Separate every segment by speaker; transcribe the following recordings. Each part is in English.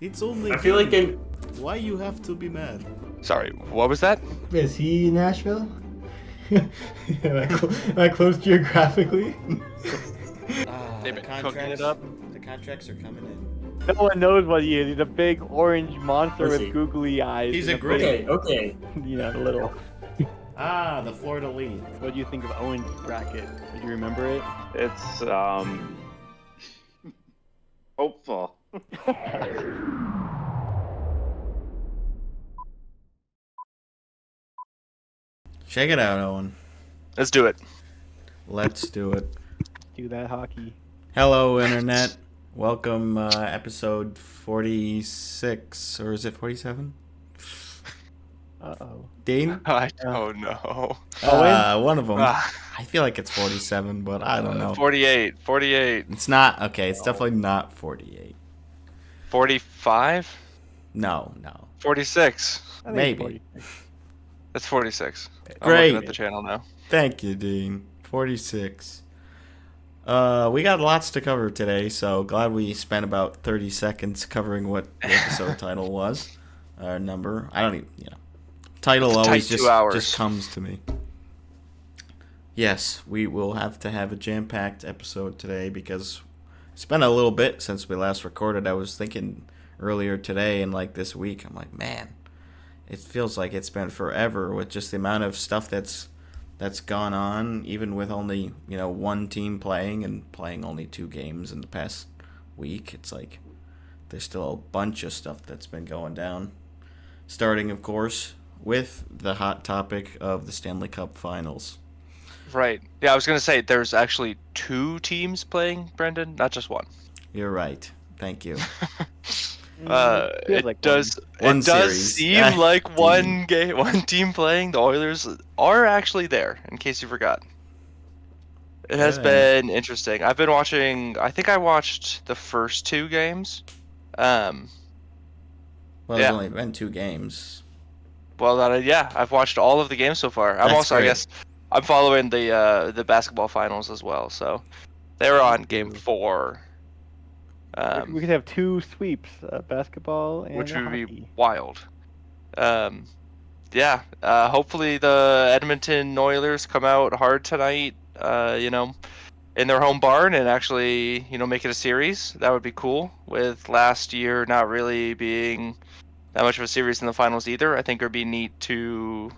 Speaker 1: It's only.
Speaker 2: I feel like they.
Speaker 1: Why you have to be mad?
Speaker 3: Sorry, what was that?
Speaker 4: Is he in Nashville? am, am I close geographically?
Speaker 3: They've
Speaker 1: The
Speaker 3: been cooking it
Speaker 1: contracts.
Speaker 3: up.
Speaker 1: The contracts are coming in.
Speaker 5: No one knows what he is. He's a big orange monster
Speaker 2: Let's
Speaker 5: with
Speaker 2: see.
Speaker 5: googly eyes.
Speaker 1: He's
Speaker 5: and
Speaker 1: a gritty.
Speaker 2: Okay.
Speaker 5: Little.
Speaker 1: The Florida lead.
Speaker 5: What do you think of Owen's bracket? Do you remember it?
Speaker 6: It's hopeful.
Speaker 1: Check it out, Owen.
Speaker 3: Let's do it.
Speaker 1: Let's do it.
Speaker 5: Do that hockey.
Speaker 1: Hello, Internet. Welcome, episode 46. Or is it 47?
Speaker 5: Uh-oh.
Speaker 1: Dean?
Speaker 3: I don't know.
Speaker 1: One of them.
Speaker 3: Ah.
Speaker 1: I feel like it's 47, but I don't know.
Speaker 3: 48.
Speaker 1: It's not. Okay, it's definitely not 48.
Speaker 3: 45?
Speaker 1: No.
Speaker 3: 46.
Speaker 5: I think
Speaker 1: Maybe.
Speaker 5: 46.
Speaker 3: That's 46. I'm
Speaker 1: Great.
Speaker 3: looking at the channel now.
Speaker 1: Thank you, Dean. 46. We got lots to cover today, so glad we spent about 30 seconds covering what the episode title was. Number. I don't even, Title
Speaker 3: It's a
Speaker 1: always
Speaker 3: tight 2 hours.
Speaker 1: just comes to me. Yes, we will have to have a jam-packed episode today because it's been a little bit since we last recorded. I was thinking earlier today and like this week, I'm like, man, it feels like it's been forever with just the amount of stuff that's gone on, even with only, one team playing and playing only 2 games in the past week. It's like there's still a bunch of stuff that's been going down. Starting, of course, with the hot topic of the Stanley Cup Finals.
Speaker 3: Right. Yeah, I was going to say there's actually 2 teams playing, Brendan, not just one.
Speaker 1: You're right. Thank you.
Speaker 5: Feels
Speaker 3: It
Speaker 5: like
Speaker 3: does.
Speaker 1: One
Speaker 3: It does
Speaker 1: series.
Speaker 3: seem like
Speaker 1: Dean.
Speaker 3: one team playing. The Oilers are actually there. In case you forgot, it has
Speaker 1: Yeah.
Speaker 3: been interesting. I've been watching. I think I watched the first 2 games.
Speaker 1: Well, there's
Speaker 3: Yeah.
Speaker 1: only been 2 games.
Speaker 3: Well, I've watched all of the games so far. I'm
Speaker 1: That's
Speaker 3: also, I
Speaker 1: great.
Speaker 3: guess, I'm following the basketball finals as well. So they were on game 4.
Speaker 5: we could have 2 sweeps, basketball and
Speaker 3: Which would
Speaker 5: hockey.
Speaker 3: be wild. Hopefully the Edmonton Oilers come out hard tonight, in their home barn and actually, make it a series. That would be cool, with last year not really being that much of a series in the finals either. I think it would be neat to,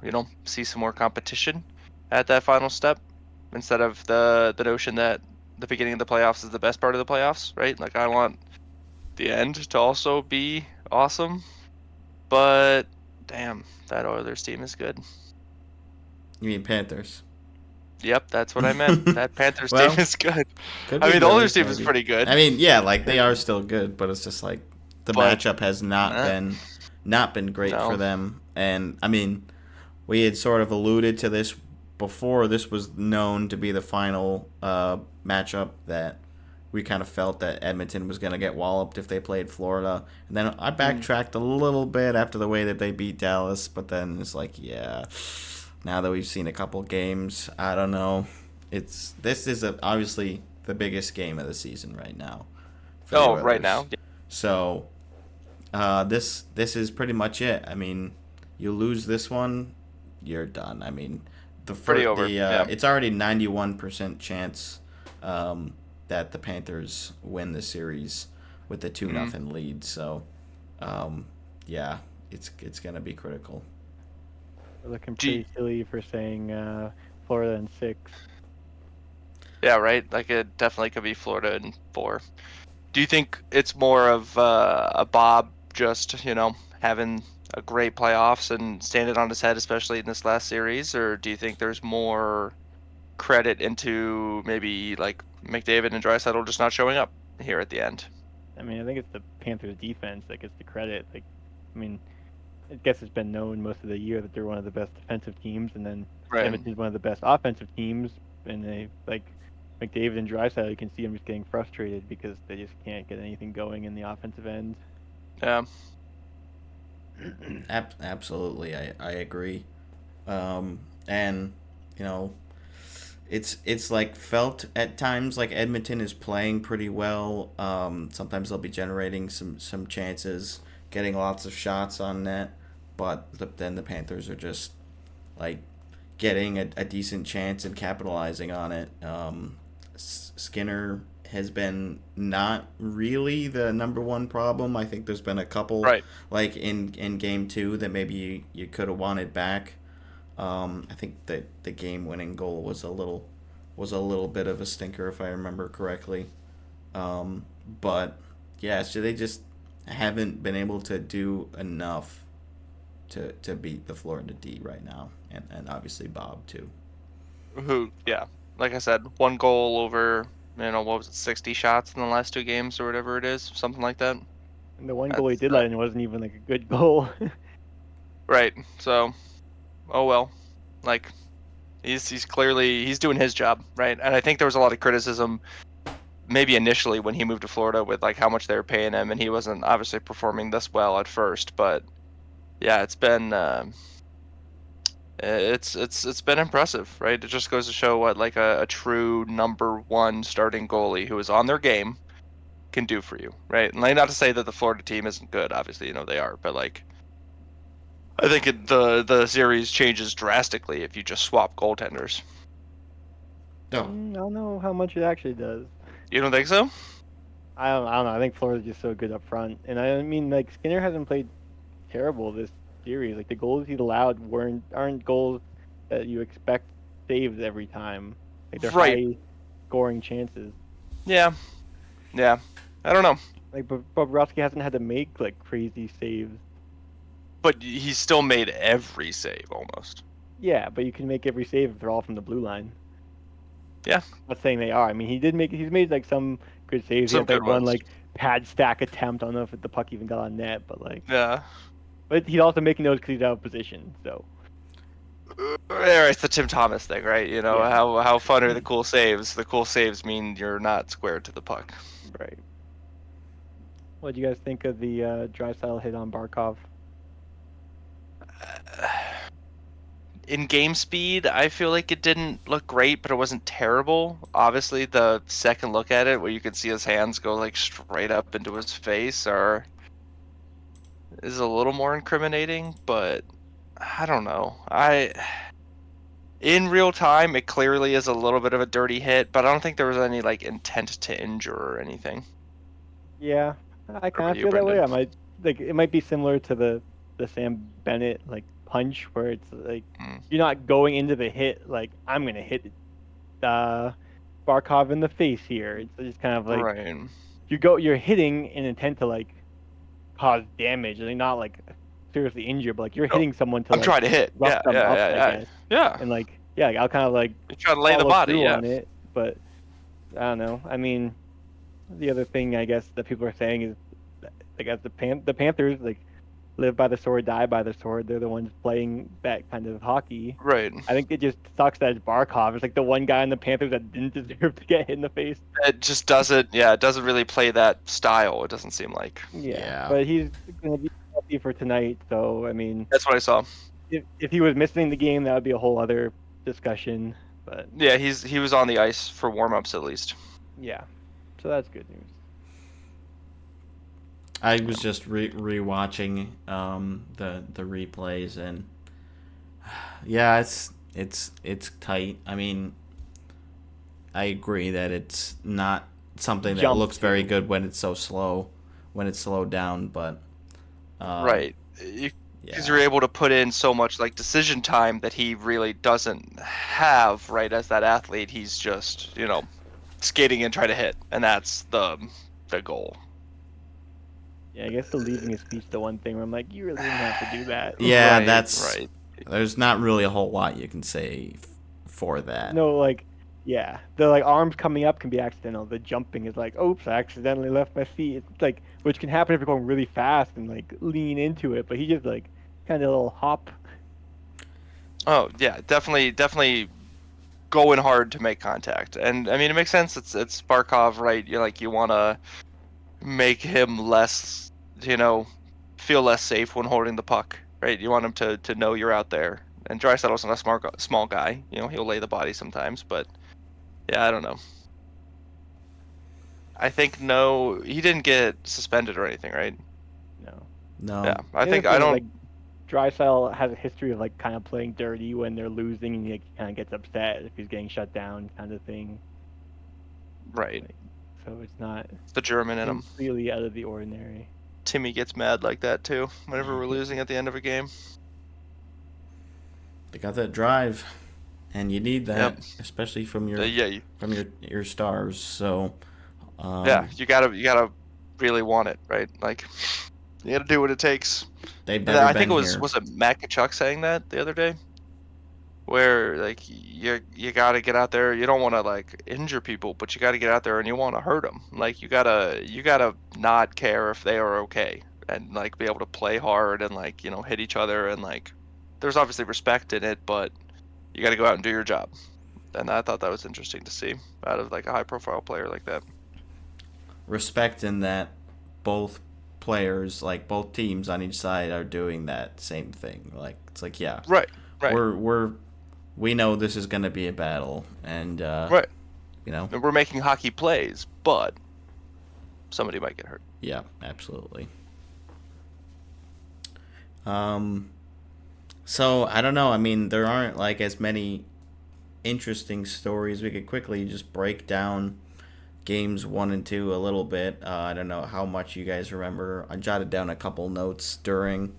Speaker 3: see some more competition at that final step instead of the notion that the beginning of the playoffs is the best part of the playoffs, right? Like, I want the end to also be awesome, but damn, that Oilers team is good.
Speaker 1: You mean Panthers?
Speaker 3: Yep, that's what I meant. That Panthers
Speaker 1: Well,
Speaker 3: team is good.
Speaker 1: Could
Speaker 3: I
Speaker 1: be
Speaker 3: mean, the
Speaker 1: worse,
Speaker 3: Oilers team is
Speaker 1: maybe.
Speaker 3: pretty good.
Speaker 1: I mean, yeah, like they are still good, but it's just like the
Speaker 3: But-
Speaker 1: matchup has not been great
Speaker 3: No.
Speaker 1: for them. And I mean, we had sort of alluded to this before this was known to be the final matchup, that we kind of felt that Edmonton was going to get walloped if they played Florida. And then I backtracked a little bit after the way that they beat Dallas, but then it's like, yeah, now that we've seen a couple games, I don't know. This is obviously the biggest game of the season right now. for the
Speaker 3: Right
Speaker 1: Oilers.
Speaker 3: now.
Speaker 1: So this is pretty much it. I mean, you lose this one, you're done. I mean,
Speaker 3: Pretty over, yeah.
Speaker 1: It's already 91% chance that the Panthers win the series with the 2-0 lead. So, yeah, it's gonna be critical.
Speaker 5: We're looking pretty silly for saying Florida in 6.
Speaker 3: Yeah, right. Like, it definitely could be Florida in 4. Do you think it's more of a Bob just, having a great playoffs and standing on his head, especially in this last series, or do you think there's more credit into maybe like McDavid and Draisaitl just not showing up here at the end?
Speaker 5: I mean, I think it's the Panthers defense that gets the credit. Like, I mean, I guess it's been known most of the year that they're one of the best defensive teams, and then
Speaker 3: Right.
Speaker 5: Edmonton's one of the best offensive teams, and they like McDavid and Draisaitl. You can see them just getting frustrated because they just can't get anything going in the offensive end.
Speaker 3: Yeah.
Speaker 1: Absolutely, I agree. And it's like felt at times like Edmonton is playing pretty well. Sometimes they'll be generating some chances, getting lots of shots on net, but then the Panthers are just like getting a decent chance and capitalizing on it. Skinner has been not really the number one problem. I think there's been a couple
Speaker 3: Right.
Speaker 1: like in game two that maybe you could have wanted back. I think that the game-winning goal was a little bit of a stinker if I remember correctly. But yeah, so they just haven't been able to do enough to beat the Florida D right now, and obviously Bob too.
Speaker 3: Yeah, like I said, one goal over, what was it, 60 shots in the last two games or whatever it is, something like that.
Speaker 5: And the one goal he
Speaker 3: That's
Speaker 5: did let in wasn't even like a good goal.
Speaker 3: right. So, oh well, like he's clearly he's doing his job, right? And I think there was a lot of criticism maybe initially when he moved to Florida with like how much they were paying him, and he wasn't obviously performing this well at first, but yeah, it's been it's been impressive, right? It just goes to show what like a true number one starting goalie who is on their game can do for you, right? And like, not to say that the Florida team isn't good, obviously, they are, but like I think the series changes drastically if you just swap goaltenders.
Speaker 1: No,
Speaker 5: I don't know how much it actually does.
Speaker 3: You don't think so?
Speaker 5: I don't know. I think Florida's just so good up front, and I mean like Skinner hasn't played terrible this series. Like the goals he's allowed aren't goals that you expect saves every time. Like they're
Speaker 3: Right.
Speaker 5: high scoring chances.
Speaker 3: Yeah. I don't know,
Speaker 5: Like Bobrovsky hasn't had to make like crazy saves.
Speaker 3: but he's still made every save almost.
Speaker 5: Yeah, but you can make every save if they're all from the blue line.
Speaker 3: Yeah.
Speaker 5: I'm not saying they are. I mean, he's made like some good saves. He
Speaker 3: Some
Speaker 5: had like
Speaker 3: good
Speaker 5: one
Speaker 3: ones.
Speaker 5: like pad stack attempt. I don't know if the puck even got on net, but like,
Speaker 3: Yeah.
Speaker 5: but he's also making those because he's out of position. So
Speaker 3: Yeah, it's the Tim Thomas thing, right?
Speaker 5: Yeah.
Speaker 3: How fun are the cool saves? The cool saves mean you're not squared to the puck.
Speaker 5: right. What do you guys think of the Drysdale hit on Barkov?
Speaker 3: In game speed, I feel like it didn't look great, but it wasn't terrible. Obviously, the second look at it, where you could see his hands go like straight up into his face, is a little more incriminating. But I don't know. In real time, it clearly is a little bit of a dirty hit, but I don't think there was any like intent to injure or anything.
Speaker 5: Yeah, I kind
Speaker 3: about
Speaker 5: of
Speaker 3: you,
Speaker 5: feel that way.
Speaker 3: Brendan?
Speaker 5: I might like it might be similar to the Sam Bennett like punch where it's like you're not going into the hit like I'm gonna hit Barkov in the face here. It's just kind of like
Speaker 3: Right.
Speaker 5: you're hitting in intent to like cause damage, and not like seriously injure, but like you're
Speaker 3: No,
Speaker 5: hitting someone to
Speaker 3: I'm
Speaker 5: like
Speaker 3: trying to hit.
Speaker 5: rough
Speaker 3: Yeah,
Speaker 5: them
Speaker 3: yeah,
Speaker 5: up,
Speaker 3: yeah,
Speaker 5: I
Speaker 3: yeah.
Speaker 5: guess.
Speaker 3: Yeah.
Speaker 5: And like yeah, like, I'll kind of like
Speaker 3: You're trying to lay the
Speaker 5: follow
Speaker 3: body.
Speaker 5: through
Speaker 3: Yeah.
Speaker 5: on it, but I don't know. I mean, the other thing I guess that people are saying is like as the Panthers like live by the sword, die by the sword. They're the ones playing that kind of hockey.
Speaker 3: Right.
Speaker 5: I think it just sucks that it's Barkov. It's like the one guy in the Panthers that didn't deserve to get hit in the face.
Speaker 3: It just doesn't. Yeah, it doesn't really play that style. It doesn't seem like.
Speaker 1: Yeah.
Speaker 5: But he's gonna be healthy for tonight. So I mean,
Speaker 3: That's what I saw.
Speaker 5: if he was missing the game, that would be a whole other discussion. But
Speaker 3: Yeah, he was on the ice for warm-ups at least.
Speaker 5: yeah, so that's good news.
Speaker 1: I was just rewatching the replays, and yeah, it's tight. I mean, I agree that it's not something that
Speaker 5: Jump
Speaker 1: looks very
Speaker 5: too.
Speaker 1: good when it's so slow, when it's slowed down, but
Speaker 3: Right.
Speaker 1: yeah.
Speaker 3: Because you're able to put in so much like decision time that he really doesn't have. Right, as that athlete, he's just skating in, try to hit, and that's the goal.
Speaker 5: Yeah, I guess the leaving his speech, the one thing where I'm like, you really didn't have to do that.
Speaker 1: Yeah,
Speaker 3: Right,
Speaker 1: that's
Speaker 3: right.
Speaker 1: There's not really a whole lot you can say for that.
Speaker 5: No, like, yeah, the like arms coming up can be accidental. The jumping is like, oops, I accidentally left my feet. It's like, which can happen if you're going really fast and like lean into it. But he just like kind of a little hop.
Speaker 3: Oh yeah, definitely going hard to make contact, and I mean it makes sense. It's Barkov, right? You want to make him less, feel less safe when holding the puck, right? You want him to know you're out there. And Draisaitl's not a small guy. He'll lay the body sometimes, but Yeah, I don't know. I think no, he didn't get suspended or anything, right?
Speaker 5: No.
Speaker 1: No.
Speaker 3: Yeah, I
Speaker 5: The
Speaker 3: think
Speaker 5: other
Speaker 3: I
Speaker 5: thing is,
Speaker 3: don't.
Speaker 5: like, Drysdale has a history of like kind of playing dirty when they're losing, and he like, kind of gets upset if he's getting shut down, kind of thing.
Speaker 3: Right,
Speaker 5: Like, so it's not
Speaker 3: it's the German in him.
Speaker 5: completely out of the ordinary.
Speaker 3: Timmy gets mad like that too whenever we're losing at the end of a game.
Speaker 1: They got that drive, and you need that,
Speaker 3: Yep.
Speaker 1: especially from your
Speaker 3: Yeah,
Speaker 1: your stars. So,
Speaker 3: yeah, you gotta really want it, right? Like, you gotta do what it takes.
Speaker 1: they've
Speaker 3: And then
Speaker 1: never
Speaker 3: I think
Speaker 1: been
Speaker 3: it
Speaker 1: here.
Speaker 3: was it Matt Kachuk saying that the other day, where like you gotta get out there. You don't want to like injure people, but you gotta get out there and you want to hurt them. Like you gotta not care if they are okay, and like be able to play hard and like hit each other, and like there's obviously respect in it, but you gotta go out and do your job. And I thought that was interesting to see out of like a high profile player like that.
Speaker 1: Respect in that both players, like both teams on each side, are doing that same thing. Like it's like, yeah,
Speaker 3: Right, right,
Speaker 1: we know this is gonna be a battle, and
Speaker 3: right.
Speaker 1: you know,
Speaker 3: And we're making hockey plays, but somebody might get hurt.
Speaker 1: yeah, absolutely. Um, so I don't know. I mean, there aren't like as many interesting stories. We could quickly just break down games 1 and 2 a little bit. I don't know how much you guys remember. I jotted down a couple notes during,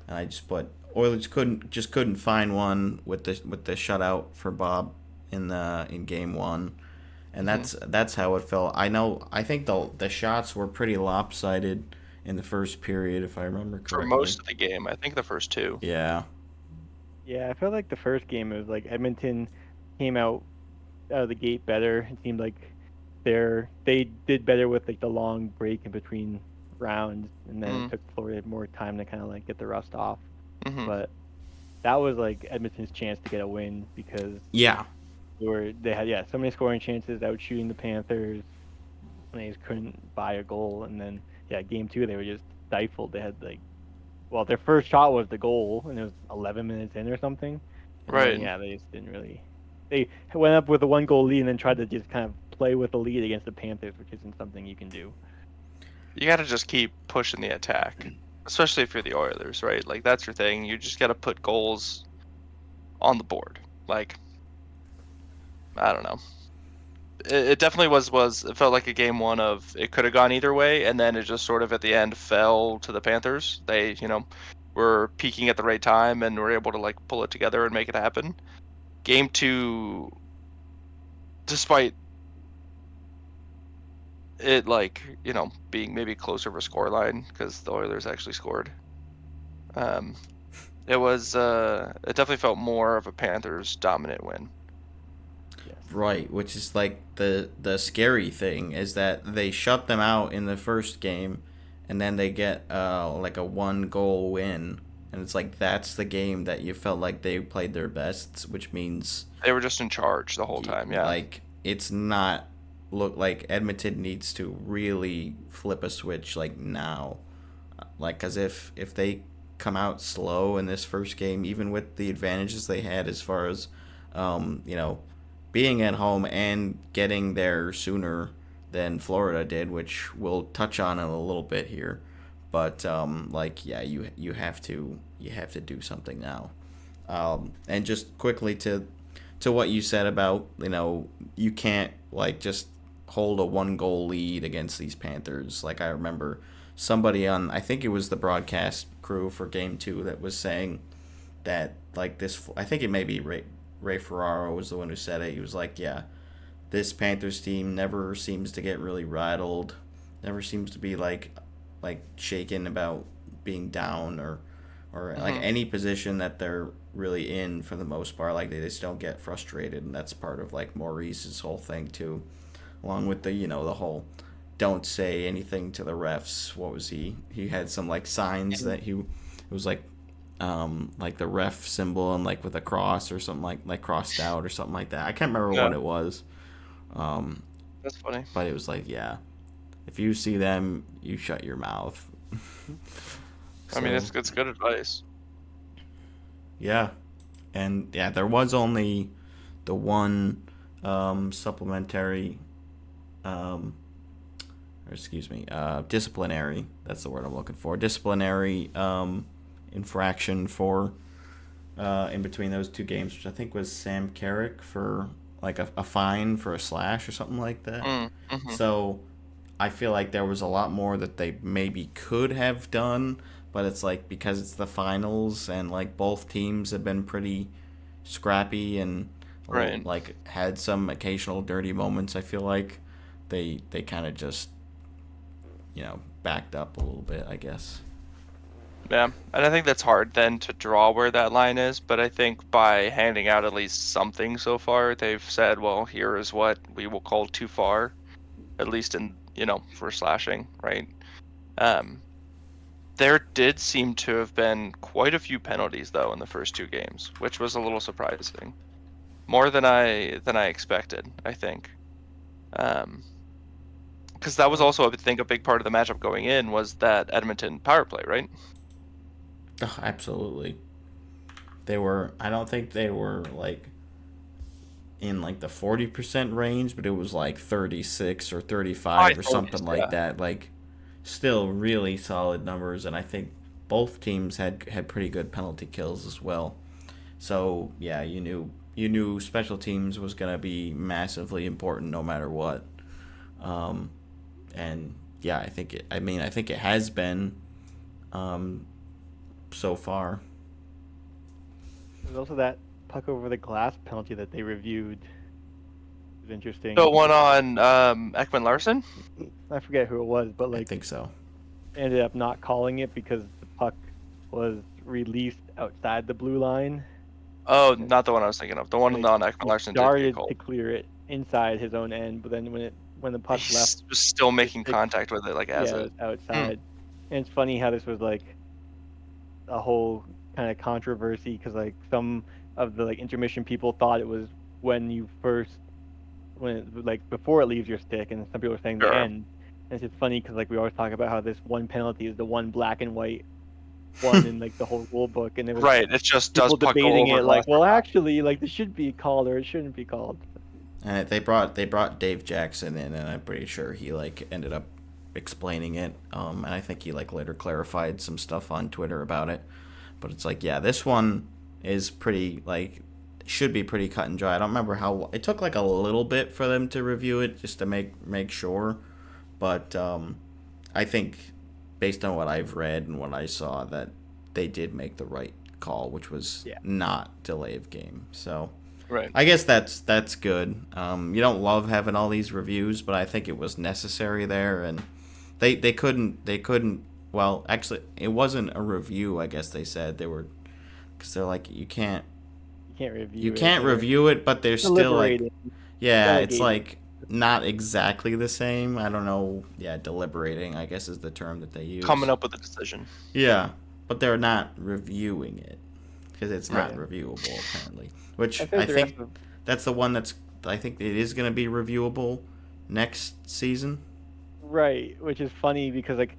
Speaker 1: and I just put Oilers couldn't find one with the shutout for Bob in game 1, and that's how it felt. I think the shots were pretty lopsided in the first period, if I remember
Speaker 3: For
Speaker 1: correctly.
Speaker 3: most of the game. I think the first two.
Speaker 1: Yeah,
Speaker 5: Yeah, I felt like the first game it was like Edmonton came out of the gate better. It seemed like they did better with like the long break in between rounds, and then it
Speaker 3: Mm,
Speaker 5: took Florida more time to kind of like get the rust off.
Speaker 3: hmm
Speaker 5: But that was like Edmonton's chance to get a win because
Speaker 1: yeah,
Speaker 5: they had so many scoring chances out shooting the Panthers, and they just couldn't buy a goal. And then game two they were just stifled. They had like their first shot was the goal, and it was 11 minutes in or something. And then
Speaker 3: Right.
Speaker 5: they just didn't really. They went up with a 1 goal lead and then tried to just kind of play with the lead against the Panthers, which isn't something you can do.
Speaker 3: You got to just keep pushing the attack, especially if you're the Oilers, right? Like that's your thing. You just got to put goals on the board. Like I don't know. It definitely was. It felt like a game one of it could have gone either way, and then it just sort of at the end fell to the Panthers. They were peaking at the right time and were able to like pull it together and make it happen. Game two, despite it like being maybe closer of a scoreline because the Oilers actually scored. Um, it definitely felt more of a Panthers dominant win.
Speaker 5: Yes.
Speaker 1: right. Which is like the scary thing is that they shut them out in the first game, and then they get like a 1 goal win, and it's like that's the game that you felt like they played their best, which means
Speaker 3: They were just in charge the whole time. Yeah.
Speaker 1: like it's not look like Edmonton needs to really flip a switch like now, like because if they come out slow in this first game, even with the advantages they had as far as you know, being at home and getting there sooner than Florida did, which we'll touch on in a little bit here, but like yeah, you have to do something now. And just quickly to what you said about you can't like just hold a 1 goal lead against these Panthers. Like I remember somebody on, I think it was the broadcast crew for game 2 that was saying that like this, I think it may be Ray Ferraro was the one who said it. He was like, yeah, this Panthers team never seems to get really rattled, never seems to be like shaken about being down or like
Speaker 3: hmm
Speaker 1: any position that they're really in for the most part. Like they just don't get frustrated, and that's part of like Maurice's whole thing too, along with the the whole don't say anything to the refs. What was he had some like signs that he it was like the ref symbol and like with a cross or something like crossed out or something like that. I can't remember
Speaker 3: Yeah,
Speaker 1: what it was. um
Speaker 3: that's funny.
Speaker 1: but it was like, yeah, if you see them, you shut your mouth.
Speaker 3: I mean,
Speaker 1: So
Speaker 3: it's good advice.
Speaker 1: yeah, and yeah, there was only the one supplementary, disciplinary. That's the word I'm looking for. Disciplinary infraction for in between those two games, which I think was Sam Carrick for like a fine for a slash or something like that.
Speaker 3: Mm-hmm.
Speaker 1: So I feel like there was a lot more that they maybe could have done, but it's like because it's the finals and like both teams have been pretty scrappy and
Speaker 3: Right.
Speaker 1: like had some occasional dirty moments. I feel like they kind of just backed up a little bit, I guess.
Speaker 3: Yeah, and I think that's hard then to draw where that line is, but I think by handing out at least something so far, they've said, well, here is what we will call too far, at least in, for slashing, right? There did seem to have been quite a few penalties though in the first two games, which was a little surprising. More than I expected, I think. Because that was also, I think, a big part of the matchup going in was that Edmonton power play, right?
Speaker 1: Oh, absolutely. I don't think they were like in like the 40% range, but it was like 36 or 35 or something like that. Like still really solid numbers, and I think both teams had pretty good penalty kills as well. So, yeah, you knew special teams was going to be massively important no matter what. And yeah, I think it has been so far.
Speaker 5: There's also that puck over the glass penalty that they reviewed. It was interesting.
Speaker 3: The one on Ekman Larson?
Speaker 5: I forget who it was, but
Speaker 1: I think so.
Speaker 5: Ended up not calling it because the puck was released outside the blue line.
Speaker 3: Oh, not the one I was thinking of. The one on Ekman Larson did get
Speaker 5: started
Speaker 3: called.
Speaker 5: to clear it inside his own end, but then when the puck left,
Speaker 3: was still making contact with it, like as
Speaker 5: it
Speaker 3: it
Speaker 5: was outside. And it's funny how this was like a whole kind of controversy because like some of the like intermission people thought it was when before it leaves your stick, and some people were saying the end. And it's just funny because like we always talk about how this one penalty is the one black and white one in like the whole rule book, and it was
Speaker 3: right. It just does
Speaker 5: people
Speaker 3: puck
Speaker 5: debating
Speaker 3: over
Speaker 5: it like, well, actually, like this should be called or it shouldn't be called.
Speaker 1: And they brought Dave Jackson in, and I'm pretty sure he like ended up explaining it. And I think he like later clarified some stuff on Twitter about it. But it's like, yeah, this one is pretty like should be pretty cut and dry. I don't remember how it took like a little bit for them to review it just to make sure. But I think based on what I've read and what I saw that they did make the right call, which was not delay of game. So
Speaker 3: right.
Speaker 1: I guess that's good. You don't love having all these reviews, but I think it was necessary there, and they couldn't. Well, actually, it wasn't a review. I guess they said they were because they're like you can't review it, but they're still like it's like not exactly the same. I don't know. Yeah, deliberating, I guess, is the term that they use.
Speaker 3: Coming up with a decision.
Speaker 1: Yeah, but they're not reviewing it because it's not reviewable apparently. Which I think that's the one that's I think it is going to be reviewable next season.
Speaker 5: Right, which is funny because like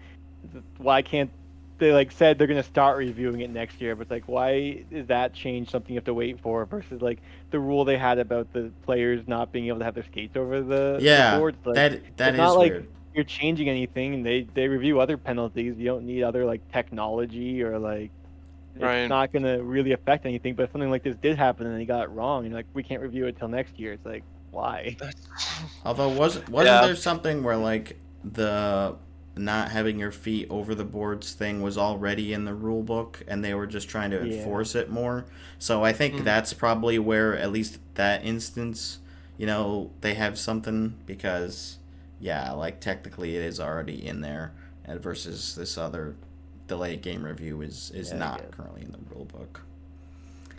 Speaker 5: why can't they like said they're going to start reviewing it next year, but it's like why is that change something you have to wait for versus like the rule they had about the players not being able to have their skates over the boards? Like,
Speaker 1: that is
Speaker 5: not
Speaker 1: weird.
Speaker 5: Like you're changing anything, and they review other penalties. You don't need other like technology or like it's not going to really affect anything. But if something like this did happen and they got it wrong, and like we can't review it till next year, it's like why?
Speaker 1: Although wasn't there something where like the not having your feet over the boards thing was already in the rule book and they were just trying to enforce it more. So I think that's probably where at least that instance, they have something because like technically it is already in there and versus this other delayed game review is not currently in the rule book.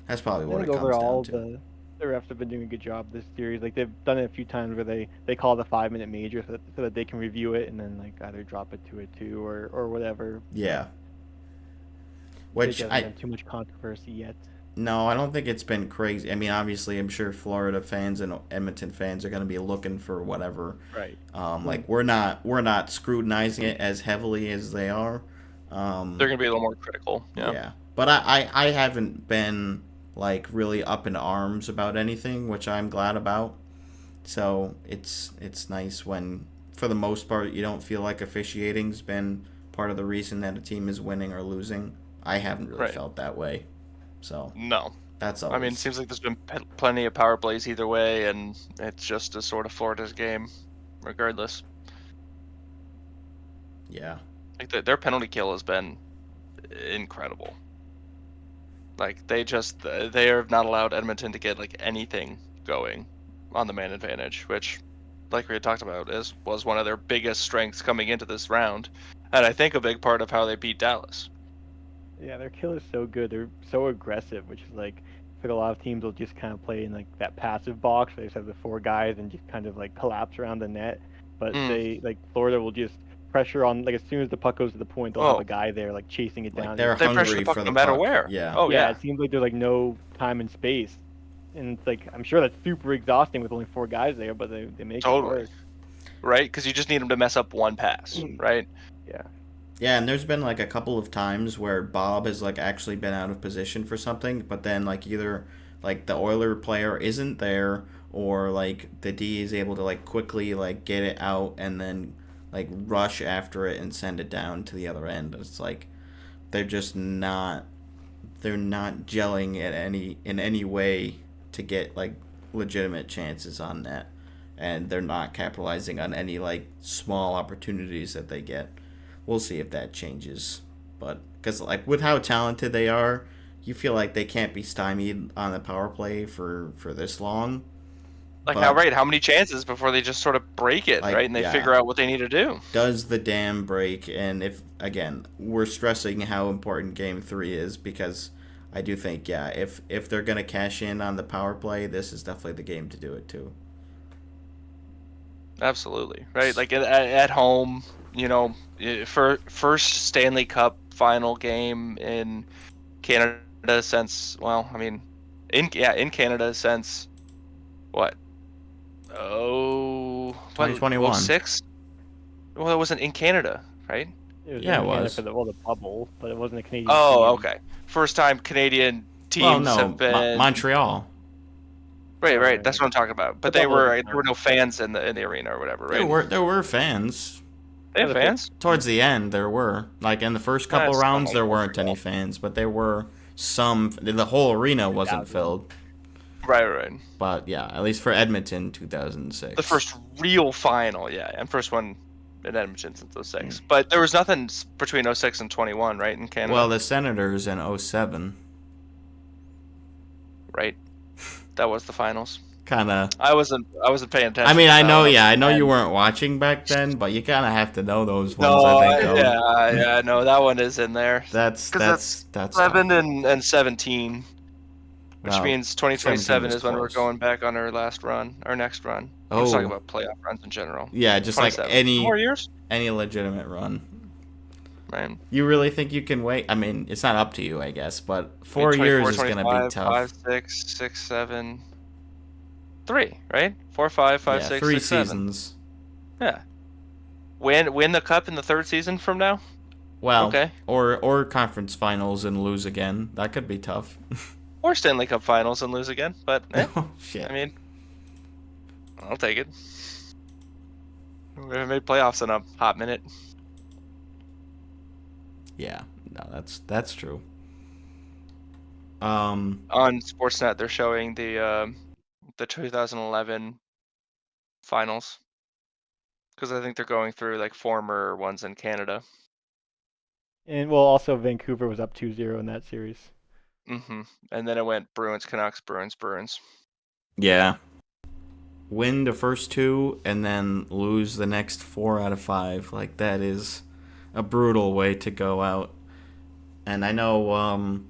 Speaker 1: That's probably what it comes
Speaker 5: overall,
Speaker 1: down to.
Speaker 5: The refs have been doing a good job this series. Like they've done it a few times where they call the 5-minute major so that they can review it and then like either drop it to a 2 or whatever.
Speaker 1: Yeah. Which
Speaker 5: hasn't been too much controversy yet.
Speaker 1: No, I don't think it's been crazy. I mean, obviously, I'm sure Florida fans and Edmonton fans are going to be looking for whatever.
Speaker 5: Right.
Speaker 1: Like we're not scrutinizing it as heavily as they are.
Speaker 3: They're going to be a little more critical. Yeah.
Speaker 1: Yeah. But I haven't been like really up in arms about anything, which I'm glad about. So it's nice when, for the most part, you don't feel like officiating's been part of the reason that a team is winning or losing. I haven't really
Speaker 3: Right.
Speaker 1: felt that way. So
Speaker 3: No.
Speaker 1: that's
Speaker 3: I mean, it
Speaker 1: always.
Speaker 3: seems like there's been plenty of power plays either way, and it's just a sort of Florida's game, regardless.
Speaker 1: Yeah.
Speaker 3: Like their penalty kill has been incredible. Like they are not allowed Edmonton to get like anything going on the man advantage, which, like we had talked about, was one of their biggest strengths coming into this round, and I think a big part of how they beat Dallas.
Speaker 5: Yeah, their kill is so good. They're so aggressive, which is like a lot of teams will just kind of play in like that passive box. They just have the 4 guys and just kind of like collapse around the net. But they like Florida will just pressure on, like as soon as the puck goes to the point, they'll have
Speaker 3: Oh,
Speaker 5: a guy there like chasing it
Speaker 1: Like
Speaker 5: down.
Speaker 1: they're
Speaker 3: they pressure
Speaker 1: hungry
Speaker 3: the puck
Speaker 1: for the
Speaker 3: no matter
Speaker 1: puck.
Speaker 3: where.
Speaker 1: Yeah.
Speaker 3: Oh
Speaker 5: yeah,
Speaker 3: yeah.
Speaker 5: it seems like there's like no time and space, and it's like I'm sure that's super exhausting with only 4 guys there, but they make
Speaker 3: Totally.
Speaker 5: it work.
Speaker 3: Right? Because you just need them to mess up one pass, right?
Speaker 5: Yeah.
Speaker 1: Yeah, and there's been like a couple of times where Bob has like actually been out of position for something, but then like either like the Oiler player isn't there, or like the D is able to like quickly like get it out and then like rush after it and send it down to the other end. It's like they're just not they're not gelling in any way to get like legitimate chances on net, and they're not capitalizing on any like small opportunities that they get. We'll see if that changes, but because like with how talented they are, you feel like they can't be stymied on the power play for this long.
Speaker 3: Like
Speaker 1: But
Speaker 3: how many chances before they just sort of break it,
Speaker 1: like,
Speaker 3: right? And they
Speaker 1: yeah.
Speaker 3: figure out what they need to do.
Speaker 1: Does the dam break? And if again, we're stressing how important Game 3 is, because I do think, yeah, if they're gonna cash in on the power play, this is definitely the game to do it too.
Speaker 3: Absolutely, right? Like at home, for first Stanley Cup final game in Canada since, well, I mean, in Canada since what? Oh, what?
Speaker 1: 2021.
Speaker 3: 06? Well, it wasn't in Canada, right?
Speaker 5: It was
Speaker 1: Yeah,
Speaker 5: in
Speaker 1: it
Speaker 5: Canada
Speaker 1: was.
Speaker 5: for the bubble, but it wasn't a Canadian
Speaker 3: Oh,
Speaker 5: team.
Speaker 3: okay. First time Canadian
Speaker 1: Well,
Speaker 3: teams have
Speaker 1: no,
Speaker 3: been
Speaker 1: Montreal.
Speaker 3: right,
Speaker 5: Oh,
Speaker 3: right.
Speaker 5: right,
Speaker 3: That's
Speaker 5: right.
Speaker 3: what I'm talking about. But
Speaker 5: The bubble
Speaker 3: there
Speaker 5: doesn't
Speaker 3: were
Speaker 5: count.
Speaker 3: no fans in the arena or whatever, right?
Speaker 1: There were fans.
Speaker 3: They have
Speaker 5: Yeah, the
Speaker 3: fans.
Speaker 1: Towards the end, there were. Like in the first couple
Speaker 3: That's
Speaker 1: rounds,
Speaker 3: like
Speaker 1: there weren't
Speaker 3: Montreal.
Speaker 1: any fans, but there were some. The whole arena wasn't
Speaker 5: 2000.
Speaker 1: filled.
Speaker 3: Right.
Speaker 1: But yeah, at least for Edmonton, 2006.
Speaker 3: The first real final, yeah, and first one in Edmonton since 06. But there was nothing between 06 and 21, right, in Canada?
Speaker 1: Well, the Senators in 07.
Speaker 3: Right. That was the finals.
Speaker 1: Kind of.
Speaker 3: I wasn't paying attention.
Speaker 1: I mean, I
Speaker 3: to that
Speaker 1: know,
Speaker 3: when
Speaker 1: yeah, I know
Speaker 3: was
Speaker 1: you
Speaker 3: 10.
Speaker 1: weren't watching back then, but you kind of have to know those ones,
Speaker 3: No,
Speaker 1: I think. Though.
Speaker 3: yeah, no, that one is in there.
Speaker 1: That's
Speaker 3: 'Cause
Speaker 1: that's
Speaker 3: 7
Speaker 1: tough.
Speaker 3: and 17, which
Speaker 1: Well,
Speaker 3: means
Speaker 1: 17
Speaker 3: 2027
Speaker 1: was
Speaker 3: is when we're
Speaker 1: close.
Speaker 3: going back on our next run. I'm just talking
Speaker 1: Oh,
Speaker 3: about playoff runs in general.
Speaker 1: yeah, just like
Speaker 3: 27. 2 more years,
Speaker 1: any legitimate run.
Speaker 3: right?
Speaker 1: You really think you can wait? I mean, it's not up to you, I guess, but
Speaker 3: I mean,
Speaker 1: 4 years is
Speaker 3: 24,
Speaker 1: gonna be
Speaker 3: 25,
Speaker 1: tough.
Speaker 3: 5, 6, 6, 7, 3, right? 4, 5, 5,
Speaker 1: Yeah,
Speaker 3: 6,
Speaker 1: 3
Speaker 3: 6, 7.
Speaker 1: seasons.
Speaker 3: Yeah. Win the cup in the third season from now?
Speaker 1: Well,
Speaker 3: Okay.
Speaker 1: or conference finals and lose again. That could be tough.
Speaker 3: Or Stanley Cup Finals and lose again, but
Speaker 1: Oh shit.
Speaker 3: I mean, I'll take it. We haven't made playoffs in a hot minute.
Speaker 1: Yeah, no, that's true.
Speaker 3: On Sportsnet, they're showing the 2011 finals because I think they're going through like former ones in Canada.
Speaker 5: And well, also Vancouver was up 2-0 in that series.
Speaker 3: And then it went Bruins, Canucks, Bruins.
Speaker 1: Yeah. Win the first 2 and then lose the next 4 out of 5. Like, that is a brutal way to go out. And I know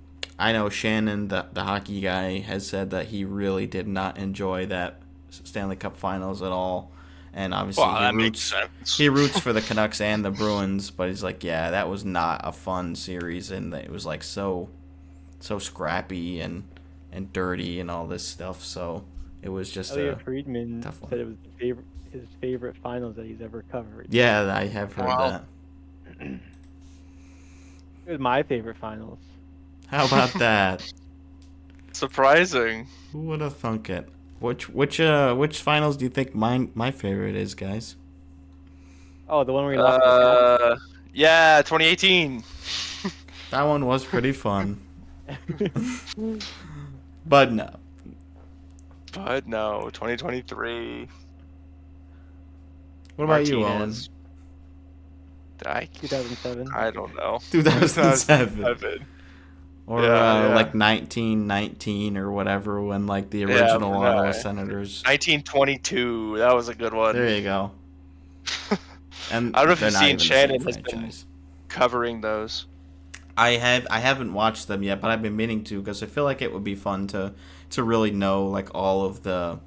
Speaker 1: Shannon, the hockey guy, has said that he really did not enjoy that Stanley Cup Finals at all. And obviously he roots for the Canucks and the Bruins, but he's like, yeah, that was not a fun series, and it was like so scrappy and dirty and all this stuff. So it was just
Speaker 5: Elliot Friedman
Speaker 1: tough one.
Speaker 5: said it was his favorite finals that he's ever covered.
Speaker 1: Yeah, I have heard
Speaker 3: Wow.
Speaker 1: that.
Speaker 5: It was my favorite finals.
Speaker 1: How about that?
Speaker 3: Surprising.
Speaker 1: Who would have thunk it? Which finals do you think my favorite is, guys?
Speaker 5: Oh, the one where we lost to the
Speaker 3: Yeah, 2018.
Speaker 1: That one was pretty fun,
Speaker 5: Caps.
Speaker 1: but no.
Speaker 3: But no, 2023.
Speaker 1: What about you, Owen?
Speaker 3: Martinez. I
Speaker 5: 2007.
Speaker 3: I don't know.
Speaker 1: 2007. Or
Speaker 3: Yeah.
Speaker 1: like 1919 or whatever, when like the
Speaker 3: Yeah,
Speaker 1: original
Speaker 3: no,
Speaker 1: Ottawa Senators.
Speaker 3: 1922. That was a good one.
Speaker 1: There you go. And
Speaker 3: I don't know if
Speaker 1: they're
Speaker 3: you've
Speaker 1: not
Speaker 3: seen
Speaker 1: even the same
Speaker 3: Shannon has been
Speaker 1: franchise.
Speaker 3: covering those.
Speaker 1: I haven't watched them yet, but I've been meaning to, because I feel like it would be fun to really know like all of the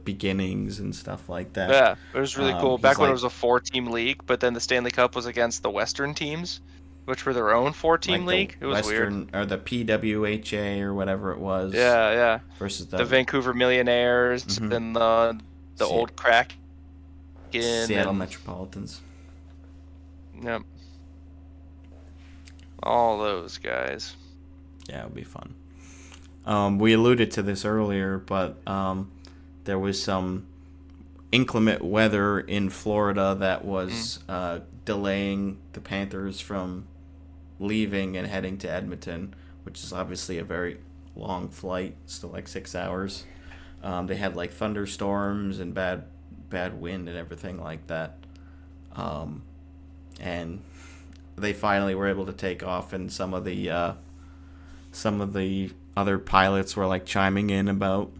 Speaker 1: beginnings and stuff like that.
Speaker 3: Yeah, it was really cool.
Speaker 1: he's
Speaker 3: Back when it
Speaker 1: like-
Speaker 3: was a 4-team league, but then the Stanley Cup was against the Western teams, which were their own 4-team
Speaker 1: Like
Speaker 3: league.
Speaker 1: the
Speaker 3: It was weird.
Speaker 1: Western or the PWHA or whatever it was.
Speaker 3: Yeah.
Speaker 1: Versus
Speaker 3: The Vancouver Millionaires
Speaker 1: Mhm.
Speaker 3: and the
Speaker 1: Se-
Speaker 3: old Kraken.
Speaker 1: Seattle
Speaker 3: and,
Speaker 1: Metropolitans.
Speaker 3: Yep. All those guys.
Speaker 1: Yeah, it would be fun. We alluded to this earlier, but there was some inclement weather in Florida that was delaying the Panthers from leaving and heading to Edmonton, which is obviously a very long flight, still like 6 hours. They had like thunderstorms and bad wind and everything like that. And they finally were able to take off, and some of the other pilots were like chiming in about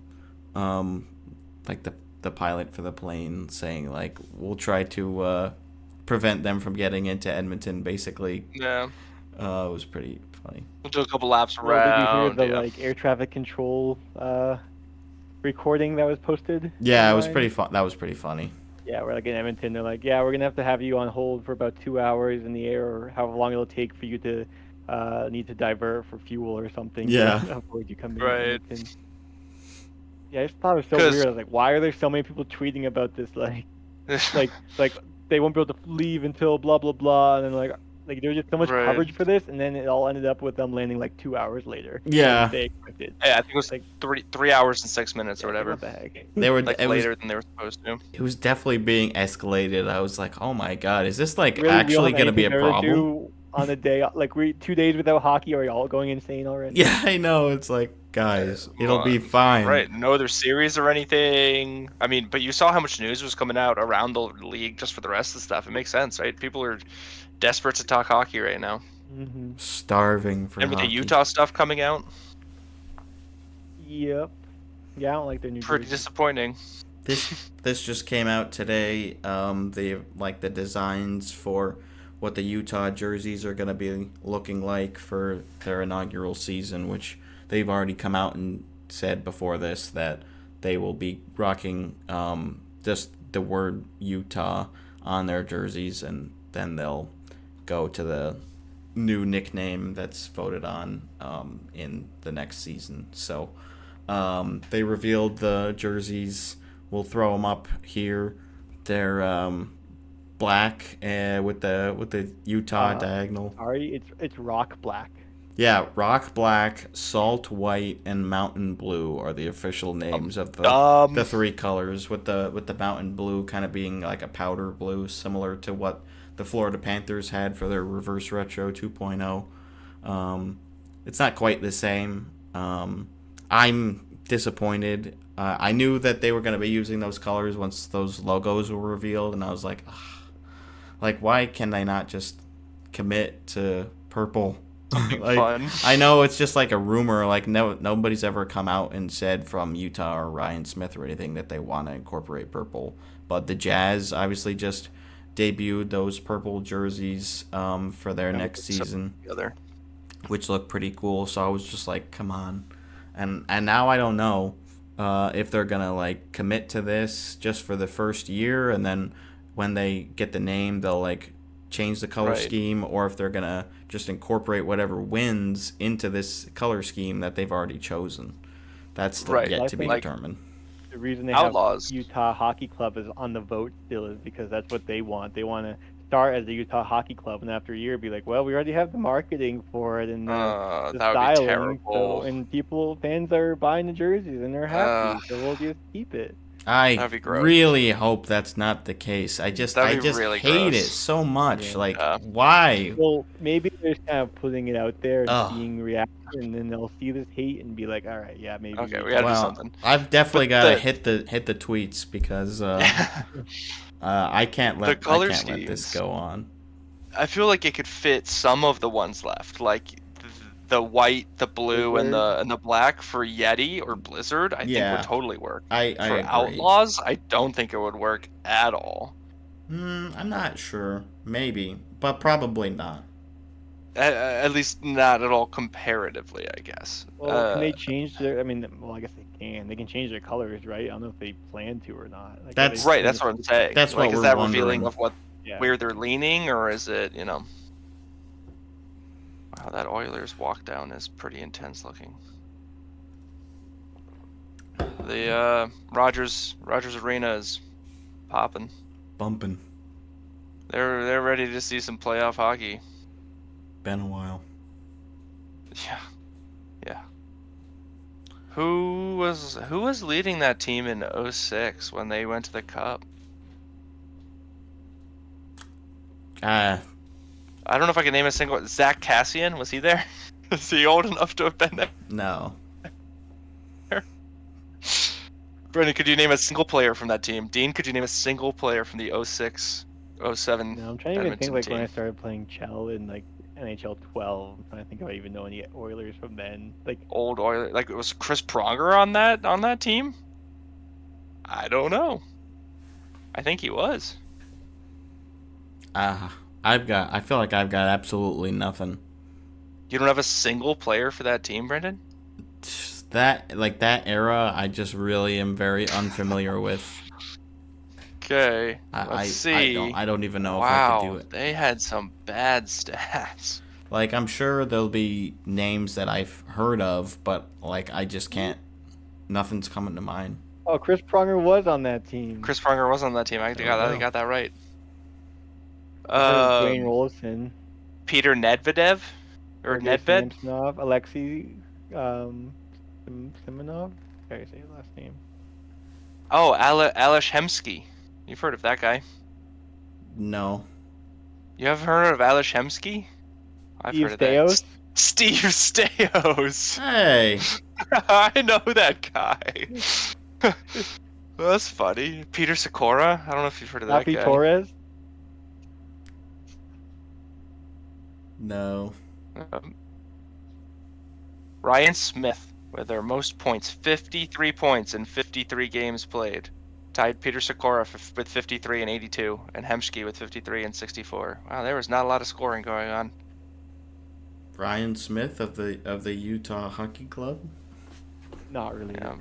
Speaker 1: like the pilot for the plane, saying like, we'll try to prevent them from getting into Edmonton, basically.
Speaker 3: Yeah.
Speaker 1: It was pretty funny.
Speaker 3: We'll do a couple laps
Speaker 5: Well, did you hear
Speaker 3: around.
Speaker 5: the
Speaker 3: Yeah.
Speaker 5: like air traffic control recording that was posted?
Speaker 1: Yeah, it was
Speaker 5: online?
Speaker 1: pretty fun. That was pretty funny.
Speaker 5: Yeah, we're like in Edmonton. They're like, yeah, we're gonna have you on hold for about 2 hours in the air, or however long it'll take for you to need to divert for fuel or something.
Speaker 1: Yeah.
Speaker 5: To avoid you coming
Speaker 3: Right.
Speaker 5: to Edmonton. Yeah, I just thought it was so
Speaker 3: 'Cause-
Speaker 5: weird. I was like, why are there so many people tweeting about this? Like they won't be able to leave until blah blah blah, and then like there was just so much
Speaker 3: Right.
Speaker 5: coverage for this, and then it all ended up with them landing like 2 hours later.
Speaker 1: Yeah.
Speaker 5: than They expected.
Speaker 3: Yeah, I think it was
Speaker 5: Like-
Speaker 3: like 3 hours and 6 minutes or
Speaker 5: Yeah,
Speaker 3: whatever.
Speaker 5: What the heck?
Speaker 1: They were
Speaker 3: Like
Speaker 1: it was
Speaker 3: later than they were supposed to.
Speaker 1: it was definitely being escalated. I was like, oh my god, is this like
Speaker 5: Really, we don't
Speaker 1: actually
Speaker 5: have
Speaker 1: going to be a
Speaker 5: anything better to
Speaker 1: problem?
Speaker 5: do on a day like 2 days without hockey, are y'all going insane already?
Speaker 1: Yeah, I know. It's like, guys, it'll be
Speaker 3: Come on.
Speaker 1: fine.
Speaker 3: Right, no other series or anything. I mean, but you saw how much news was coming out around the league just for the rest of the stuff. It makes sense, right? People are desperate to talk hockey right now.
Speaker 5: Mm-hmm.
Speaker 1: Starving for
Speaker 3: And with the
Speaker 1: hockey.
Speaker 3: Utah stuff coming out,
Speaker 5: Yep. Yeah, I don't like their new
Speaker 3: pretty
Speaker 5: jerseys.
Speaker 3: disappointing.
Speaker 1: This just came out today. The designs for what the Utah jerseys are going to be looking like for their inaugural season, which they've already come out and said before this that they will be rocking just the word Utah on their jerseys, and then they'll go to the new nickname that's voted on in the next season. So they revealed the jerseys. We'll throw them up here. They're black with the Utah diagonal.
Speaker 5: Sorry, it's rock black.
Speaker 1: Yeah, rock black, salt white, and mountain blue are the official names of the three colors. With the mountain blue kind of being like a powder blue, similar to what the Florida Panthers had for their reverse retro 2.0. It's not quite the same. I'm disappointed. I knew that they were going to be using those colors once those logos were revealed, and I was like, ugh. Like, why can they not just commit to purple? Like,
Speaker 3: fun.
Speaker 1: I know it's just like a rumor. Like, nobody's ever come out and said from Utah or Ryan Smith or anything that they want to incorporate purple. But the Jazz obviously just debuted those purple jerseys for their next season, which looked pretty cool. So I was just like, come on. And now I don't know if they're gonna like commit to this just for the first year, and then when they get the name, they'll like change the color scheme, or if they're gonna just incorporate whatever wins into this color scheme that they've already chosen. That's still yet to be determined.
Speaker 5: The reason they
Speaker 3: Outlaws.
Speaker 5: have Utah Hockey Club is on the vote still is because that's what they want. They want to start as the Utah Hockey Club, and after a year, be like, well, we already have the marketing for it and the
Speaker 3: That would be
Speaker 5: styling,
Speaker 3: terrible.
Speaker 5: and fans are buying the jerseys and they're happy, so we'll just keep it.
Speaker 1: I
Speaker 3: That'd be gross.
Speaker 1: really hope that's not the case. I just
Speaker 3: That'd be really
Speaker 1: hate
Speaker 3: gross.
Speaker 1: it so much.
Speaker 5: Yeah.
Speaker 1: Like,
Speaker 3: Yeah.
Speaker 1: why?
Speaker 5: Well, maybe they're just kind of putting it out there and
Speaker 1: Ugh.
Speaker 5: seeing reaction, and then they'll see this hate and be like, all right, yeah, maybe.
Speaker 3: Okay, we gotta do
Speaker 1: Well,
Speaker 3: something.
Speaker 1: I've definitely
Speaker 3: But
Speaker 1: got to
Speaker 3: the-
Speaker 1: hit the tweets because I can't let
Speaker 3: color
Speaker 1: this
Speaker 3: schemes.
Speaker 1: go on.
Speaker 3: I feel like it could fit some of the ones left, like the white, the blue, and the black for Yeti or Blizzard. I think
Speaker 1: Yeah.
Speaker 3: would totally work.
Speaker 1: I
Speaker 3: For
Speaker 1: agree.
Speaker 3: Outlaws, I don't think it would work at all.
Speaker 1: I'm not sure. Maybe, but probably not.
Speaker 3: At least not at all comparatively, I guess.
Speaker 5: Well, can they change their? I mean, well, I guess they can. They can change their colors, right? I don't know if they plan to or not. Like, are
Speaker 1: That's-
Speaker 5: they
Speaker 3: Right,
Speaker 5: gonna
Speaker 3: that's what I'm saying.
Speaker 1: That's
Speaker 3: like,
Speaker 1: what
Speaker 3: is
Speaker 1: we're
Speaker 3: that
Speaker 1: wondering.
Speaker 3: revealing of what
Speaker 5: Yeah.
Speaker 3: where they're leaning, or is it, Wow, that Oilers walk down is pretty intense looking. The Rogers Arena is popping.
Speaker 1: Bumping.
Speaker 3: They're ready to see some playoff hockey.
Speaker 1: Been a while.
Speaker 3: Yeah. Who was leading that team in 06 when they went to the Cup? I don't know if I can name a single. Zach Cassian, was he there? Is he old enough to have been there?
Speaker 1: No.
Speaker 3: Brendan, could you name a single player from that team? Dean, could you name a single player from the 06, 07
Speaker 5: No, I'm trying to even think
Speaker 3: Edmonton
Speaker 5: like
Speaker 3: team?
Speaker 5: when I started playing Chell in like NHL 12. I'm trying to think if I even know any Oilers from then. Like,
Speaker 3: Old Oilers, like, was Chris Pronger on that team? I don't know. I think he was.
Speaker 1: I feel like I've got absolutely nothing.
Speaker 3: You don't have a single player for that team, Brendan?
Speaker 1: That era, I just really am very unfamiliar with.
Speaker 3: Okay, let's see.
Speaker 1: I don't even know if I could do it.
Speaker 3: They had some bad stats.
Speaker 1: Like, I'm sure there'll be names that I've heard of, but like I just can't. Nothing's coming to mind.
Speaker 5: oh, Chris Pronger was on that team.
Speaker 3: Chris Pronger was on that team. I
Speaker 1: There we go.
Speaker 3: got that right.
Speaker 5: Dwayne Rolison,
Speaker 3: Peter Nedvedev or
Speaker 5: Sergei
Speaker 3: Nedved.
Speaker 5: Samsonov, Alexei Simonov. How do you say his last name?
Speaker 3: Oh, Alesh Hemsky. You've heard of that guy?
Speaker 1: No.
Speaker 3: You haven't heard of Alesh Hemsky? I've
Speaker 5: Steve
Speaker 3: heard of that.
Speaker 5: Stais?
Speaker 3: Steve Stais.
Speaker 1: Hey.
Speaker 3: I know that guy. That's funny. Peter Sikora. I don't know if you've heard of that
Speaker 5: Happy
Speaker 3: guy.
Speaker 5: Torres.
Speaker 1: No.
Speaker 3: Ryan Smith with their most points, 53 points in 53 games played. Tied Peter Sikora with 53 and 82, and Hemsky with 53 and 64. Wow, there was not a lot of scoring going on.
Speaker 1: Ryan Smith of the Utah Hockey Club.
Speaker 5: Not really.
Speaker 3: Yeah.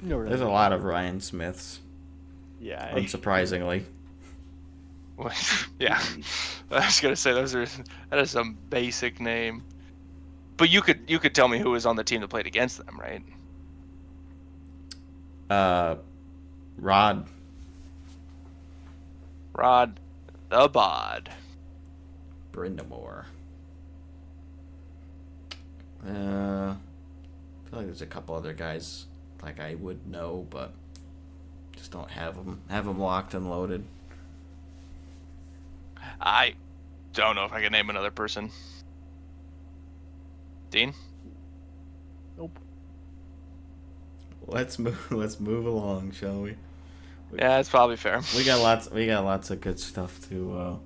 Speaker 5: No, really.
Speaker 1: There's a lot of Ryan Smiths,
Speaker 5: Yeah.
Speaker 1: unsurprisingly.
Speaker 3: Yeah, I was gonna say that is some basic name. But you could tell me who was on the team that played against them, right?
Speaker 1: Rod
Speaker 3: the Bod.
Speaker 1: Brindamore. I feel like there's a couple other guys like I would know, but just don't have them locked and loaded.
Speaker 3: I don't know if I can name another person. Dean?
Speaker 5: Nope.
Speaker 1: Let's move along, shall we?
Speaker 3: Yeah, it's probably fair.
Speaker 1: We got lots of good stuff to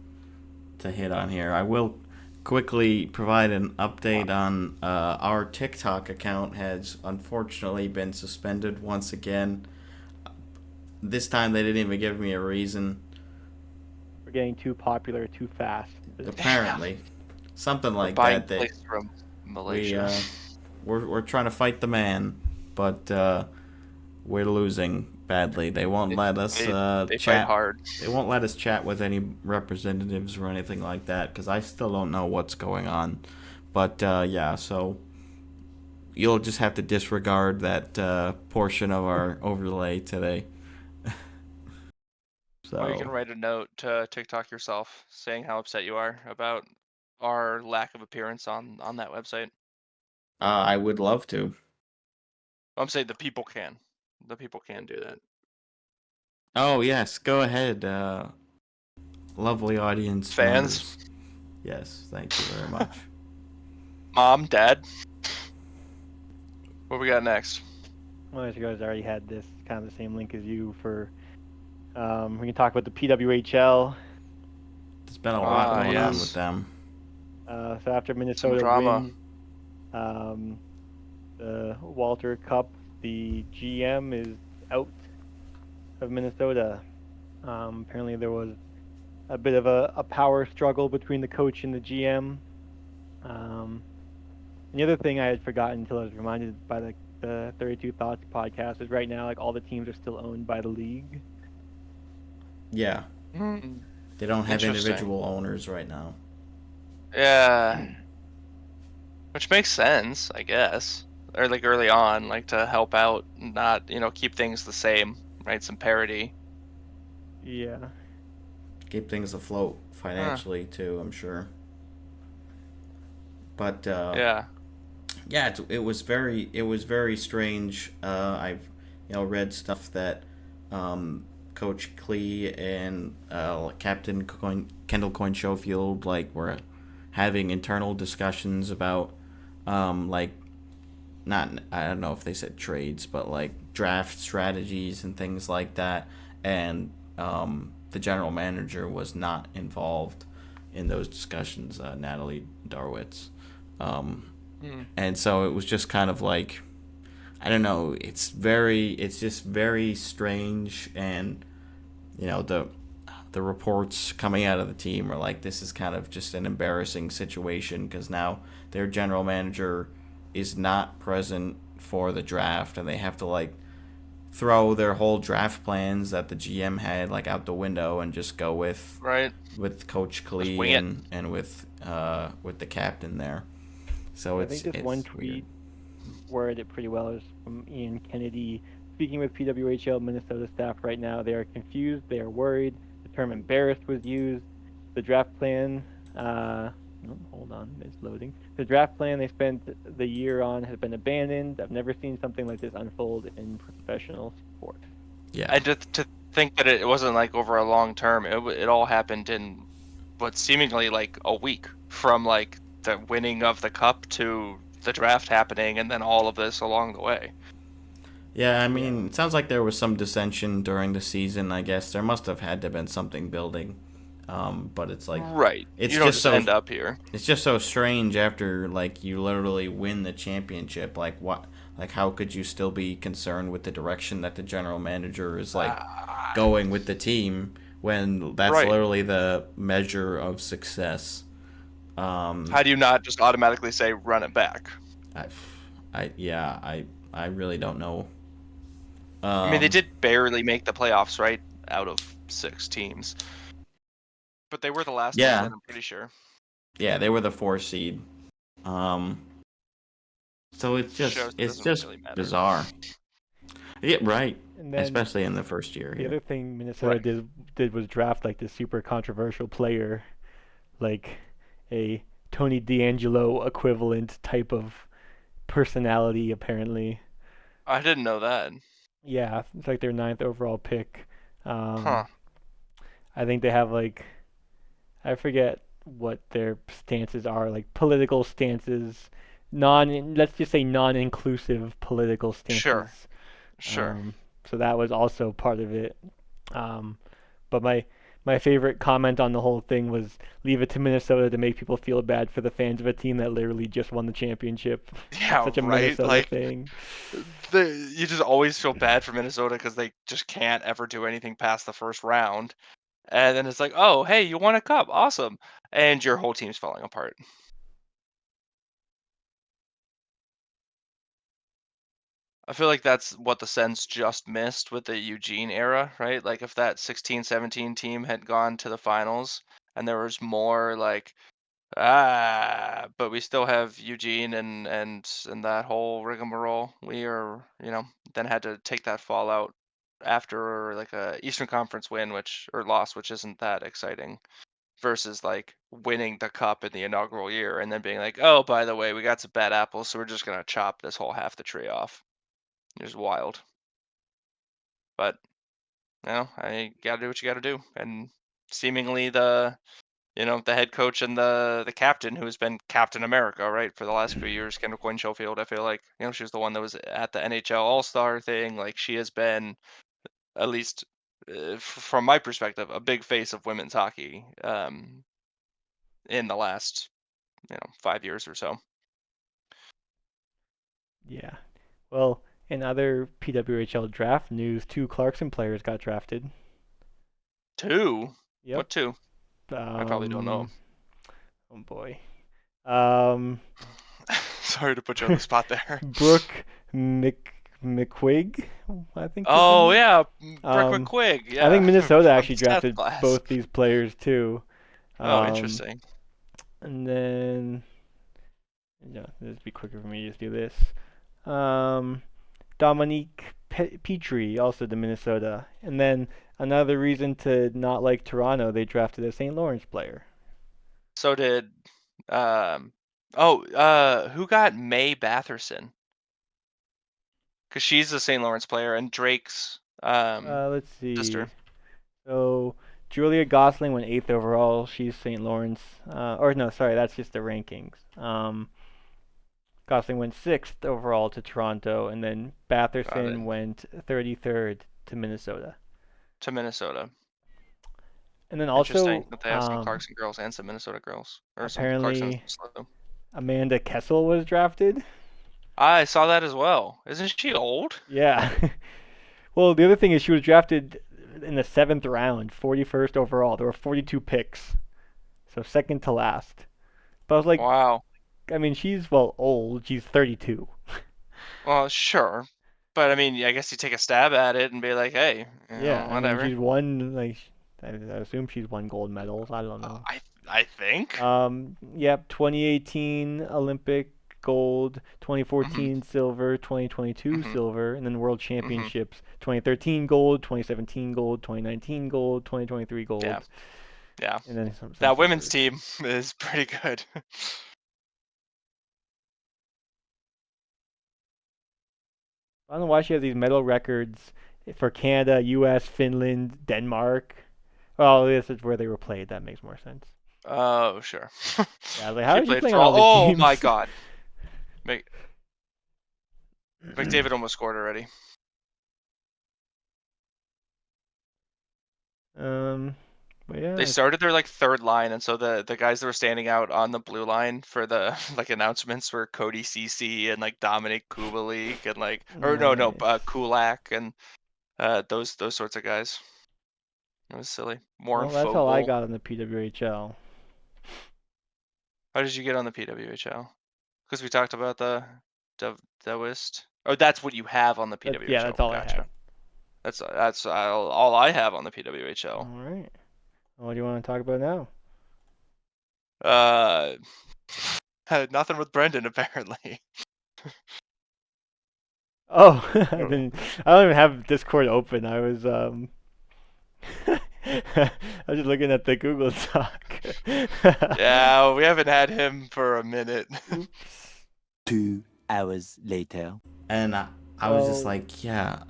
Speaker 1: hit on here. I will quickly provide an update on our TikTok account has unfortunately been suspended once again. This time they didn't even give me a reason.
Speaker 5: We're getting too popular too fast.
Speaker 1: Apparently, something like
Speaker 3: Buying
Speaker 1: that.
Speaker 3: places from Malaysia.
Speaker 1: We're trying to fight the man, but we're losing badly. They won't let us
Speaker 3: they
Speaker 1: chat.
Speaker 3: fight hard.
Speaker 1: They won't let us chat with any representatives or anything like that because I still don't know what's going on. But yeah, so you'll just have to disregard that portion of our overlay today. So
Speaker 3: Or you can write a note to TikTok yourself saying how upset you are about our lack of appearance on that website.
Speaker 1: I would love to.
Speaker 3: I'm saying the people can. The people can do that.
Speaker 1: Oh yes, go ahead, lovely audience
Speaker 3: Fans,
Speaker 1: members. Yes, thank you very much.
Speaker 3: mom, dad. What we got next?
Speaker 5: Well, as you guys already had this kind of the same link as you for, we can talk about the PWHL.
Speaker 1: There's been a lot going on with
Speaker 3: Yes.
Speaker 1: them.
Speaker 5: So after
Speaker 3: Some
Speaker 5: Minnesota
Speaker 3: drama.
Speaker 5: wins the Walter Cup, the GM is out of Minnesota. Apparently there was a bit of a power struggle between the coach and the GM. And the other thing I had forgotten until I was reminded by the 32 Thoughts podcast is right now, like, all the teams are still owned by the league.
Speaker 1: Yeah,
Speaker 3: Hmm.
Speaker 1: they don't have
Speaker 3: Interesting.
Speaker 1: individual owners right now.
Speaker 3: Yeah. Which makes sense, I guess. Or like early on, like to help out, not, keep things the same, right? Some parity.
Speaker 5: Yeah.
Speaker 1: Keep things afloat
Speaker 3: Huh.
Speaker 1: financially too, I'm sure. But
Speaker 3: Yeah.
Speaker 1: yeah, it was very strange. I've read stuff that Coach Klee and Captain Kendall Coyne Schofield were having internal discussions about like not I don't know if they said trades, but like draft strategies and things like that. And the general manager was not involved in those discussions, Natalie Darwitz. Um,
Speaker 3: Hmm.
Speaker 1: and so it was just kind of like I don't know. It's just very strange, and the reports coming out of the team are like this is kind of just an embarrassing situation because now their general manager is not present for the draft, and they have to like throw their whole draft plans that the GM had like out the window and just go
Speaker 3: Right.
Speaker 1: with Coach
Speaker 3: Just
Speaker 1: Klee
Speaker 3: wing it.
Speaker 1: and with the captain there. So
Speaker 5: I think this one
Speaker 1: it's weird.
Speaker 5: tweet worded it pretty well. Is from Ian Kennedy. Speaking with PWHL Minnesota staff right now, they are confused, they are worried. The term embarrassed was used. The draft plan, hold on, it's loading. The draft plan they spent the year on has been abandoned. I've never seen something like this unfold in professional sport.
Speaker 1: Yeah.
Speaker 3: And to think that it wasn't like over a long term, it all happened in what seemingly like a week from like the winning of the cup to the draft happening, and then all of this along the way.
Speaker 1: Yeah, I mean, it sounds like there was some dissension during the season. I guess there must have had to have been something building, but it's like
Speaker 3: Right.
Speaker 1: it's
Speaker 3: You don't
Speaker 1: just
Speaker 3: just
Speaker 1: so
Speaker 3: end up here.
Speaker 1: it's just so strange after like you literally win the championship. Like what? Like how could you still be concerned with the direction that the general manager is like
Speaker 3: Ah,
Speaker 1: going with the team when that's
Speaker 3: right.
Speaker 1: literally the measure of success?
Speaker 3: How do you not just automatically say run it back?
Speaker 1: I, yeah, I really don't know.
Speaker 3: I mean, they
Speaker 1: Um,
Speaker 3: did barely make the playoffs, right? Out of 6 teams. But they were the last team
Speaker 1: yeah,
Speaker 3: in, I'm pretty sure.
Speaker 1: yeah, they were the 4 seed. Um, so
Speaker 3: Shows it
Speaker 1: it's
Speaker 3: doesn't
Speaker 1: just
Speaker 3: really matter.
Speaker 1: bizarre. Yeah, right.
Speaker 5: And then
Speaker 1: Especially in the first year
Speaker 5: the
Speaker 1: here.
Speaker 5: other thing Minnesota
Speaker 3: Right.
Speaker 5: did was draft like this super controversial player, like a Tony D'Angelo equivalent type of personality, apparently.
Speaker 3: I didn't know that.
Speaker 5: Yeah, it's like their ninth overall pick.
Speaker 3: Huh.
Speaker 5: I think they have like, I forget what their stances are, like political stances, let's just say non-inclusive political
Speaker 3: Sure.
Speaker 5: stances.
Speaker 3: Sure.
Speaker 5: So that was also part of it. But my favorite comment on the whole thing was leave it to Minnesota to make people feel bad for the fans of a team that literally just won the championship.
Speaker 3: Yeah,
Speaker 5: Such a
Speaker 3: right?
Speaker 5: Minnesota
Speaker 3: Like,
Speaker 5: thing.
Speaker 3: you just always feel bad for Minnesota because they just can't ever do anything past the first round. And then it's like, oh, hey, you won a cup. Awesome. And your whole team's falling apart. I feel like that's what the Sens just missed with the Eugene era, right? Like if that 16-17 team had gone to the finals and there was more like but we still have Eugene and that whole rigmarole. We are, then had to take that fallout. after like a Eastern Conference win, or loss, which isn't that exciting, versus like winning the cup in the inaugural year and then being like, oh, by the way, we got some bad apples, so we're just gonna chop this whole half the tree off. It was wild, but I gotta do what you gotta do, and seemingly the head coach and the captain, who has been Captain America, right, for the last few years, Kendall Coyne Schofield. I feel like she was the one that was at the NHL All Star thing. Like she has been, at least from my perspective, a big face of women's hockey in the last 5 years or so.
Speaker 5: Yeah. Well, in other PWHL draft news, 2 Clarkson players got drafted.
Speaker 3: 2?
Speaker 5: Yep.
Speaker 3: What 2? I probably don't know.
Speaker 5: Oh boy.
Speaker 3: Sorry to put you on the spot there.
Speaker 5: Brooke McQuigg, I think.
Speaker 3: Oh yeah, Brooke McQuigg. Yeah.
Speaker 5: I think Minnesota actually
Speaker 3: Seth
Speaker 5: drafted
Speaker 3: class.
Speaker 5: both these players too.
Speaker 3: Oh, interesting.
Speaker 5: And then, this would be quicker for me to just do this. Dominique Petrie, also to Minnesota. And then another reason to not like Toronto, they drafted a St. Lawrence player.
Speaker 3: So did, who got May Batherson? Because she's a St. Lawrence player and Drake's
Speaker 5: Let's see.
Speaker 3: sister.
Speaker 5: So Julia Gosling went 8th overall. She's St. Lawrence. Or no, sorry, that's just the rankings. Gosling went 6th overall to Toronto, and then Batherson went 33rd to Minnesota. And then also,
Speaker 3: interesting that they have some Clarkson girls and some Minnesota girls, or
Speaker 5: apparently,
Speaker 3: some Clarkson.
Speaker 5: Amanda Kessel was drafted.
Speaker 3: I saw that as well. Isn't she old?
Speaker 5: Yeah. Well, the other thing is she was drafted in the 7th round, 41st overall. There were 42 picks, so second to last. But I was like,
Speaker 3: wow.
Speaker 5: I mean, she's old. She's 32.
Speaker 3: Well, sure, but I mean, I guess you take a stab at it and be like, hey, whatever.
Speaker 5: I mean, she's won I assume she's won gold medals. I don't know.
Speaker 3: I think.
Speaker 5: Yep. 2018 Olympic gold, 2014 silver, 2022 silver, and then World Championships, 2013 gold, 2017 gold, 2019 gold, 2023 gold.
Speaker 3: Yeah.
Speaker 5: And then
Speaker 3: that women's team is pretty good.
Speaker 5: I don't know why she has these medal records for Canada, U.S., Finland, Denmark. Well, this is where they were played. That makes more sense.
Speaker 3: Oh, sure.
Speaker 5: Yeah, how is she playing
Speaker 3: for
Speaker 5: on all the teams?
Speaker 3: Oh my God. McDavid almost scored already.
Speaker 5: But yeah.
Speaker 3: They started their third line, and so the guys that were standing out on the blue line for the announcements were Cody Ceci and Dominic Kubalik and Kulak and those sorts of guys. It was silly.
Speaker 5: Well, that's all I got on the PWHL.
Speaker 3: How did you get on the PWHL? Because we talked about the West. Oh, that's what you have on the PWHL.
Speaker 5: Yeah, that's all I have.
Speaker 3: That's all I have on the PWHL.
Speaker 5: All right. What do you want to talk about now?
Speaker 3: Nothing with Brendan apparently.
Speaker 5: Oh, I don't even have Discord open. I was I was just looking at the Google Doc.
Speaker 3: Yeah, we haven't had him for a minute.
Speaker 2: 2 hours later.
Speaker 1: And I was just like, yeah,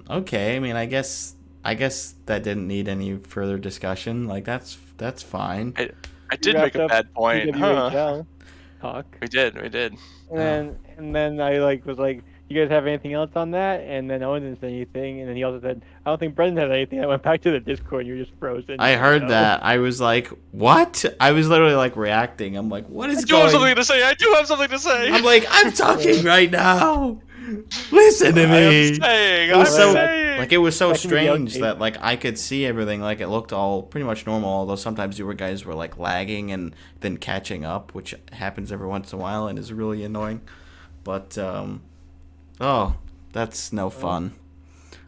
Speaker 1: okay. I mean, I guess that didn't need any further discussion. That's fine.
Speaker 3: I did make a bad point.
Speaker 5: PWHL talk.
Speaker 3: We did.
Speaker 5: And then I was like, you guys have anything else on that? And then Owen didn't say anything. And then he also said, I don't think Brendan had anything. I went back to the Discord and you were just frozen.
Speaker 1: I heard that. I was like, what? I was literally reacting. I'm like, what is going on?
Speaker 3: I do have something to say.
Speaker 1: I'm like, I'm talking right now. Listen to me.
Speaker 3: I'm saying.
Speaker 1: It was so strange that I could see everything. It looked all pretty much normal. Although sometimes you guys were lagging and then catching up, which happens every once in a while and is really annoying. But that's no fun.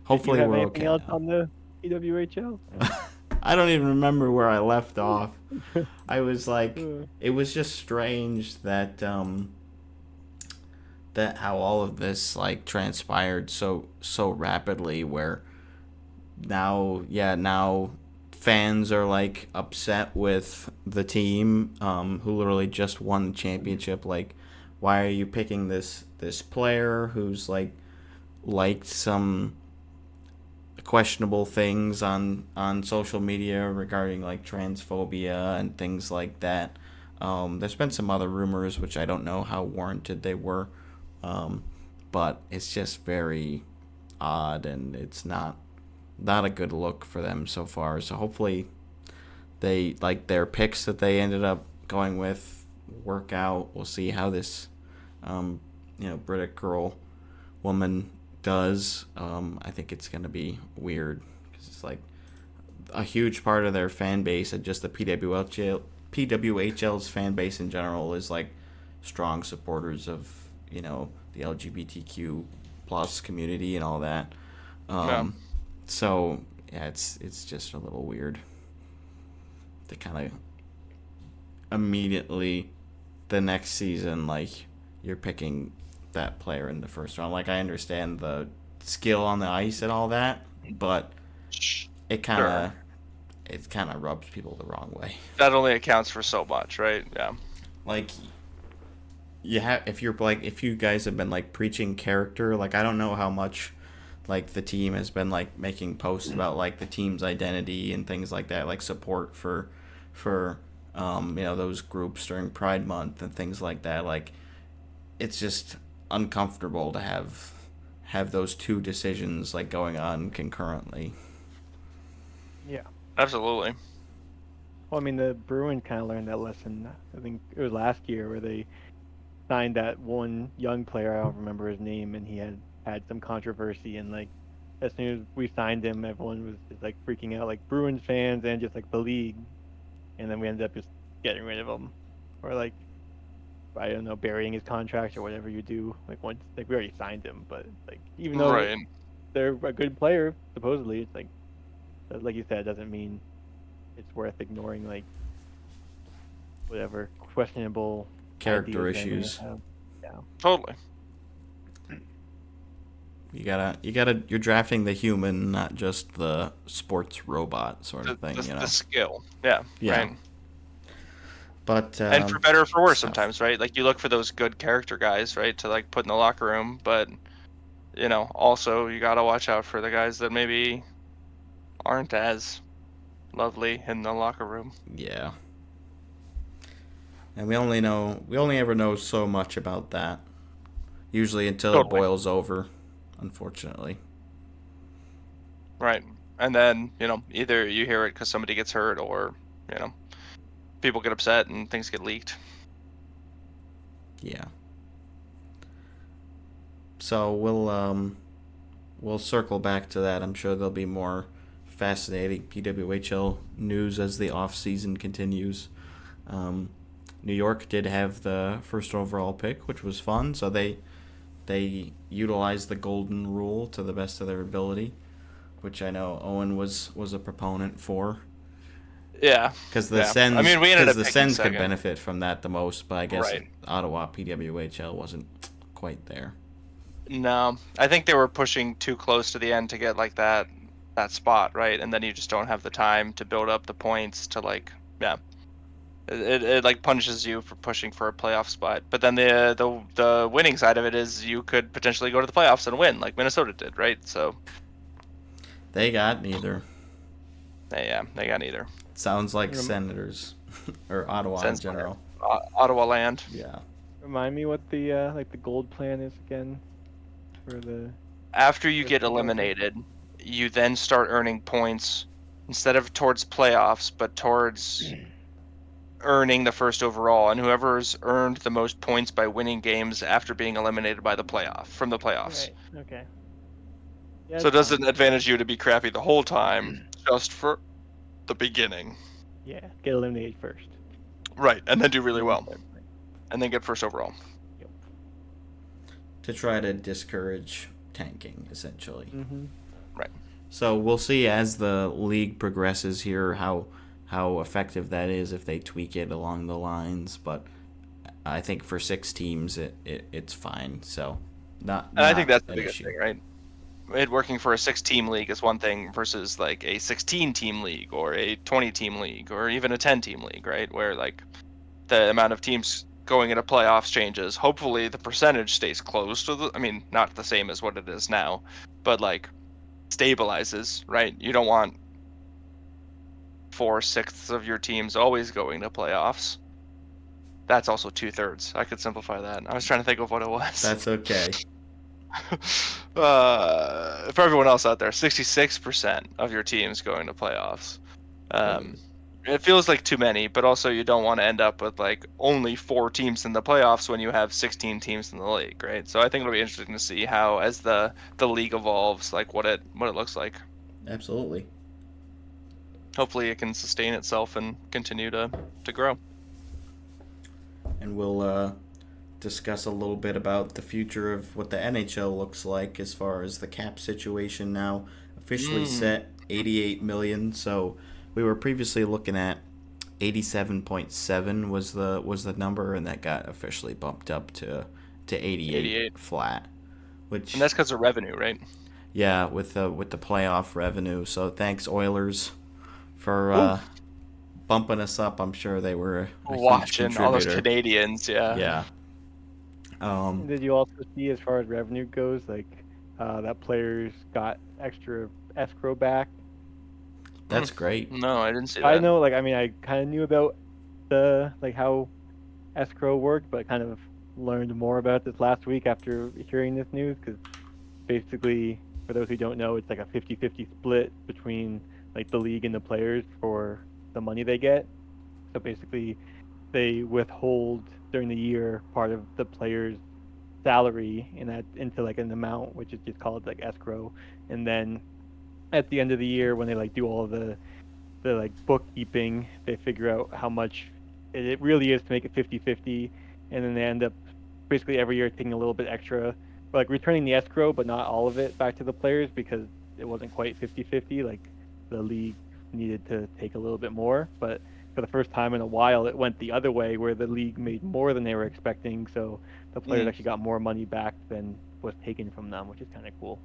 Speaker 1: Hopefully we're okay.
Speaker 5: Anything else on the PWHL?
Speaker 1: I don't even remember where I left off. I was it was just strange that how all of this transpired so rapidly, where now fans are like upset with the team who literally just won the championship. Like, why are you picking this player who's like liked some questionable things on social media regarding like transphobia and things like that. There's been some other rumors which I don't know how warranted they were, but it's just very odd, and it's not a good look for them so far. So hopefully they like their picks that they ended up going with work out. We'll see how this British girl woman does. I think it's gonna be weird because it's like a huge part of their fan base, and just the PWHL's fan base in general is like strong supporters of the LGBTQ plus community and all that. So yeah, it's just a little weird to kind of immediately the next season like you're picking that player in the first round. Like, I understand the skill on the ice and all that, but it kind of rubs people the wrong way.
Speaker 3: That only accounts for so much, right? Yeah.
Speaker 1: Like, if you guys have been like preaching character, like, I don't know how much like the team has been like making posts about like the team's identity and things like that, like support for those groups during Pride Month and things like that. Like, it's just uncomfortable to have those two decisions like going on concurrently.
Speaker 5: Yeah.
Speaker 3: Absolutely.
Speaker 5: Well, I mean, the Bruins kind of learned that lesson. I think it was last year where they signed that one young player. I don't remember his name, and he had some controversy. And like, as soon as we signed him, everyone was just like freaking out, like Bruins fans and just like the league. And then we ended up just getting rid of him, or like, I don't know, burying his contract or whatever you do. Like, once, like, we already signed him, but like, even though
Speaker 3: Right.
Speaker 5: they're a good player, supposedly, it's like you said, it doesn't mean it's worth ignoring like whatever questionable
Speaker 1: Character
Speaker 5: ideas they may
Speaker 1: issues.
Speaker 5: have. Yeah.
Speaker 3: Totally.
Speaker 1: You're drafting the human, not just the sports robot sort of thing,
Speaker 3: The skill. Yeah.
Speaker 1: Yeah.
Speaker 3: Right.
Speaker 1: But
Speaker 3: And for better or for worse
Speaker 1: tough.
Speaker 3: sometimes, right? Like, you look for those good character guys, right, to like put in the locker room, but also you gotta watch out for the guys that maybe aren't as lovely in the locker room.
Speaker 1: Yeah. And we only ever know so much about that. Usually until it
Speaker 3: Totally.
Speaker 1: boils over, unfortunately.
Speaker 3: Right. And then, either you hear it because somebody gets hurt, or, people get upset and things get leaked.
Speaker 1: Yeah. So we'll circle back to that. I'm sure there'll be more fascinating PWHL news as the off season continues. New York did have the first overall pick, which was fun. So they utilized the golden rule to the best of their ability, which I know Owen was a proponent for.
Speaker 3: Yeah.
Speaker 1: Because the Sens,
Speaker 3: I mean, we ended up
Speaker 1: the
Speaker 3: picking
Speaker 1: Sens could
Speaker 3: second.
Speaker 1: benefit from that the most, but I guess
Speaker 3: Right.
Speaker 1: Ottawa PWHL wasn't quite there.
Speaker 3: No, I think they were pushing too close to the end to get like that spot, right? And then you just don't have the time to build up the points to like, yeah. It like punishes you for pushing for a playoff spot. But then the winning side of it is you could potentially go to the playoffs and win, like Minnesota did, right? So
Speaker 1: They got neither.
Speaker 3: they got neither.
Speaker 1: Sounds like Senators or Ottawa in
Speaker 3: Sens-
Speaker 1: general.
Speaker 3: Ottawa land.
Speaker 1: Yeah.
Speaker 5: Remind me what the like the gold plan is again for the.
Speaker 3: After you
Speaker 5: First
Speaker 3: get
Speaker 5: overall.
Speaker 3: eliminated, you then start earning points instead of towards playoffs, but towards earning the first overall, and whoever's earned the most points by winning games after being eliminated by the from the playoffs.
Speaker 5: Right. Okay. Yeah,
Speaker 3: So it
Speaker 5: it's fine.
Speaker 3: doesn't advantage you to be crappy the whole time, just for the beginning.
Speaker 5: Yeah, get eliminated first.
Speaker 3: Right, and then do really
Speaker 5: Then
Speaker 3: well,
Speaker 5: start playing.
Speaker 3: and then get first overall.
Speaker 5: Yep.
Speaker 1: To try to discourage tanking, essentially.
Speaker 5: Mm-hmm.
Speaker 3: Right.
Speaker 1: So we'll see as the league progresses here how effective that is if they tweak it along the lines. But I think for 6 teams it's fine. So not.
Speaker 3: And I think that's the
Speaker 1: an
Speaker 3: biggest
Speaker 1: issue.
Speaker 3: thing, right? it working for a 6-team league is one thing versus like a 16-team league or a 20-team league or even a 10-team league, right? Where like the amount of teams going into playoffs changes. Hopefully the percentage stays close to I mean, not the same as what it is now, but like stabilizes, right? You don't want 4/6 of your teams always going to playoffs. That's also 2/3. I could simplify that. I was trying to think of what it was.
Speaker 1: That's okay.
Speaker 3: For everyone else out there, 66% of your teams going to playoffs. It feels like too many, but also you don't want to end up with like only 4 teams in the playoffs when you have 16 teams in the league, right? So I think it'll be interesting to see how, as the league evolves, like what it looks like.
Speaker 1: Absolutely.
Speaker 3: Hopefully, it can sustain itself and continue to grow.
Speaker 1: And we'll discuss a little bit about the future of what the NHL looks like as far as the cap situation now officially set 88 million. So we were previously looking at 87.7 was the number, and that got officially bumped up to 88 flat.
Speaker 3: And that's because of revenue, right?
Speaker 1: Yeah, with the playoff revenue. So thanks Oilers for bumping us up. I'm sure they were a
Speaker 3: watching
Speaker 1: huge
Speaker 3: all those
Speaker 1: contributor.
Speaker 3: Canadians. Yeah.
Speaker 5: Did you also see, as far as revenue goes, like that players got extra escrow back?
Speaker 1: That's great.
Speaker 3: No, I didn't see that.
Speaker 5: I know, like, I mean, I kind of knew about the how escrow worked, but I kind of learned more about this last week after hearing this news, because basically, for those who don't know, it's like a 50-50 split between like the league and the players for the money they get. So basically, they withhold during the year part of the player's salary into like an amount which is just called like escrow, and then at the end of the year, when they like do all the like bookkeeping, they figure out how much it really is to make it 50-50, and then they end up basically every year taking a little bit extra, like returning the escrow but not all of it back to the players because it wasn't quite 50-50. Like the league needed to take a little bit more, but for the first time in a while it went the other way where the league made more than they were expecting, so the players actually got more money back than was taken from them, which is kind of cool.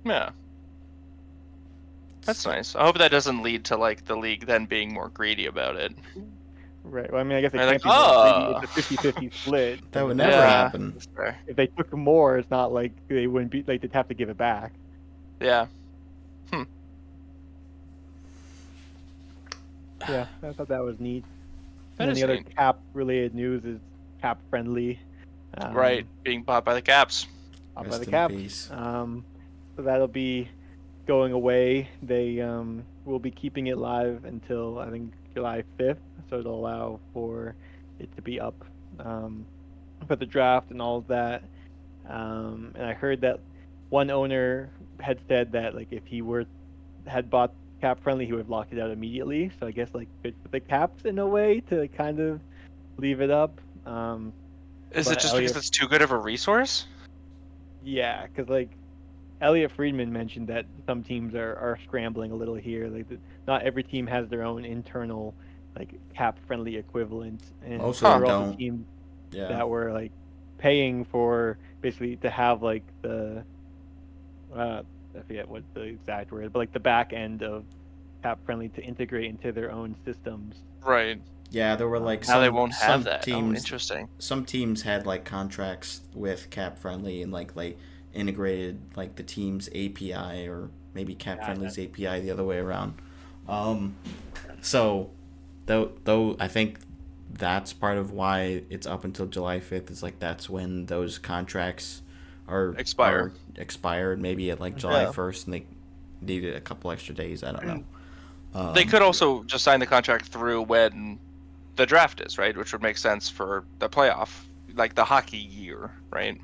Speaker 3: Yeah. That's nice. I hope that doesn't lead to like the league then being more greedy about it.
Speaker 5: Right. Well, I mean, I guess it
Speaker 3: They're
Speaker 5: can't
Speaker 3: like,
Speaker 5: be more greedy. It's a 50-50 split.
Speaker 1: That would
Speaker 5: so
Speaker 1: never
Speaker 3: Yeah.
Speaker 1: happen.
Speaker 3: That's fair.
Speaker 5: If they took more, it's not like they wouldn't be like they'd have to give it back.
Speaker 3: Yeah.
Speaker 5: Yeah, I thought that was neat.
Speaker 3: That
Speaker 5: And then
Speaker 3: is
Speaker 5: the other
Speaker 3: neat.
Speaker 5: cap-related news is CapFriendly.
Speaker 3: Right, being bought by the Caps.
Speaker 5: Bought by
Speaker 1: Rest
Speaker 5: the
Speaker 1: in
Speaker 5: Caps.
Speaker 1: peace.
Speaker 5: So that'll be going away. They will be keeping it live until I think July 5th, so it'll allow for it to be up for the draft and all of that. And I heard that one owner had said that like if he had bought CapFriendly, he would have locked it out immediately. So I guess like good for the Caps in a way to kind of leave it up.
Speaker 3: Is
Speaker 5: But
Speaker 3: it just
Speaker 5: Elliot-
Speaker 3: because it's too good of a resource?
Speaker 5: Yeah, because like Elliot Friedman mentioned that some teams are scrambling a little here. Like not every team has their own internal like CapFriendly equivalent, and
Speaker 1: Most
Speaker 5: there
Speaker 1: of them
Speaker 5: were also
Speaker 1: don't.
Speaker 5: teams
Speaker 1: Yeah.
Speaker 5: that were like paying for basically to have like the I forget what the exact word, but like the back end of CapFriendly to integrate into their own systems.
Speaker 3: Right.
Speaker 1: Yeah, there were like
Speaker 3: Now they won't have
Speaker 1: some
Speaker 3: that.
Speaker 1: teams.
Speaker 3: Interesting.
Speaker 1: Some teams had like contracts with CapFriendly and like integrated like the team's API or maybe CapFriendly's API the other way around. So though I think that's part of why it's up until July 5th is like that's when those contracts are expired maybe at like July 1st, and they needed a couple extra days. I don't know.
Speaker 3: They could also just sign the contract through when the draft is, right? Which would make sense for the playoff, like the hockey year, right?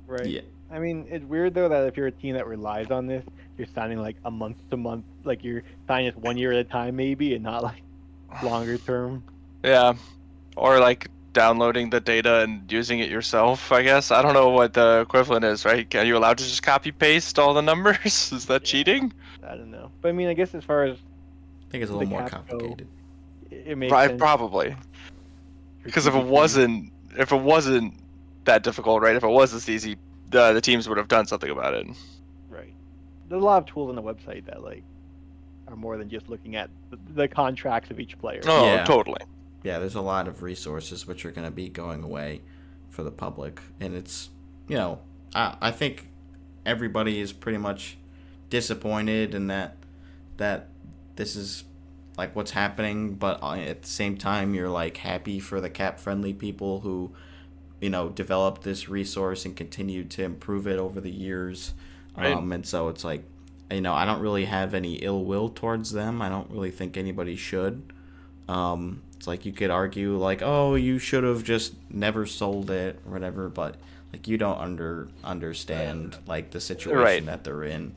Speaker 5: Right.
Speaker 1: Yeah.
Speaker 5: I mean, it's weird though that if you're a team that relies on this, you're signing like a month to month, like you're signing it 1 year at a time maybe, and not like longer term.
Speaker 3: Yeah. Or like downloading the data and using it yourself, I guess. I don't know what the equivalent is, right? Are you allowed to just copy paste all the numbers? Is that cheating?
Speaker 5: I don't know, but I mean, I guess as far as
Speaker 1: I think it's a
Speaker 5: the
Speaker 1: little more
Speaker 5: Caps go,
Speaker 1: complicated.
Speaker 5: it makes
Speaker 3: Right,
Speaker 5: sense.
Speaker 3: probably. Because if it
Speaker 5: strategically.
Speaker 3: wasn't that difficult, right? If it was this easy, the teams would have done something about it.
Speaker 5: Right. There's a lot of tools on the website that like are more than just looking at the contracts of each player.
Speaker 3: Oh,
Speaker 1: Yeah.
Speaker 3: totally.
Speaker 1: Yeah, there's a lot of resources which are going to be going away for the public, and it's, you know, I think everybody is pretty much disappointed in that this is like what's happening, but at the same time you're like happy for the CapFriendly people who, you know, developed this resource and continued to improve it over the years.
Speaker 3: Right.
Speaker 1: And so it's like, you know, I don't really have any ill will towards them. I don't really think anybody should. It's like you could argue like, oh, you should have just never sold it or whatever, but like you don't understand like the situation
Speaker 3: Right.
Speaker 1: that they're in.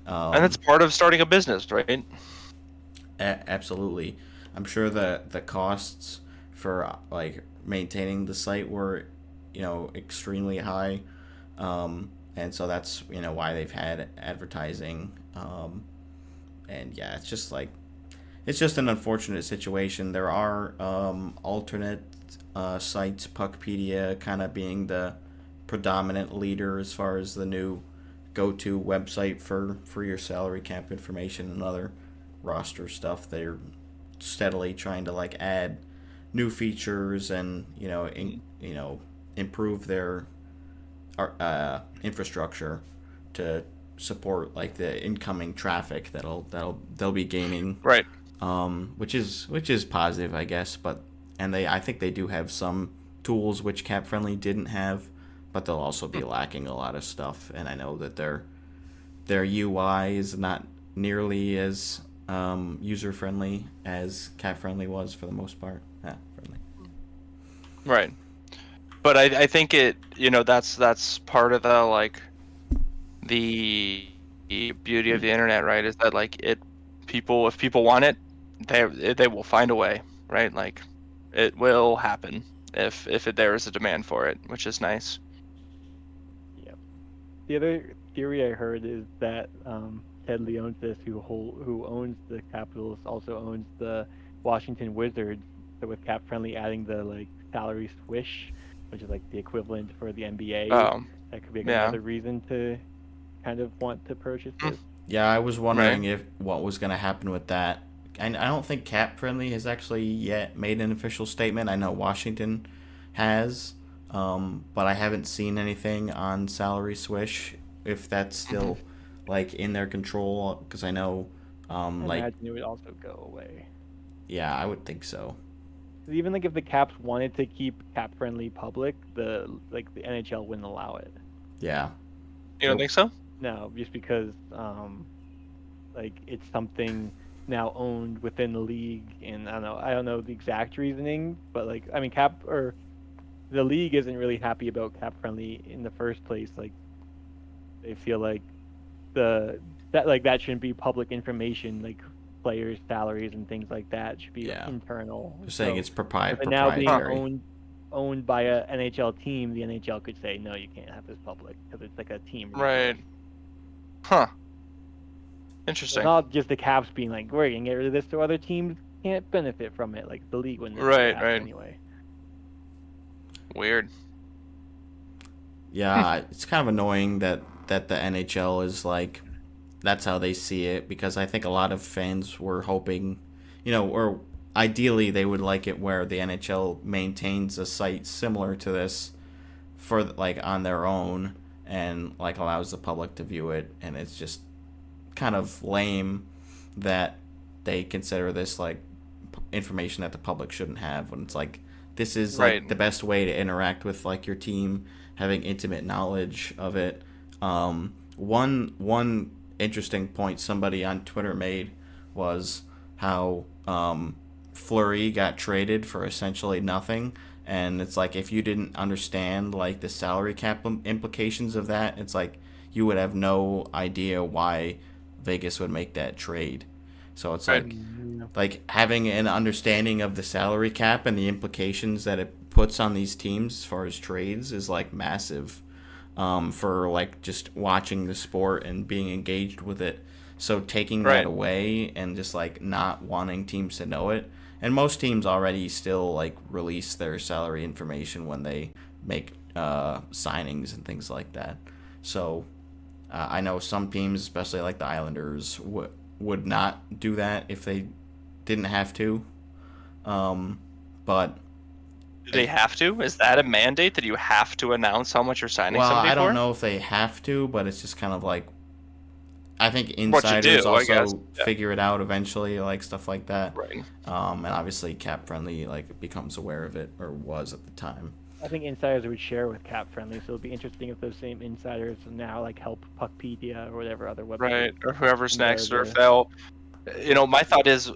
Speaker 3: And that's part of starting a business, right?
Speaker 1: Absolutely. I'm sure that the costs for like maintaining the site were, you know, extremely high. And so that's, you know, why they've had advertising. And yeah, it's just like, it's just an unfortunate situation. There are alternate sites, Puckpedia kind of being the predominant leader as far as the new go-to website for your salary cap information and other roster stuff. They're steadily trying to like add new features and, you know, improve their infrastructure to support like the incoming traffic they'll be gaining.
Speaker 3: Right.
Speaker 1: Which is positive, I guess, but I think they do have some tools which CapFriendly didn't have, but they'll also be lacking a lot of stuff, and I know that their UI is not nearly as user friendly as CapFriendly was for the most part. Friendly.
Speaker 3: Right. But I think it, you know, that's part of the like the beauty of the internet, right? Is that like if people want it, they will find a way, right? Like it will happen if there is a demand for it, which is nice.
Speaker 5: Yeah. The other theory I heard is that Ted Leonsis, who owns the Capitals, also owns the Washington Wizards. So with CapFriendly adding the like salary swish, which is like the equivalent for the NBA, that could be like another reason to kind of want to purchase this.
Speaker 1: Yeah, I was wondering if what was going to happen with that. And I don't think CapFriendly has actually yet made an official statement. I know Washington has, but I haven't seen anything on salary swish if that's still like in their control. Because I know,
Speaker 5: I imagine it would also go away.
Speaker 1: Yeah, I would think so.
Speaker 5: Even like if the Caps wanted to keep CapFriendly public, the NHL wouldn't allow it.
Speaker 1: Yeah.
Speaker 3: You don't think so?
Speaker 5: No, just because like it's something now owned within the league, and I don't know the exact reasoning, but like I mean the league isn't really happy about CapFriendly in the first place. Like they feel like that shouldn't be public information, like players' salaries and things like that should be internal.
Speaker 1: They're saying it's proprietary.
Speaker 5: Now being owned by a NHL team, the NHL could say no, you can't have this public because it's like a team.
Speaker 3: Right. Huh. Interesting.
Speaker 5: It's not just the Caps being like, we're gonna get rid of this so other teams can't benefit from it. Like the league wouldn't.
Speaker 3: Right.
Speaker 5: Anyway.
Speaker 3: Weird.
Speaker 1: Yeah, it's kind of annoying that the NHL is like, that's how they see it, because I think a lot of fans were hoping, you know, or ideally they would like it where the NHL maintains a site similar to this for like on their own and like allows the public to view it, and it's just kind of lame that they consider this like information that the public shouldn't have, when it's like this is like the best way to interact with like your team, having intimate knowledge of it. One interesting point somebody on Twitter made was how Fleury got traded for essentially nothing, and it's like if you didn't understand like the salary cap implications of that, it's like you would have no idea why Vegas would make that trade. So it's like having an understanding of the salary cap and the implications that it puts on these teams as far as trades is like massive for like just watching the sport and being engaged with it. So taking that away and just like not wanting teams to know it, and most teams already still like release their salary information when they make signings and things like that. So I know some teams, especially like the Islanders, would not do that if they didn't have to. But
Speaker 3: Do they have to? Is that a mandate that you have to announce how much you're signing
Speaker 1: well,
Speaker 3: somebody
Speaker 1: I
Speaker 3: for?
Speaker 1: don't know if they have to, but it's just kind of like I think
Speaker 3: What you
Speaker 1: insiders
Speaker 3: do, I guess.
Speaker 1: also
Speaker 3: Yeah.
Speaker 1: figure it out eventually, like stuff like that.
Speaker 3: Right.
Speaker 1: And obviously CapFriendly like becomes aware of it, or was at the time.
Speaker 5: I think insiders would share with CapFriendly, so it'll be interesting if those same insiders now like help Puckpedia or whatever other website.
Speaker 3: Right, or whoever's
Speaker 5: And
Speaker 3: next, or if
Speaker 5: the-
Speaker 3: they'll, my thought is,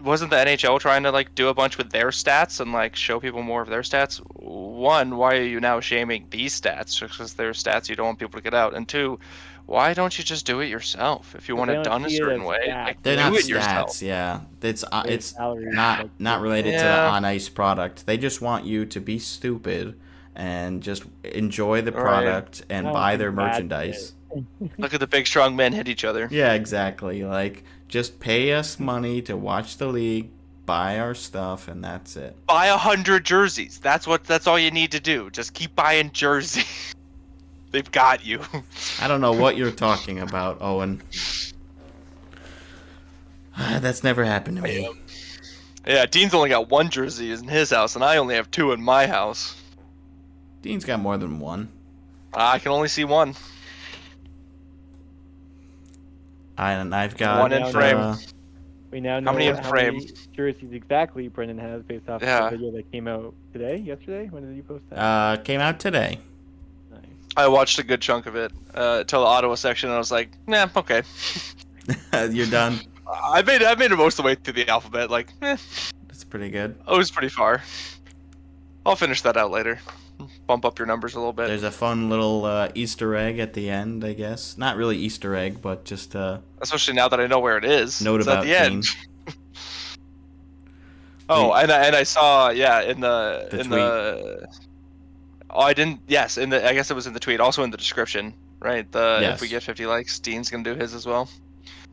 Speaker 3: wasn't the NHL trying to like do a bunch with their stats and like show people more of their stats? One, why are you now shaming these stats just because they're stats you don't want people to get out? And two, why don't you just do it yourself if you want
Speaker 5: they
Speaker 3: it
Speaker 5: don't
Speaker 3: done a
Speaker 5: see it
Speaker 3: certain
Speaker 5: as
Speaker 3: way?
Speaker 5: stats.
Speaker 3: Like,
Speaker 1: They're
Speaker 3: do
Speaker 1: not
Speaker 3: it yourself.
Speaker 1: stats, yeah. It's
Speaker 5: Their salaries,
Speaker 1: not
Speaker 5: like,
Speaker 1: not related to the
Speaker 3: Yeah.
Speaker 1: on ice product. They just want you to be stupid and just enjoy the
Speaker 3: Right.
Speaker 1: product and
Speaker 5: I don't
Speaker 1: buy
Speaker 5: think
Speaker 1: their
Speaker 5: that's
Speaker 1: merchandise.
Speaker 3: Look at the big strong men hit each other.
Speaker 1: Yeah, exactly. Like just pay us money to watch the league, buy our stuff, and that's it.
Speaker 3: Buy 100 jerseys. That's all you need to do. Just keep buying jerseys. They've got you.
Speaker 1: I don't know what you're talking about, Owen. That's never happened to me.
Speaker 3: Yeah, Dean's only got one jersey in his house, and I only have two in my house.
Speaker 1: Dean's got more than one.
Speaker 3: I can only see one.
Speaker 1: And I've got
Speaker 3: One in frame.
Speaker 5: We now know
Speaker 3: How many in
Speaker 5: how
Speaker 3: frame?
Speaker 5: many jerseys exactly Brendan has based off
Speaker 3: Yeah.
Speaker 5: the video that came out today, yesterday. When did you post that?
Speaker 1: Came out today.
Speaker 5: Nice.
Speaker 3: I watched a good chunk of it till the Ottawa section, and I was like, nah, okay.
Speaker 1: You're done.
Speaker 3: I made it most of the way through the alphabet. Like,
Speaker 1: That's pretty good.
Speaker 3: I was pretty far. I'll finish that out later. Bump up your numbers a little bit.
Speaker 1: There's a fun little Easter egg at the end, I guess. Not really Easter egg, but just
Speaker 3: Especially now that I know where it is.
Speaker 1: note
Speaker 3: It's
Speaker 1: about
Speaker 3: at the end.
Speaker 1: Dean.
Speaker 3: Oh, and I saw, yeah, in
Speaker 1: The
Speaker 3: the oh, I didn't. Yes, I guess it was in the tweet. Also in the description, right? If we
Speaker 1: Yes.
Speaker 3: get 50 likes, Dean's gonna do his as well.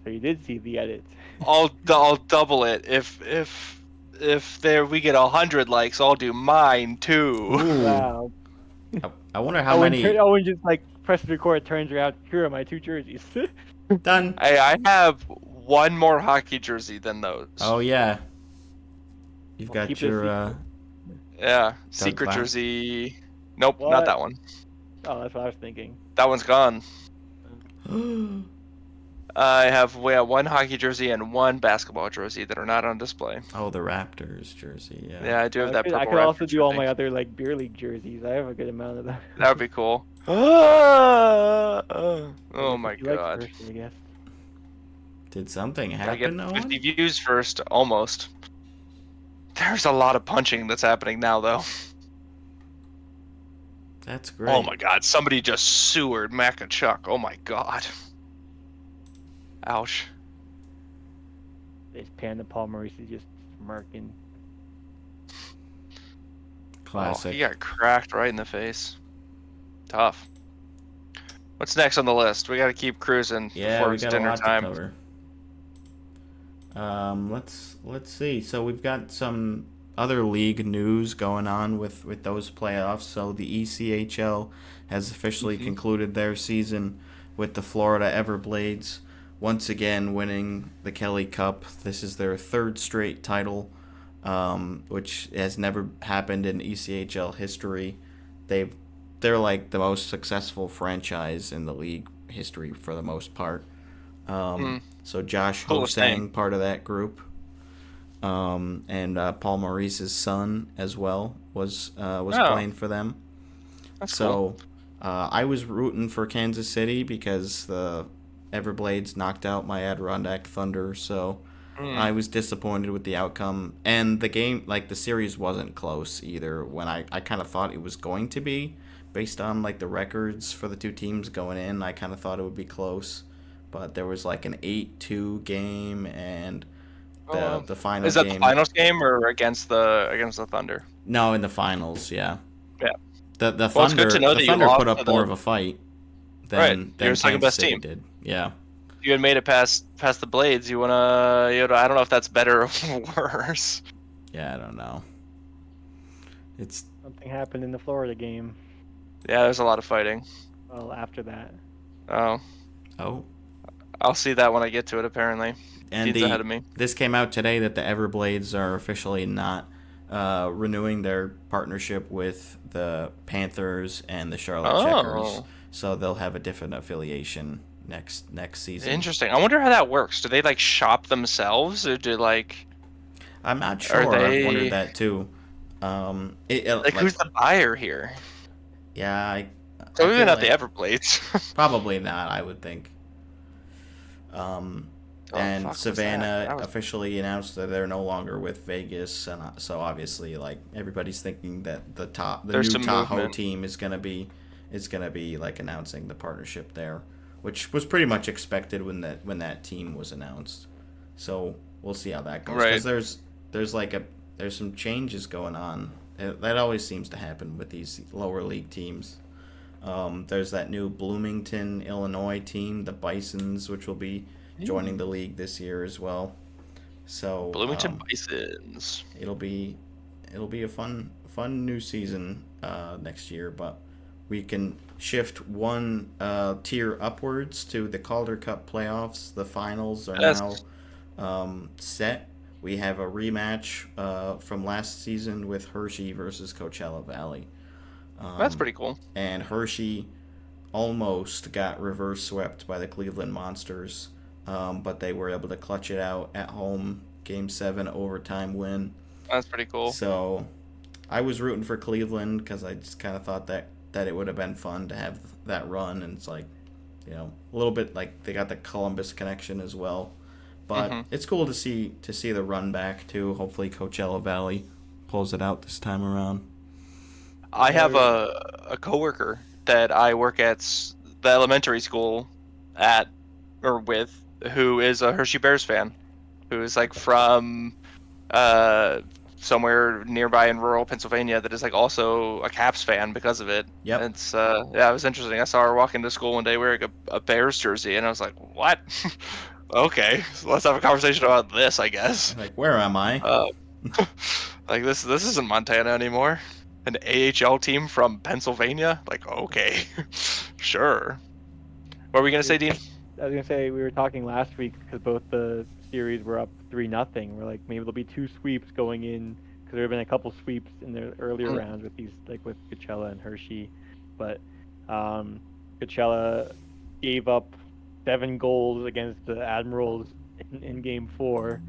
Speaker 5: So you did see the edit.
Speaker 3: I'll double it if we get 100 likes. I'll do mine too.
Speaker 1: Ooh.
Speaker 5: Wow.
Speaker 1: I wonder how
Speaker 5: Owen,
Speaker 1: many.
Speaker 5: Owen just like presses record, turns around. Here are my two jerseys.
Speaker 1: Done.
Speaker 3: I have one more hockey jersey than those.
Speaker 1: Oh yeah. You've
Speaker 5: Well,
Speaker 1: got
Speaker 5: keep it a
Speaker 1: your
Speaker 3: Yeah, secret
Speaker 1: Clark.
Speaker 3: jersey. Nope, not
Speaker 5: What?
Speaker 3: that one.
Speaker 5: Oh, that's what I was thinking.
Speaker 3: That one's gone.
Speaker 1: uh,
Speaker 3: I have one hockey jersey and one basketball jersey that are not on display.
Speaker 1: oh, the Raptors jersey. Yeah.
Speaker 3: Yeah, I do have that purple.
Speaker 5: I could also
Speaker 3: Raptors
Speaker 5: do all
Speaker 3: jersey.
Speaker 5: my other like beer league jerseys. I have a good amount of them.
Speaker 3: That would be cool. Oh my
Speaker 5: You like
Speaker 3: god.
Speaker 5: first, I guess.
Speaker 1: Did something
Speaker 3: I get
Speaker 1: happen,
Speaker 3: 50
Speaker 1: Owen?
Speaker 3: views first, almost. There's a lot of punching that's happening now, though.
Speaker 1: That's great.
Speaker 3: Oh my god, somebody just sewered Mac and Chuck. Oh my god. Ouch.
Speaker 5: This Panda Paul Maurice is just smirking.
Speaker 1: Classic.
Speaker 3: Oh, he got cracked right in the face. Tough. What's next on the list? We gotta keep cruising
Speaker 1: Yeah,
Speaker 3: before
Speaker 1: we
Speaker 3: it's
Speaker 1: got a
Speaker 3: dinner
Speaker 1: lot
Speaker 3: time.
Speaker 1: to cover. Let's see. So we've got some other league news going on with those playoffs. So the ECHL has officially concluded their season with the Florida Everblades once again winning the Kelly Cup. This is their third straight title, which has never happened in ECHL history. They're like the most successful franchise in the league history for the most part. So Josh
Speaker 3: Coolest
Speaker 1: Hosang,
Speaker 3: name.
Speaker 1: part of that group, and Paul Maurice's son as well was playing for them.
Speaker 3: That's
Speaker 1: So I was rooting for Kansas City because the Everblades knocked out my Adirondack Thunder, so I was disappointed with the outcome. And the game, like the series wasn't close either when I kind of thought it was going to be. Based on like the records for the two teams going in, I kind of thought it would be close. But there was like an 8-2 game, and the final
Speaker 3: Is that
Speaker 1: game.
Speaker 3: the finals game or against the Thunder?
Speaker 1: No, in the finals, yeah.
Speaker 3: Yeah.
Speaker 1: The
Speaker 3: Well, it's
Speaker 1: Thunder
Speaker 3: good to know that
Speaker 1: the
Speaker 3: you
Speaker 1: Thunder
Speaker 3: lost
Speaker 1: put
Speaker 3: to
Speaker 1: up
Speaker 3: the-
Speaker 1: more of a fight than
Speaker 3: Right,
Speaker 1: than
Speaker 3: you're second
Speaker 1: Kansas
Speaker 3: best
Speaker 1: City
Speaker 3: team.
Speaker 1: did. Yeah.
Speaker 3: You had made it past the Blades. You wanna I don't know if that's better or worse.
Speaker 1: Yeah, I don't know. It's
Speaker 5: Something happened in the Florida game.
Speaker 3: Yeah, there's a lot of fighting.
Speaker 5: Well, after that.
Speaker 3: Oh,
Speaker 1: Oh,
Speaker 3: I'll see that when I get to it. Apparently,
Speaker 1: and
Speaker 3: Dean's ahead of me.
Speaker 1: this came out today that the Everblades are officially not renewing their partnership with the Panthers and the Charlotte Checkers,
Speaker 3: Oh,
Speaker 1: so they'll have a different affiliation next season.
Speaker 3: interesting. I wonder how that works. Do they like shop themselves, or do like
Speaker 1: I'm not
Speaker 3: are
Speaker 1: sure. I've wondered
Speaker 3: they
Speaker 1: that too.
Speaker 3: like who's the buyer here?
Speaker 1: Yeah, I
Speaker 3: Probably
Speaker 1: feel
Speaker 3: not the
Speaker 1: like
Speaker 3: Everblades.
Speaker 1: probably not. I would think. Um,
Speaker 3: Oh,
Speaker 1: and
Speaker 3: fuck was
Speaker 1: Savannah
Speaker 3: that was
Speaker 1: officially announced that they're no longer with Vegas, and so obviously, like everybody's thinking that the
Speaker 3: There's
Speaker 1: new
Speaker 3: some
Speaker 1: Tahoe
Speaker 3: movement.
Speaker 1: team is gonna be like announcing the partnership there, which was pretty much expected when that team was announced. So we'll see how that goes, because
Speaker 3: Right.
Speaker 1: there's some changes going on. That always seems to happen with these lower league teams. There's that new Bloomington, Illinois team, the Bisons, which will be joining the league this year as well. So
Speaker 3: Bloomington Bisons.
Speaker 1: it'll be a fun new season next year. But we can shift one tier upwards to the Calder Cup playoffs. The finals are
Speaker 3: Yes.
Speaker 1: now set. We have a rematch from last season with Hershey versus Coachella Valley.
Speaker 3: That's pretty cool.
Speaker 1: And Hershey almost got reverse swept by the Cleveland Monsters, but they were able to clutch it out at home, Game 7 overtime win.
Speaker 3: That's pretty cool.
Speaker 1: So I was rooting for Cleveland because I just kind of thought that it would have been fun to have that run, and it's like, a little bit like they got the Columbus connection as well. But it's cool to see the run back too. Hopefully Coachella Valley pulls it out this time around.
Speaker 3: I have a coworker that I work at the elementary school with, who is a Hershey Bears fan, who is like from somewhere nearby in rural Pennsylvania, that is like also a Caps fan because of it.
Speaker 1: Yep.
Speaker 3: It's yeah, it was interesting. I saw her walking to school one day wearing a Bears jersey, and I was like, what? Okay, so let's have a conversation about this, I guess.
Speaker 1: Like, where am I?
Speaker 3: Like this isn't Montana anymore. An AHL team from Pennsylvania? Like, okay, sure. What were we gonna say, Dean?
Speaker 5: I was gonna say we were talking last week because both the series were up 3-0. We're like maybe there'll be 2 sweeps going in because there have been a couple sweeps in the earlier rounds with these, like with Coachella and Hershey, but Coachella gave up 7 goals against the Admirals in Game 4,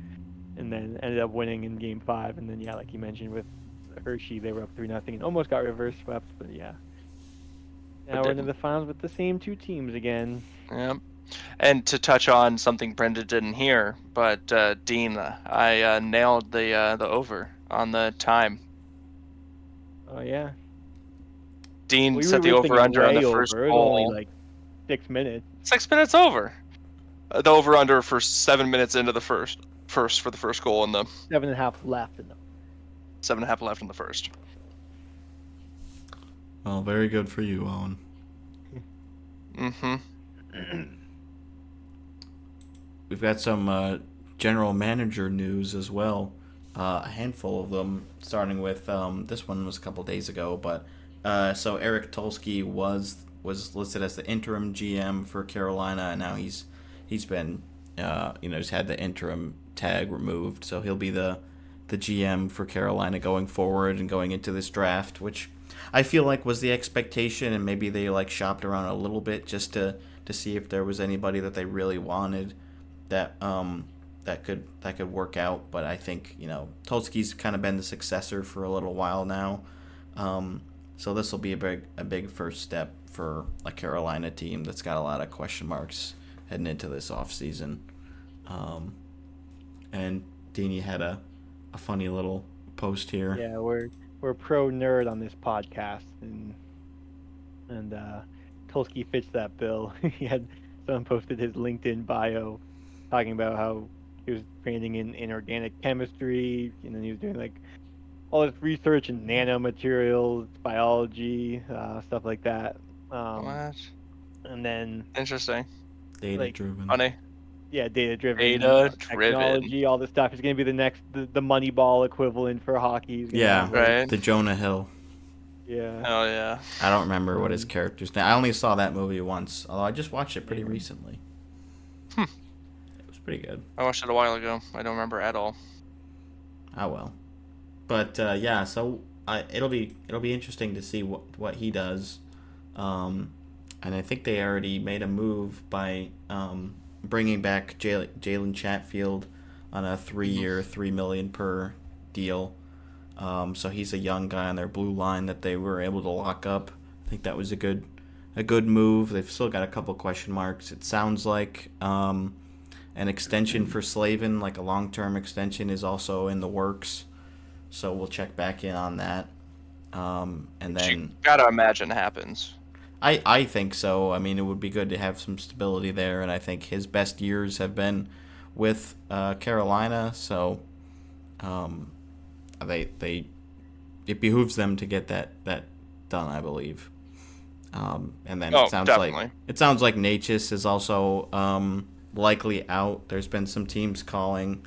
Speaker 5: and then ended up winning in Game 5. And then yeah, like you mentioned with Hershey, they were up 3-0 and almost got reverse swept, but yeah. Now we're into the finals with the same 2 teams again.
Speaker 3: Yeah. And to touch on something Brenda didn't hear, but Dean, I nailed the over on the time.
Speaker 5: Oh yeah.
Speaker 3: Dean
Speaker 5: We
Speaker 3: set the
Speaker 5: were
Speaker 3: over under on the
Speaker 5: way
Speaker 3: first
Speaker 5: over. It was only
Speaker 3: goal.
Speaker 5: like 6 minutes.
Speaker 3: 6 minutes over. The over under for 7 minutes into the first for the first goal, and the
Speaker 5: 7.5 left in them.
Speaker 3: 7.5 left in the first.
Speaker 1: Well, very good for you, Owen.
Speaker 3: Mm-hmm.
Speaker 1: We've got some general manager news as well. A handful of them, starting with this one was a couple days ago, but so Eric Tulsky was listed as the interim GM for Carolina, and now he's been he's had the interim tag removed, so he'll be the GM for Carolina going forward and going into this draft, which I feel like was the expectation, and maybe they like shopped around a little bit just to see if there was anybody that they really wanted that could work out. But I think Tulsky's kind of been the successor for a little while now, so this will be a big first step for a Carolina team that's got a lot of question marks heading into this offseason. And Dean, you had a funny little post here.
Speaker 5: Yeah, we're pro nerd on this podcast, and Tulsky fits that bill. He had someone posted his LinkedIn bio talking about how he was training in inorganic chemistry, and then he was doing like all this research in nanomaterials, biology, stuff like that.
Speaker 3: What?
Speaker 5: And then
Speaker 3: Interesting.
Speaker 1: Data driven.
Speaker 3: Funny.
Speaker 5: yeah, data-driven
Speaker 3: Data-driven.
Speaker 5: technology, all this stuff. He's going to be the next, the Moneyball equivalent for hockey. He's gonna
Speaker 1: Yeah,
Speaker 5: have,
Speaker 3: Right.
Speaker 1: the Jonah Hill.
Speaker 5: Yeah.
Speaker 3: Oh yeah.
Speaker 1: I don't remember what his character's name. I only saw that movie once, although I just watched it pretty recently.
Speaker 3: Hmm.
Speaker 1: It was pretty good.
Speaker 3: I watched it a while ago. I don't remember at all.
Speaker 1: Oh well. But yeah, so it'll be interesting to see what he does. And I think they already made a move by bringing back Jalen Chatfield on a 3-year, $3 million per deal. So he's a young guy on their blue line that they were able to lock up. I think that was a good move. They've still got a couple question marks. It sounds like an extension for Slavin, like a long-term extension, is also in the works. So we'll check back in on that. And then
Speaker 3: You gotta imagine happens.
Speaker 1: I think so. I mean, it would be good to have some stability there, and I think his best years have been with Carolina. So it behooves them to get that done, I believe. And then it sounds
Speaker 3: definitely.
Speaker 1: like Natchez is also likely out. There's been some teams calling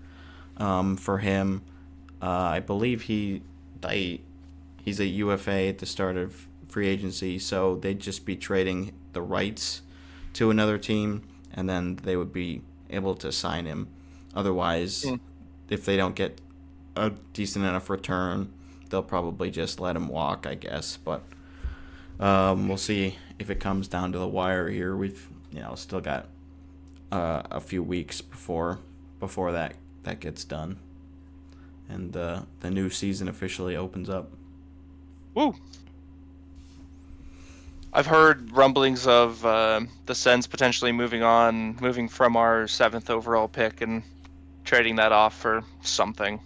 Speaker 1: for him. I believe he's a UFA at the start of free agency, so they'd just be trading the rights to another team, and then they would be able to sign him. Otherwise, if they don't get a decent enough return, they'll probably just let him walk, I guess. But we'll see if it comes down to the wire here. We've still got a few weeks before that gets done, and the new season officially opens up.
Speaker 3: Woo! I've heard rumblings of the Sens potentially moving from our 7th overall pick and trading that off for something.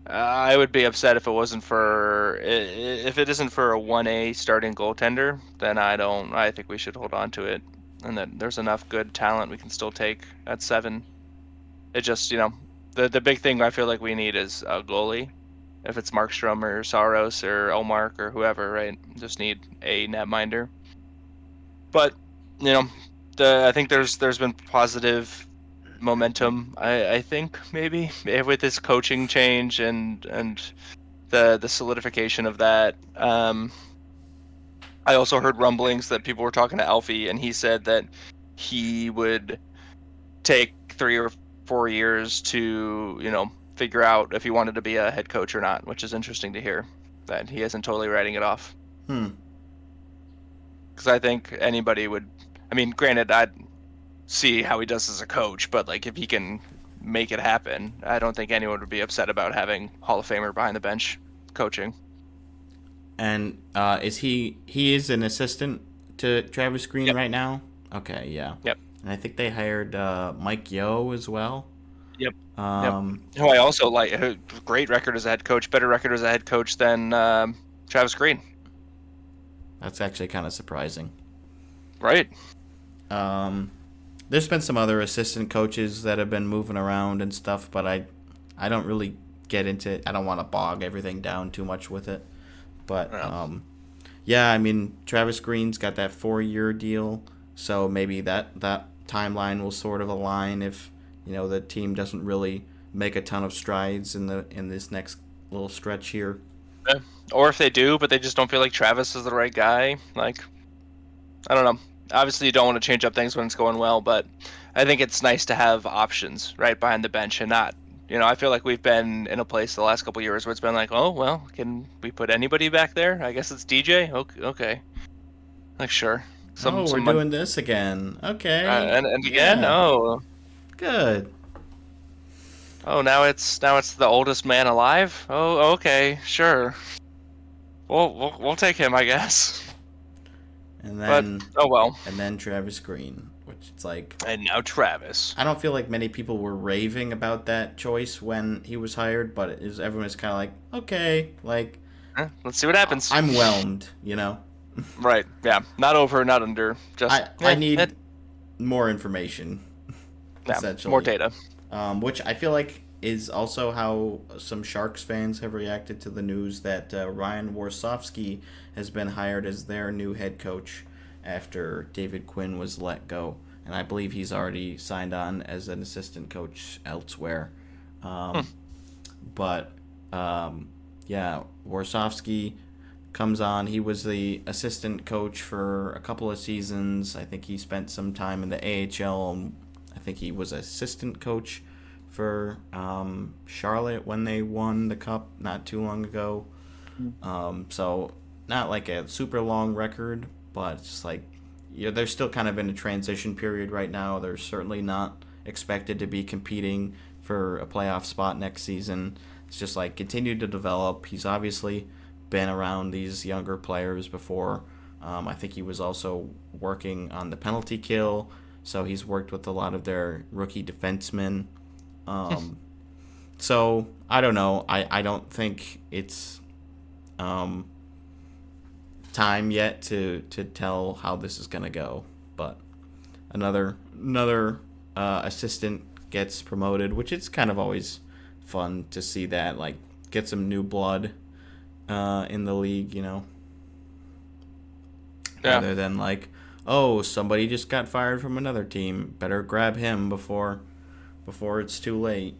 Speaker 3: I would be upset if it isn't for a 1A starting goaltender. Then I think we should hold on to it, and that there's enough good talent we can still take at 7. It just the big thing I feel like we need is a goalie. If it's Markstrom or Saros or Elmark or whoever, right? Just need a netminder. But I think there's been positive momentum. I think maybe with this coaching change and the solidification of that. I also heard rumblings that people were talking to Alfie, and he said that he would take 3 or 4 years to figure out if he wanted to be a head coach or not, which is interesting to hear that he isn't totally writing it off. Because I think anybody would. I mean, granted, I'd see how he does as a coach, but like if he can make it happen, I don't think anyone would be upset about having Hall of Famer behind the bench coaching.
Speaker 1: And is he is an assistant to Travis Green right now? Okay, yeah.
Speaker 3: Yep.
Speaker 1: And I think they hired Mike Yeo as well.
Speaker 3: Yep. Who I also like. A great record as a head coach. Better record as a head coach than Travis Green.
Speaker 1: That's actually kind of surprising.
Speaker 3: Right.
Speaker 1: There's been some other assistant coaches that have been moving around and stuff, but I don't really get into it. I don't want to bog everything down too much with it. But yeah, I mean, Travis Green's got that 4-year deal, so maybe that timeline will sort of align if the team doesn't really make a ton of strides in this next little stretch here.
Speaker 3: Or if they do, but they just don't feel like Travis is the right guy. Like, I don't know. Obviously, you don't want to change up things when it's going well, but I think it's nice to have options right behind the bench and not. I feel like we've been in a place the last couple of years where it's been like, oh, well, can we put anybody back there? I guess it's DJ. Okay. Like, sure.
Speaker 1: We're doing this again. Okay.
Speaker 3: And again? Oh.
Speaker 1: Good.
Speaker 3: Oh, now it's the oldest man alive? Oh, okay. Sure. We'll take him, I guess.
Speaker 1: And then,
Speaker 3: but, oh well.
Speaker 1: And then Travis Green, which it's like.
Speaker 3: And now Travis.
Speaker 1: I don't feel like many people were raving about that choice when he was hired, but everyone's kind of like, okay, like.
Speaker 3: Let's see what happens.
Speaker 1: I'm whelmed,
Speaker 3: Right. Yeah. Not over, not under. Just.
Speaker 1: I need more information.
Speaker 3: Yeah,
Speaker 1: essentially.
Speaker 3: More data.
Speaker 1: Which I feel like is also how some Sharks fans have reacted to the news that Ryan Warsofsky has been hired as their new head coach after David Quinn was let go. And I believe he's already signed on as an assistant coach elsewhere. But, yeah, Warsofsky comes on. He was the assistant coach for a couple of seasons. I think he spent some time in the AHL. And I think he was assistant coach for Charlotte when they won the cup not too long ago. So not like a super long record, but it's just like they're still kind of in a transition period right now. They're certainly not expected to be competing for a playoff spot next season. It's just like continue to develop. He's obviously been around these younger players before. I think he was also working on the penalty kill, so he's worked with a lot of their rookie defensemen. So I don't know. I don't think it's time yet to tell how this is gonna go. But another assistant gets promoted, which it's kind of always fun to see that, like, get some new blood in the league, Yeah. Rather than like, oh, somebody just got fired from another team, better grab him before it's too late.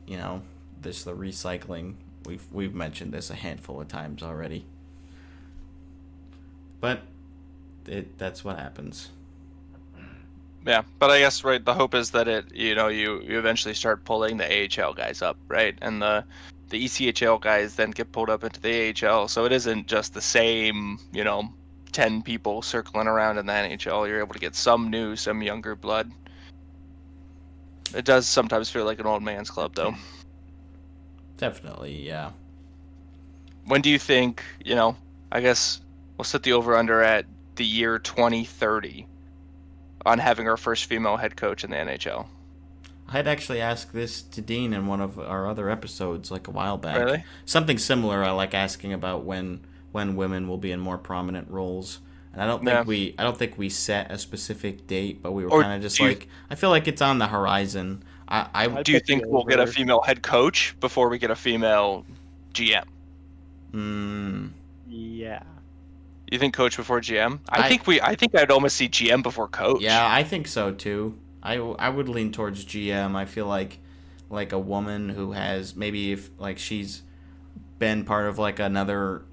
Speaker 1: This the recycling. We've mentioned this a handful of times already. But that's what happens.
Speaker 3: Yeah, but I guess the hope is that you eventually start pulling the AHL guys up, right? And the ECHL guys then get pulled up into the AHL, so it isn't just the same 10 people circling around in the NHL. You're able to get some younger blood. It does sometimes feel like an old man's club, though.
Speaker 1: Definitely, yeah.
Speaker 3: When do you think, I guess we'll set the over-under at the year 2030 on having our first female head coach in the NHL?
Speaker 1: I had actually asked this to Dean in one of our other episodes like a while back.
Speaker 3: Really?
Speaker 1: Something similar. I like asking about when women will be in more prominent roles. And I don't think we set a specific date, but we were kind of just like, I feel like it's on the horizon.
Speaker 3: Do you think we'll get a female head coach before we get a female GM?
Speaker 5: Yeah.
Speaker 3: You think coach before GM? I think I'd almost see GM before coach.
Speaker 1: Yeah, I think so too. I would lean towards GM. I feel like a woman who has maybe if like she's been part of like another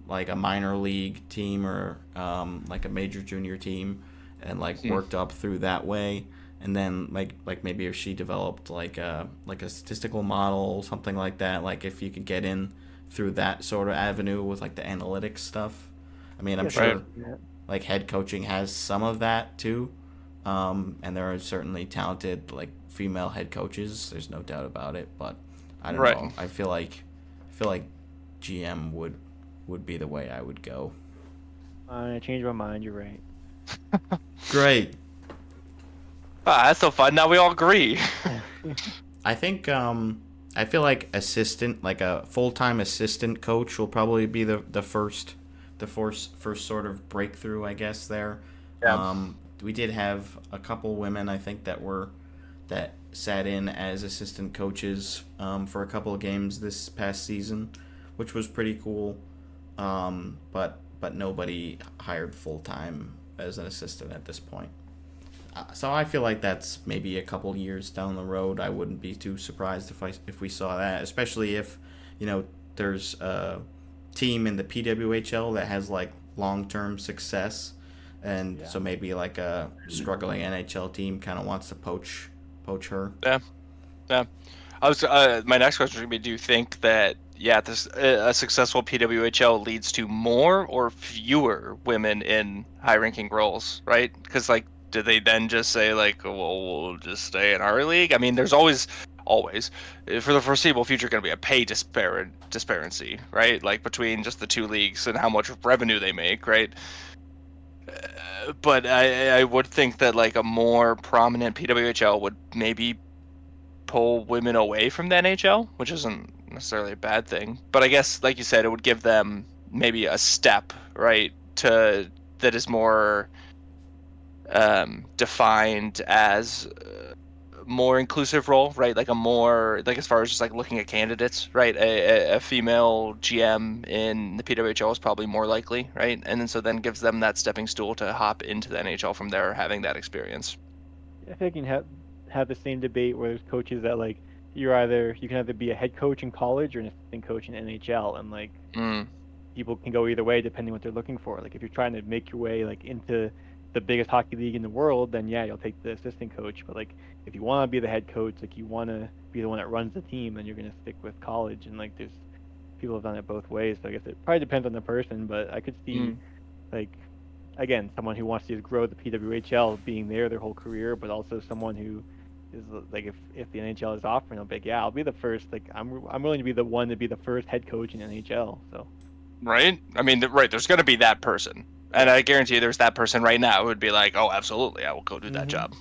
Speaker 1: like a minor league team or like a major junior team and like worked up through that way, and then like maybe if she developed like a statistical model, something like that, like if you could get in through that sort of avenue with like the analytics stuff. I mean, I'm sure like head coaching has some of that too. And there are certainly talented like female head coaches. There's no doubt about it. But I don't know. I feel like GM would be the way I would go.
Speaker 5: I changed my mind. You're right.
Speaker 1: Great.
Speaker 3: That's so fun. Now we all agree.
Speaker 1: I think I feel like assistant, like a full-time assistant coach, will probably be the first sort of breakthrough, I guess. There. Yeah. We did have a couple women, I think, that sat in as assistant coaches for a couple of games this past season, which was pretty cool. But nobody hired full time as an assistant at this point. So I feel like that's maybe a couple years down the road. I wouldn't be too surprised if we saw that, especially if there's a team in the PWHL that has like long-term success. And so maybe like a struggling NHL team kind of wants to poach her.
Speaker 3: Yeah. I was my next question would be: do you think that this a successful PWHL leads to more or fewer women in high-ranking roles, right? Because like, do they then just say like, well, we'll just stay in our league? I mean, there's always for the foreseeable future going to be a pay disparity, right? Like between just the two leagues and how much revenue they make, right? But I would think that like a more prominent PWHL would maybe pull women away from the NHL, which isn't necessarily a bad thing. But I guess, like you said, it would give them maybe a step, right, that is more defined as more inclusive role, right? Like a more like as far as just like looking at candidates, right? A female GM in the PWHL is probably more likely, right? And then gives them that stepping stool to hop into the NHL from there, having that experience.
Speaker 5: I think you can have the same debate where there's coaches that like you can either be a head coach in college or an assistant coach in NHL, and like people can go either way depending what they're looking for. Like if you're trying to make your way like into the biggest hockey league in the world, then yeah, you'll take the assistant coach. But like if you want to be the head coach, like you want to be the one that runs the team, then you're gonna stick with college. And like there's people have done it both ways. So I guess it probably depends on the person, but I could see like again someone who wants to just grow the PWHL being there their whole career, but also someone who is like if the NHL is offering, I'll be like, yeah, I'll be the first. Like I'm willing to be the one to be the first head coach in NHL. So
Speaker 3: Right? I mean, right, there's going to be that person. And I guarantee you there's that person right now who would be like, oh, absolutely, I will go do that job.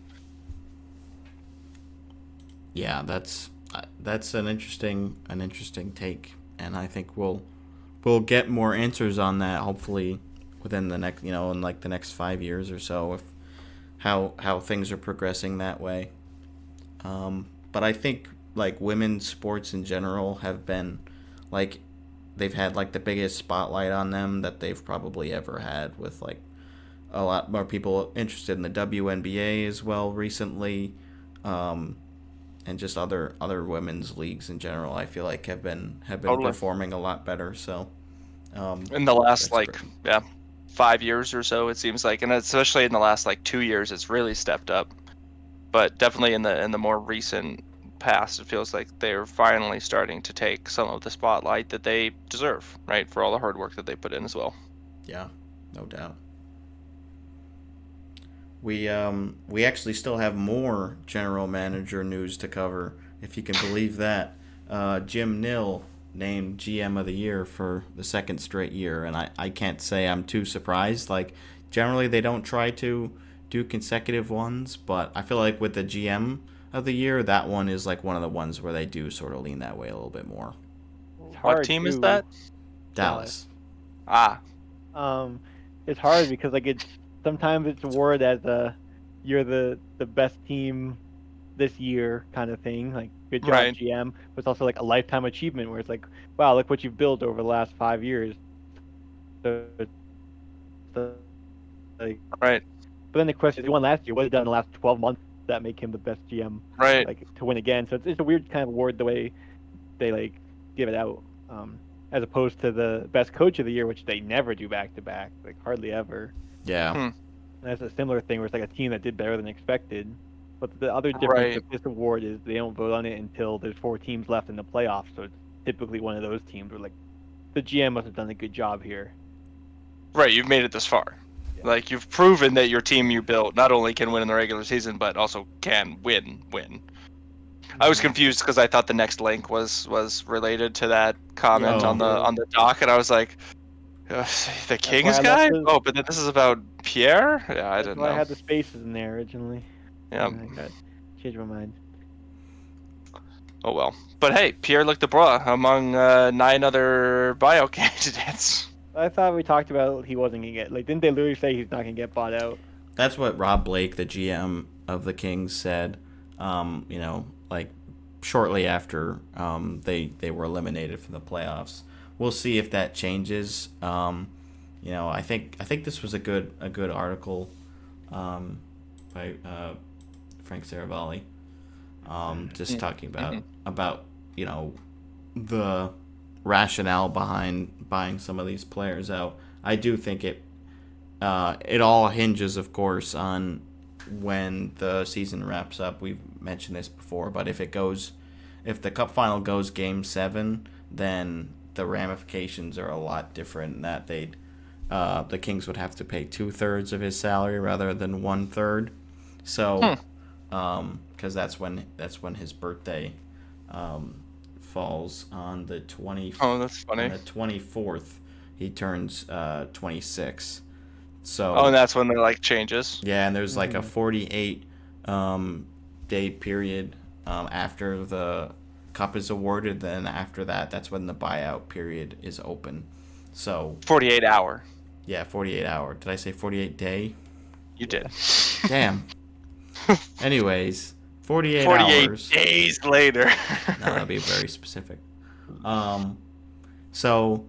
Speaker 1: Yeah, that's an interesting take, and I think we'll get more answers on that hopefully within the next in like the next 5 years or so, if how things are progressing that way. But I think like women's sports in general have been like they've had like the biggest spotlight on them that they've probably ever had, with like a lot more people interested in the WNBA as well recently, and just other women's leagues in general. I feel like have been
Speaker 3: Totally.
Speaker 1: performing a lot better. So
Speaker 3: In the last
Speaker 1: that's great.
Speaker 3: 5 years or so, it seems like, and especially in the last 2 years, it's really stepped up. But definitely in the more recent past, it feels like they're finally starting to take some of the spotlight that they deserve, right, for all the hard work that they put in as well.
Speaker 1: Yeah, no doubt. We actually still have more general manager news to cover, if you can believe that. Jim Nill named GM of the year for the second straight year, and I can't say I'm too surprised. Like generally they don't try to do consecutive ones, but I feel like with the GM of the year, that one is like one of the ones where they do sort of lean that way a little bit more.
Speaker 5: it's
Speaker 3: What
Speaker 5: hard
Speaker 3: team is
Speaker 5: too.
Speaker 3: that?
Speaker 1: Dallas.
Speaker 3: Ah,
Speaker 5: It's hard because like it's sometimes it's awarded as you're the best team this year kind of thing, like good job
Speaker 3: Right.
Speaker 5: GM, but it's also like a lifetime achievement where it's like, wow, look what you've built over the last 5 years. So it's like,
Speaker 3: right,
Speaker 5: but then the question is, he won last year. What has he done in the last 12 months that make him the best GM,
Speaker 3: right.
Speaker 5: like to win again? So it's a weird kind of award the way they like give it out, as opposed to the best coach of the year, which they never do back to back, like hardly ever.
Speaker 1: Yeah.
Speaker 5: And that's a similar thing where it's like a team that did better than expected. But the other difference
Speaker 3: Right.
Speaker 5: with this award is they don't vote on it until there's 4 teams left in the playoffs. So it's typically one of those teams where like the GM must have done a good job here.
Speaker 3: Right, you've made it this far.
Speaker 5: Yeah.
Speaker 3: Like, you've proven that your team you built not only can win in the regular season, but also can win. I was confused because I thought the next link was related to that comment
Speaker 1: Yeah,
Speaker 3: on the doc, and I was like, the Kings
Speaker 5: why I
Speaker 3: guy?
Speaker 5: left the-
Speaker 3: Oh, but then this is about Pierre? Yeah, I
Speaker 5: That's
Speaker 3: didn't
Speaker 5: why I
Speaker 3: know.
Speaker 5: had the spaces in there originally.
Speaker 3: Yeah.
Speaker 5: And I got changed my mind.
Speaker 3: Oh well. But hey, Pierre Luc Dubois among 9 other bio candidates.
Speaker 5: I thought we talked about he wasn't gonna get, like, didn't they literally say he's not gonna get bought out?
Speaker 1: that's what Rob Blake, the GM of the Kings, said. Like shortly after they were eliminated from the playoffs. We'll see if that changes. I think this was a good article by Frank Saravalli, just talking about the rationale behind buying some of these players out. I do think it all hinges, of course, on when the season wraps up. We've mentioned this before, but if the Cup final goes Game 7, then the ramifications are a lot different. That the Kings would have to pay 2/3 of his salary rather than 1/3. So, because that's when his birthday falls on the 20.
Speaker 3: Oh, that's funny.
Speaker 1: On the 24th, he turns 26. So.
Speaker 3: Oh, and that's when the changes.
Speaker 1: Yeah, and there's like a 48 day period after the cup is awarded. Then after that, that's when the buyout period is open. So
Speaker 3: 48 hour.
Speaker 1: Yeah, 48 hour. Did I say 48 day?
Speaker 3: You did.
Speaker 1: Damn. Anyways, 48 hours.
Speaker 3: 48 days later.
Speaker 1: No, that'd be very specific. So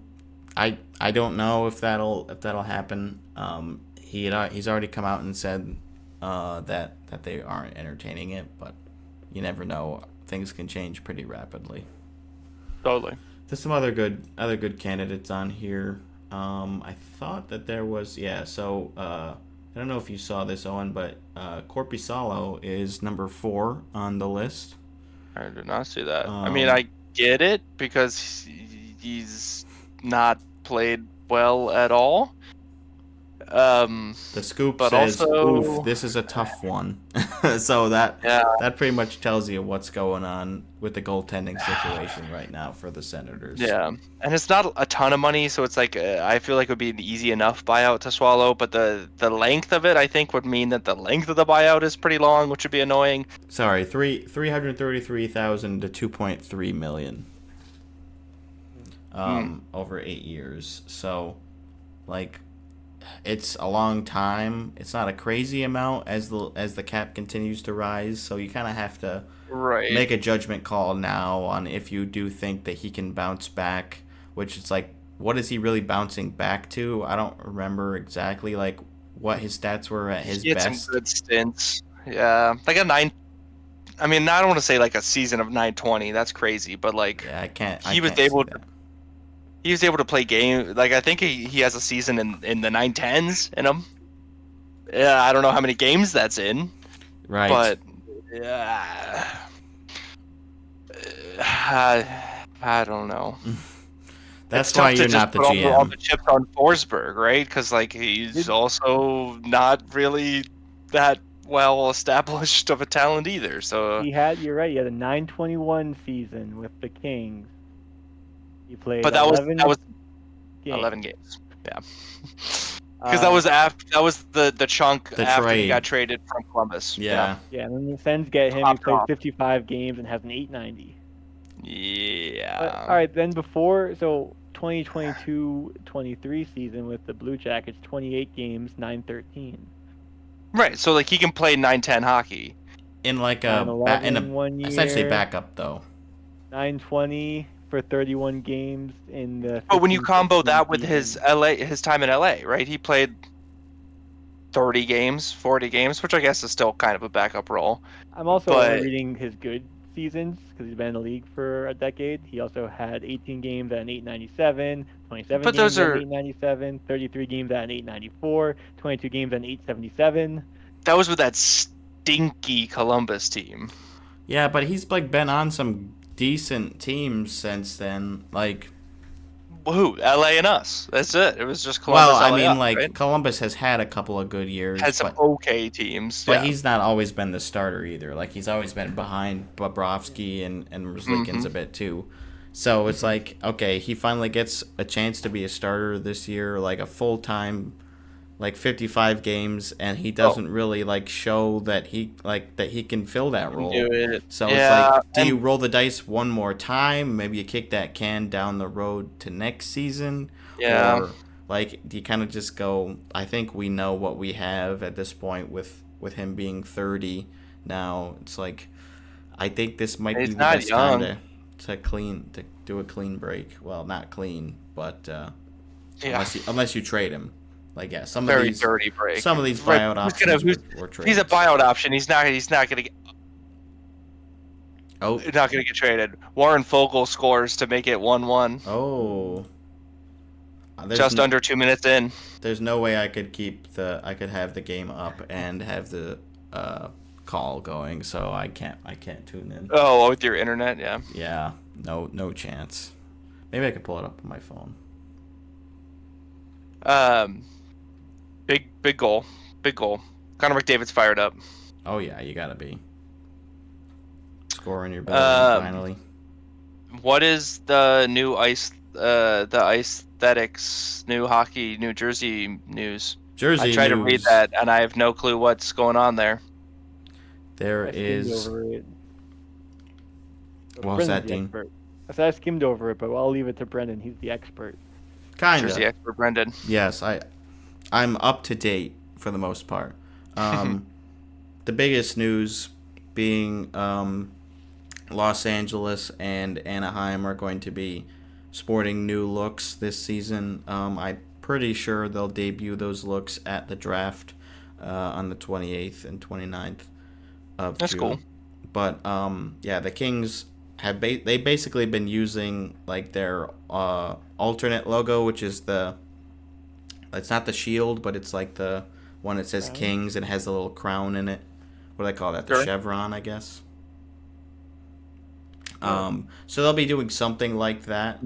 Speaker 1: I don't know if that'll happen. He's already come out and said that they aren't entertaining it, but you never know. Things can change pretty rapidly.
Speaker 3: Totally.
Speaker 1: There's some other good candidates on here. I thought that there was so I don't know if you saw this, Owen, but Korpisalo is number 4 on the list.
Speaker 3: I did not see that. I
Speaker 1: Um,
Speaker 3: mean, I get it because he's not played well at all.
Speaker 1: The scoop
Speaker 3: But
Speaker 1: says,
Speaker 3: also,
Speaker 1: "Oof, this is a tough one." So that pretty much tells you what's going on with the goaltending situation right now for the Senators.
Speaker 3: yeah, and it's not a ton of money, so it's like I feel like it would be an easy enough buyout to swallow. But the length of it, I think, would mean that the length of the buyout is pretty long, which would be annoying.
Speaker 1: Sorry, 333,000 to 2.3 million. Over 8 years. So, like, it's a long time. It's not a crazy amount as the cap continues to rise. So you kind of have to make a judgment call now on if you do think that he can bounce back. Which is like, what is he really bouncing back to? I don't remember exactly like what his stats were at his
Speaker 3: He had
Speaker 1: best.
Speaker 3: some good stints. Yeah, like a 9. I mean, I don't want to say like a season of 920. That's crazy, but like he was able to play game. Like I think he has a season in the 910s in him. Yeah, I don't know how many games that's in.
Speaker 1: Right.
Speaker 3: But yeah, I don't know.
Speaker 1: That's
Speaker 3: it's
Speaker 1: why
Speaker 3: tough
Speaker 1: you're
Speaker 3: to
Speaker 1: not
Speaker 3: just
Speaker 1: the
Speaker 3: put
Speaker 1: GM.
Speaker 3: all the chips on Forsberg, right? Because like he's also not really that well established of a talent either. So
Speaker 5: You're right. He had a 921 season with the Kings. He played
Speaker 3: but
Speaker 5: 11
Speaker 3: that was
Speaker 5: games.
Speaker 3: 11 games. Yeah. Because that was the chunk after he got traded from Columbus.
Speaker 1: Yeah.
Speaker 5: Yeah, and then the Sens get him. He plays 55 games and has an 890.
Speaker 3: Yeah.
Speaker 5: But, all right, then before 2022-23 season with the Blue Jackets, 28 games, 913.
Speaker 3: Right. So like he can play 910 hockey.
Speaker 1: In like essentially backup though.
Speaker 5: 920 for 31 games in the.
Speaker 3: But when you combo that with
Speaker 5: season.
Speaker 3: his time in LA, right? He played 30 games, 40 games, which I guess is still kind of a backup role.
Speaker 5: I'm also reading his good seasons because he's been in the league for a decade. He also had 18 games at an 897, 27 games at an 897, 33 games at an 894, 22 games at an 877.
Speaker 3: That was with that stinky Columbus team.
Speaker 1: Yeah, but he's like been on some decent teams since then. Like,
Speaker 3: who? LA and us. That's it. It was just Columbus.
Speaker 1: Well, I
Speaker 3: LA
Speaker 1: mean,
Speaker 3: up,
Speaker 1: like
Speaker 3: right?
Speaker 1: Columbus has had a couple of good years.
Speaker 3: Had some okay teams,
Speaker 1: but he's not always been the starter either. Like he's always been behind Bobrovsky and Merzlikins a bit too. So it's like, okay, he finally gets a chance to be a starter this year, like a full time, like 55 games, and he doesn't really like show that he can fill that role. So it's like, do you roll the dice one more time? Maybe you kick that can down the road to next season, or like do you kind of just go? I think we know what we have at this point with him being 30 now. It's like, I think this might be the best time to do a clean break. Well, not clean, but unless you trade him. Like some of these
Speaker 3: dirty break.
Speaker 1: Some of these buyout options were traded.
Speaker 3: He's a buyout option. He's not going to get.
Speaker 1: Oh,
Speaker 3: not going to get traded. Warren Fogle scores to make it 1-1.
Speaker 1: Oh,
Speaker 3: just under 2 minutes in.
Speaker 1: There's no way I could have the game up and have the call going, so I can't tune in.
Speaker 3: Oh, with your internet, yeah.
Speaker 1: Yeah, no chance. Maybe I could pull it up on my phone.
Speaker 3: Big goal. Connor McDavid's fired up.
Speaker 1: Oh yeah, you gotta be scoring your building finally.
Speaker 3: What is the new Aesthetics new hockey New Jersey news? I tried to read that and I have no clue what's going on there.
Speaker 1: There is. What was that, Dean?
Speaker 5: I skimmed over it, but I'll leave it to Brendan. He's the expert.
Speaker 1: Kinda.
Speaker 3: Jersey expert Brendan.
Speaker 1: Yes, I'm up to date for the most part. The biggest news being Los Angeles and Anaheim are going to be sporting new looks this season. I'm pretty sure they'll debut those looks at the draft on the 28th and 29th of June.
Speaker 3: That's cool.
Speaker 1: But the Kings have they basically been using like their alternate logo, which is the It's not the shield, but it's like the one that says
Speaker 5: Crown?
Speaker 1: Kings and has a little crown in it. What do they call that? The
Speaker 3: Sure.
Speaker 1: chevron, I guess. So they'll be doing something like that.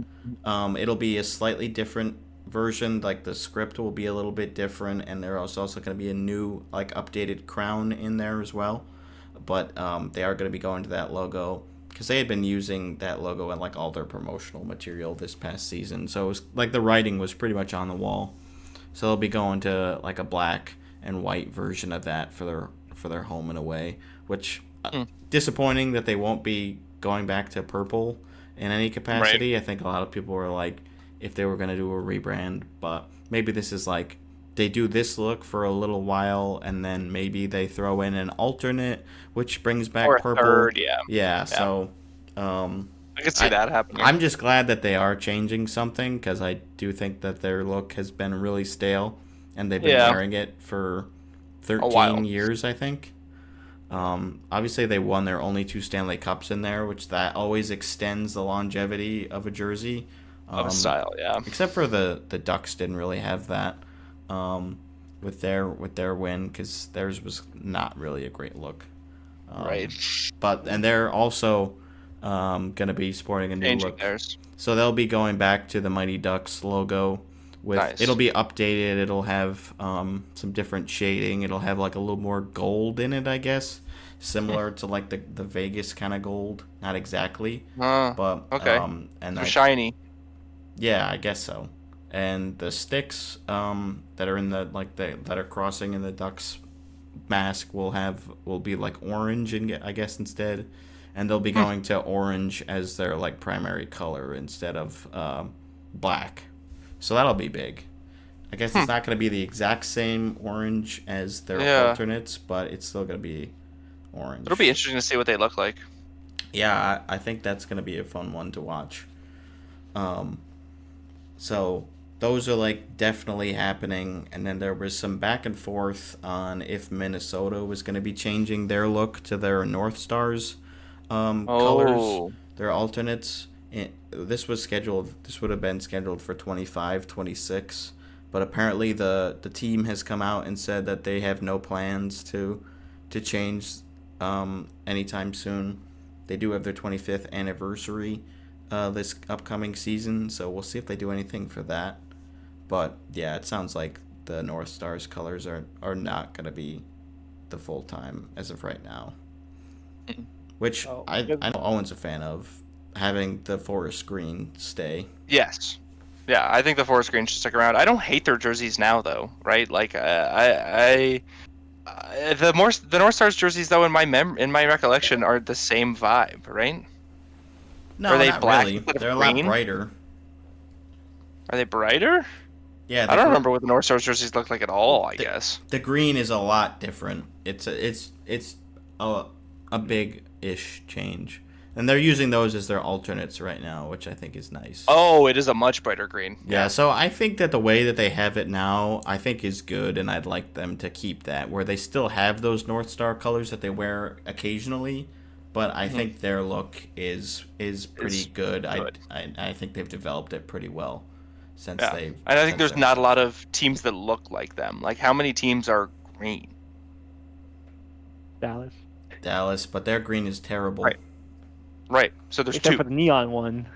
Speaker 1: It'll be a slightly different version. Like the script will be a little bit different, and there's also going to be a new, like, updated crown in there as well. But they are going to be going to that logo because they had been using that logo in like all their promotional material this past season. So it was like the writing was pretty much on the wall. So they'll be going to like a black and white version of that for their home and away, which disappointing that they won't be going back to purple in any capacity. I think a lot of people were like, if they were going to do a rebrand, but maybe this is like they do this look for a little while and then maybe they throw in an alternate which brings back
Speaker 3: Or a
Speaker 1: purple.
Speaker 3: third,
Speaker 1: So
Speaker 3: I could see that happening.
Speaker 1: I'm just glad that they are changing something because I do think that their look has been really stale and they've been wearing it for 13 years, I think. Obviously, they won their only 2 Stanley Cups in there, which that always extends the longevity of a jersey.
Speaker 3: Of a style, yeah.
Speaker 1: Except for the Ducks didn't really have that with their win because theirs was not really a great look.
Speaker 3: Right.
Speaker 1: And they're also going to be sporting a new
Speaker 3: Changing
Speaker 1: look.
Speaker 3: theirs.
Speaker 1: So they'll be going back to the Mighty Ducks logo. It'll be updated. It'll have some different shading. It'll have like a little more gold in it, I guess, similar to like the Vegas kind of gold. Not exactly, but
Speaker 3: okay.
Speaker 1: And
Speaker 3: Shiny.
Speaker 1: Yeah, I guess so. And the sticks that are in that are crossing in the Ducks mask will be like orange, and I guess instead, and they'll be going to orange as their like primary color instead of black. So that'll be big. I guess it's not going to be the exact same orange as their alternates, but it's still going to be orange.
Speaker 3: It'll be interesting to see what they look like.
Speaker 1: Yeah, I think that's going to be a fun one to watch. So those are like definitely happening, and then there was some back and forth on if Minnesota was going to be changing their look to their North Stars colors, their alternates. This would have been scheduled for 25-26, but apparently the team has come out and said that they have no plans to change anytime soon. They do have their 25th anniversary this upcoming season, so we'll see if they do anything for that. But yeah, it sounds like the North Stars colors are not going to be the full time as of right now, which I know Owen's a fan of, having the forest green stay.
Speaker 3: Yes. Yeah, I think the forest green should stick around. I don't hate their jerseys now, though, right? Like, the North Stars jerseys, though, in my recollection, are the same vibe, right?
Speaker 1: No,
Speaker 3: are they
Speaker 1: not
Speaker 3: black
Speaker 1: really.
Speaker 3: instead of
Speaker 1: They're a
Speaker 3: green?
Speaker 1: lot brighter.
Speaker 3: Are they brighter?
Speaker 1: Yeah,
Speaker 3: I don't remember what the North Stars jerseys look like at all. I guess
Speaker 1: the green is a lot different. It's a big-ish change. And they're using those as their alternates right now, which I think is nice.
Speaker 3: Oh, it is a much brighter green.
Speaker 1: Yeah, so I think that the way that they have it now, I think is good, and I'd like them to keep that, where they still have those North Star colors that they wear occasionally, but I think their look is pretty good. I think they've developed it pretty well since they've...
Speaker 3: And I think there's not a lot of teams that look like them. Like, how many teams are green?
Speaker 5: Dallas,
Speaker 1: but their green is terrible.
Speaker 3: Right. So there's
Speaker 5: except
Speaker 3: two.
Speaker 5: for the neon one.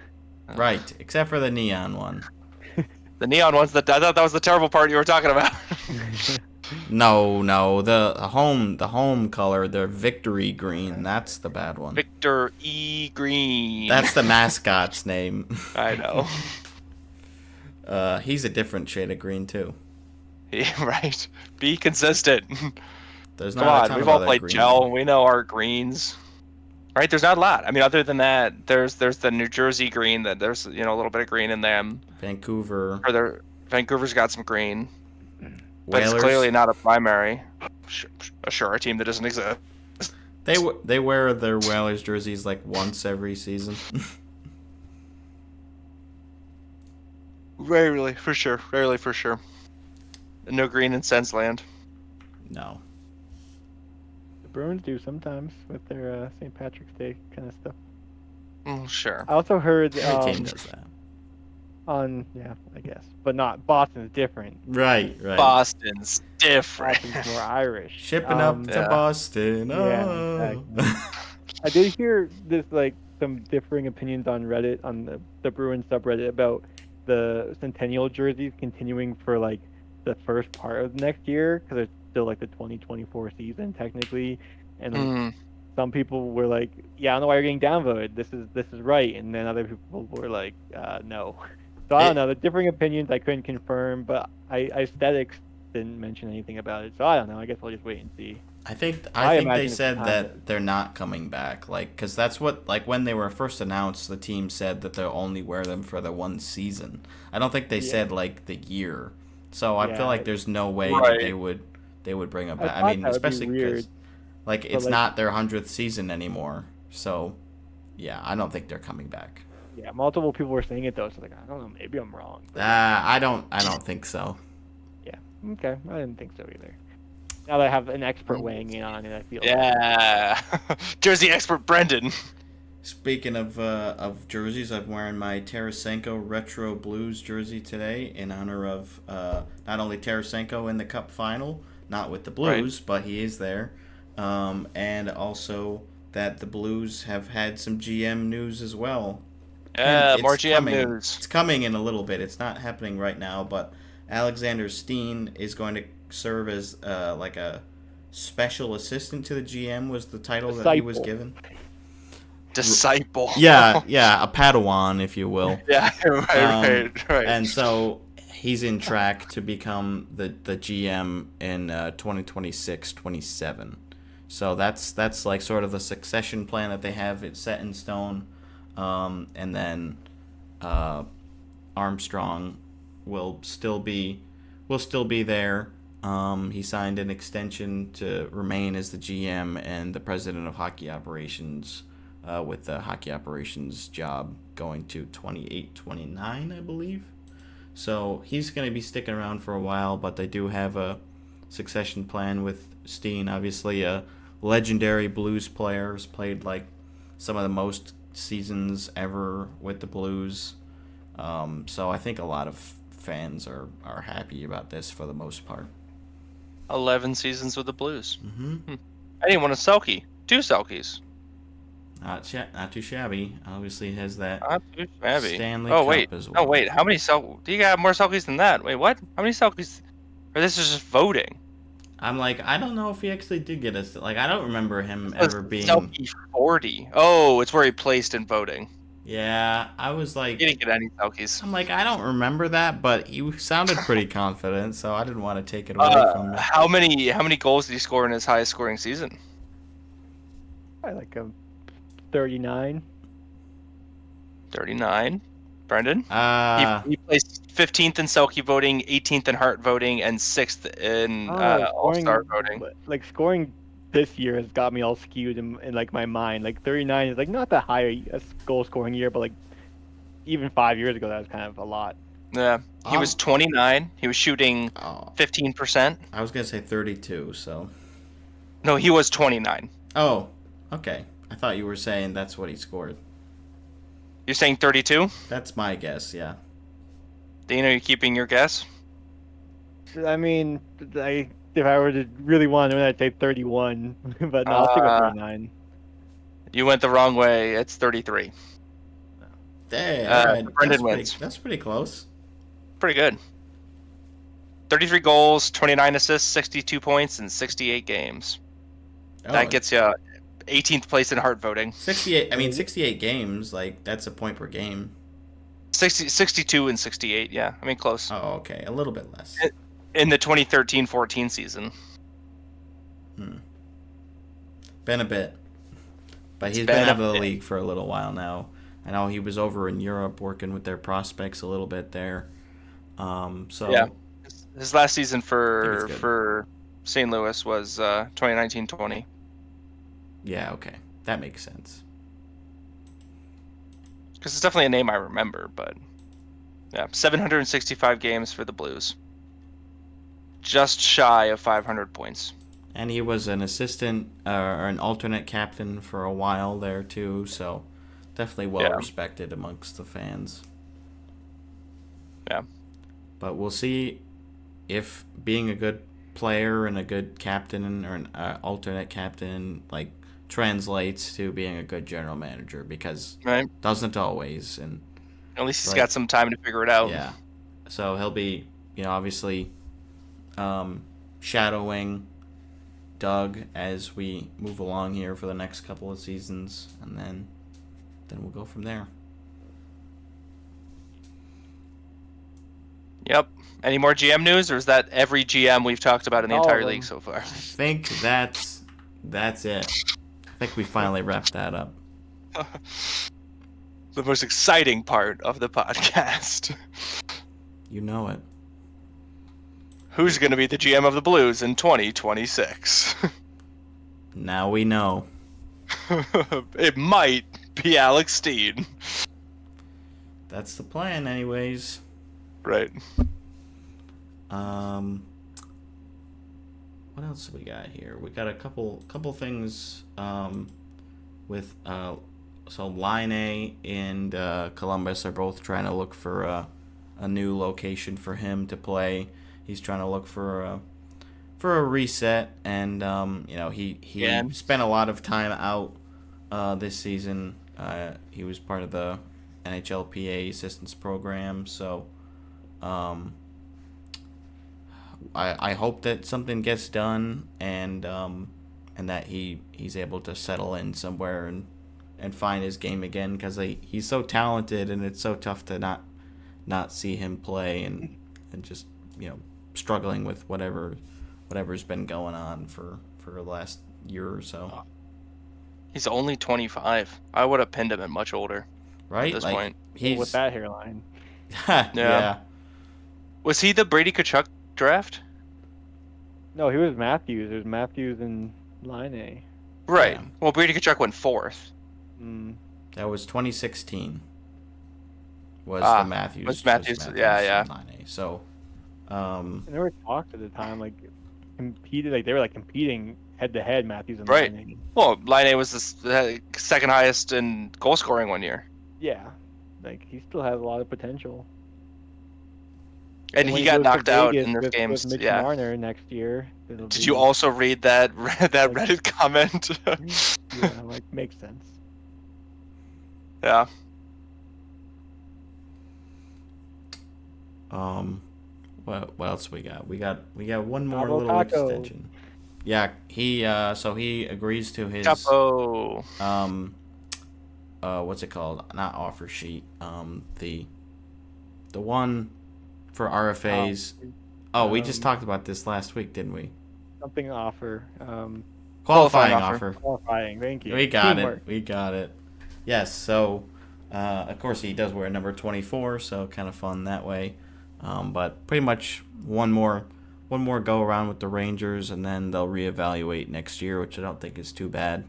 Speaker 1: Right, except for the neon one.
Speaker 3: The neon ones. I thought that was the terrible part you were talking about.
Speaker 1: No, the home color, their victory green. That's the bad one.
Speaker 3: Victor E. Green.
Speaker 1: That's the mascot's name.
Speaker 3: I know.
Speaker 1: He's a different shade of green too.
Speaker 3: Yeah, right. Be consistent.
Speaker 1: There's
Speaker 3: Come
Speaker 1: not
Speaker 3: on,
Speaker 1: a ton
Speaker 3: we've
Speaker 1: of
Speaker 3: all
Speaker 1: other
Speaker 3: played
Speaker 1: green.
Speaker 3: gel. We know our greens. Right? There's not a lot. I mean, other than that, there's the New Jersey green. That there's a little bit of green in them.
Speaker 1: Vancouver.
Speaker 3: Vancouver's got some green. But
Speaker 1: Whalers.
Speaker 3: it's clearly not a primary. Sure, a team that doesn't exist.
Speaker 1: They wear their Whalers jerseys like once every season.
Speaker 3: Rarely, for sure. No green in Sensland.
Speaker 1: No.
Speaker 5: The Bruins do sometimes with their St. Patrick's Day kind of stuff.
Speaker 3: Sure.
Speaker 5: I also heard
Speaker 1: Every team does that.
Speaker 5: Yeah, I guess, but not Boston's different.
Speaker 1: Right, right.
Speaker 3: Boston's different.
Speaker 5: Boston's more Irish.
Speaker 1: Shipping up to
Speaker 3: Yeah.
Speaker 1: Boston.
Speaker 5: Yeah,
Speaker 1: Oh.
Speaker 5: exactly. I did hear this like some differing opinions on Reddit on the Bruins subreddit about the Centennial jerseys continuing for like the first part of next year because it's still like the 2024 season technically, and like
Speaker 3: Mm.
Speaker 5: some people were like, "Yeah, I don't know why you're getting downvoted. This is right," and then other people were like, "No." So I don't know. The differing opinions I couldn't confirm, but aesthetics didn't mention anything about it. So I don't know. I guess we'll just wait and see.
Speaker 1: I think
Speaker 5: I
Speaker 1: they
Speaker 5: imagine it's
Speaker 1: said
Speaker 5: time
Speaker 1: that they're not coming back, like, because that's what, like, when they were first announced, the team said that they'll only wear them for the one season. I don't think they
Speaker 5: Yeah.
Speaker 1: said like the year, so I feel
Speaker 5: Yeah.
Speaker 1: like there's no way that
Speaker 3: Right.
Speaker 1: they would bring them
Speaker 5: I
Speaker 1: back. I
Speaker 5: thought
Speaker 1: mean,
Speaker 5: that would be
Speaker 1: especially because
Speaker 5: weird,
Speaker 1: like it's
Speaker 5: like-
Speaker 1: not their 100th season anymore, so yeah, I don't think they're coming back.
Speaker 5: Yeah, multiple people were saying it though, so like I don't know, maybe I'm wrong. But
Speaker 1: I don't think so.
Speaker 5: yeah, okay, I didn't think so either. Now that I have an expert weighing in on it, I feel
Speaker 3: Yeah. Jersey expert Brendan.
Speaker 1: Speaking of jerseys, I'm wearing my Tarasenko Retro Blues jersey today in honor of not only Tarasenko in the Cup final, not with the Blues, but he is there, and also that the Blues have had some GM news as well.
Speaker 3: Yeah,
Speaker 1: And
Speaker 3: more
Speaker 1: it's
Speaker 3: GM
Speaker 1: coming.
Speaker 3: news.
Speaker 1: It's coming in a little bit. It's not happening right now, but Alexander Steen is going to serve as like a special assistant to the GM was the title that he was
Speaker 5: Disciple.
Speaker 1: given.
Speaker 3: Disciple.
Speaker 1: Yeah, a Padawan, if you will.
Speaker 3: Yeah, right.
Speaker 1: And so he's in track to become the GM in 2026-27. So that's like sort of the succession plan that they have. It's set in stone. And then Armstrong will still be there. He signed an extension to remain as the GM and the president of hockey operations, with the hockey operations job going to 28-29, I believe. So he's going to be sticking around for a while, but they do have a succession plan with Steen. Obviously, a legendary Blues player, has played like some of the most seasons ever with the Blues. So I think a lot of fans are happy about this for the most part.
Speaker 3: 11 seasons with the Blues.
Speaker 1: Mm-hmm.
Speaker 3: I didn't want a Selkie. 2 Selkies.
Speaker 1: Not too shabby. Obviously has that
Speaker 3: Not too shabby.
Speaker 1: Stanley
Speaker 3: Oh
Speaker 1: Cup
Speaker 3: wait.
Speaker 1: as well.
Speaker 3: Oh wait. How many Do you got more Selkies than that? Wait, what? How many Selkies? Or this is just voting.
Speaker 1: I'm like, I don't know if he actually did get us. Like, I don't remember him
Speaker 3: It was
Speaker 1: ever being.
Speaker 3: Selkie 40. Oh, it's where he placed in voting.
Speaker 1: Yeah, I was like,
Speaker 3: He didn't get any Selkies.
Speaker 1: I'm like, I don't remember that, but he sounded pretty confident, so I didn't want to take it away from him.
Speaker 3: How many goals did he score in his highest scoring season?
Speaker 5: I like 39.
Speaker 3: 39. Brendan? He placed 15th in Selkie voting, 18th in Hart voting, and 6th in All-Star voting.
Speaker 5: Like scoring this year has got me all skewed in like my mind. Like 39 is like not that high a goal scoring year, but like even 5 years ago that was kind of a lot.
Speaker 3: Yeah, he was 29. He was shooting 15%.
Speaker 1: I was gonna say 32. So.
Speaker 3: No, he was 29.
Speaker 1: Oh, okay. I thought you were saying that's what he scored.
Speaker 3: You're saying 32?
Speaker 1: That's my guess. Yeah.
Speaker 3: Dean, are you keeping your guess?
Speaker 5: I mean, if I were to really want to, I'd say 31, but no, I'll stick with 39.
Speaker 3: You went the wrong way. It's 33.
Speaker 1: Dang, all right.
Speaker 3: Brendan wins.
Speaker 1: That's pretty close.
Speaker 3: Pretty good. 33 goals, 29 assists, 62 points in 68 games.
Speaker 1: Oh,
Speaker 3: That gets you 18th place in Hart voting.
Speaker 1: 68. I mean, 68 games. Like that's a point per game.
Speaker 3: 62 and 68. Yeah, I mean close.
Speaker 1: Oh, okay. A little bit less.
Speaker 3: In the 2013-14 season.
Speaker 1: Been a bit. But he's been out of the league for a little while now. I know he was over in Europe working with their prospects a little bit there. So
Speaker 3: yeah, his last season for St. Louis was 2019-20.
Speaker 1: Yeah, okay, that makes sense.
Speaker 3: Because it's definitely a name I remember, but yeah, 765 games for the Blues, just shy of 500 points.
Speaker 1: And he was an assistant or an alternate captain for a while there too, so definitely well respected amongst the fans.
Speaker 3: Yeah.
Speaker 1: But we'll see if being a good player and a good captain or an alternate captain like translates to being a good general manager, because
Speaker 3: Right.
Speaker 1: it doesn't always. And
Speaker 3: At least he's
Speaker 1: like,
Speaker 3: got some time to figure it out.
Speaker 1: yeah, so he'll be, obviously shadowing Doug as we move along here for the next couple of seasons, and then we'll go from there.
Speaker 3: Yep. Any more GM news, or is that every GM we've talked about in the
Speaker 5: All of
Speaker 3: entire
Speaker 5: them.
Speaker 3: league so far?
Speaker 1: I think that's it. I think we finally wrapped that up.
Speaker 3: The most exciting part of the podcast.
Speaker 1: You know it.
Speaker 3: Who's going to be the GM of the Blues in 2026?
Speaker 1: Now we know.
Speaker 3: It might be Alex Steen.
Speaker 1: That's the plan, anyways.
Speaker 3: Right.
Speaker 1: What else we got here? We got a couple things with so Line and Columbus are both trying to look for a new location for him to play. He's trying to look for a reset, and he spent a lot of time out this season. He was part of the NHLPA assistance program, so I hope that something gets done, and that he's able to settle in somewhere and find his game again, because he's so talented, and it's so tough to not see him play and just struggling with whatever's been going on for the last year or so.
Speaker 3: He's only 25. I would have pinned him at much older.
Speaker 1: Right?
Speaker 3: At this point.
Speaker 1: He's
Speaker 5: With that hairline.
Speaker 1: yeah.
Speaker 3: Was he the Brady Tkachuk draft?
Speaker 5: No, he was Matthews. It was Matthews and Line.
Speaker 3: Right.
Speaker 1: Yeah.
Speaker 3: Well, Brady Tkachuk went 4th.
Speaker 1: That was 2016. Was the Matthews?
Speaker 3: Was Matthews? Yeah.
Speaker 1: So,
Speaker 5: And there were talks at the time, like they were competing head to head, Matthews and
Speaker 3: Right.
Speaker 5: Line.
Speaker 3: Well, Line was the second highest in goal scoring one year.
Speaker 5: Yeah, he still has a lot of potential.
Speaker 3: And
Speaker 5: when
Speaker 3: he got
Speaker 5: goes to
Speaker 3: knocked out
Speaker 5: Vegas
Speaker 3: in those
Speaker 5: with
Speaker 3: games.
Speaker 5: Mitch
Speaker 3: Yeah.
Speaker 5: Marner next year.
Speaker 3: Did you also read that Reddit comment?
Speaker 5: Yeah, makes sense.
Speaker 3: Yeah.
Speaker 1: what else we got? We got one more
Speaker 5: Cabo
Speaker 1: little
Speaker 5: Taco.
Speaker 1: extension. Yeah, he agrees to his
Speaker 3: Capo.
Speaker 1: what's it called? Not offer sheet. The one for RFAs. We just talked about this last week, didn't we?
Speaker 5: Something offer.
Speaker 1: Qualifying offer.
Speaker 5: Qualifying. Thank you.
Speaker 1: We got
Speaker 5: Teamwork.
Speaker 1: it. Yes. So, of course, he does wear number 24, so kind of fun that way. But pretty much one more go around with the Rangers, and then they'll reevaluate next year, which I don't think is too bad.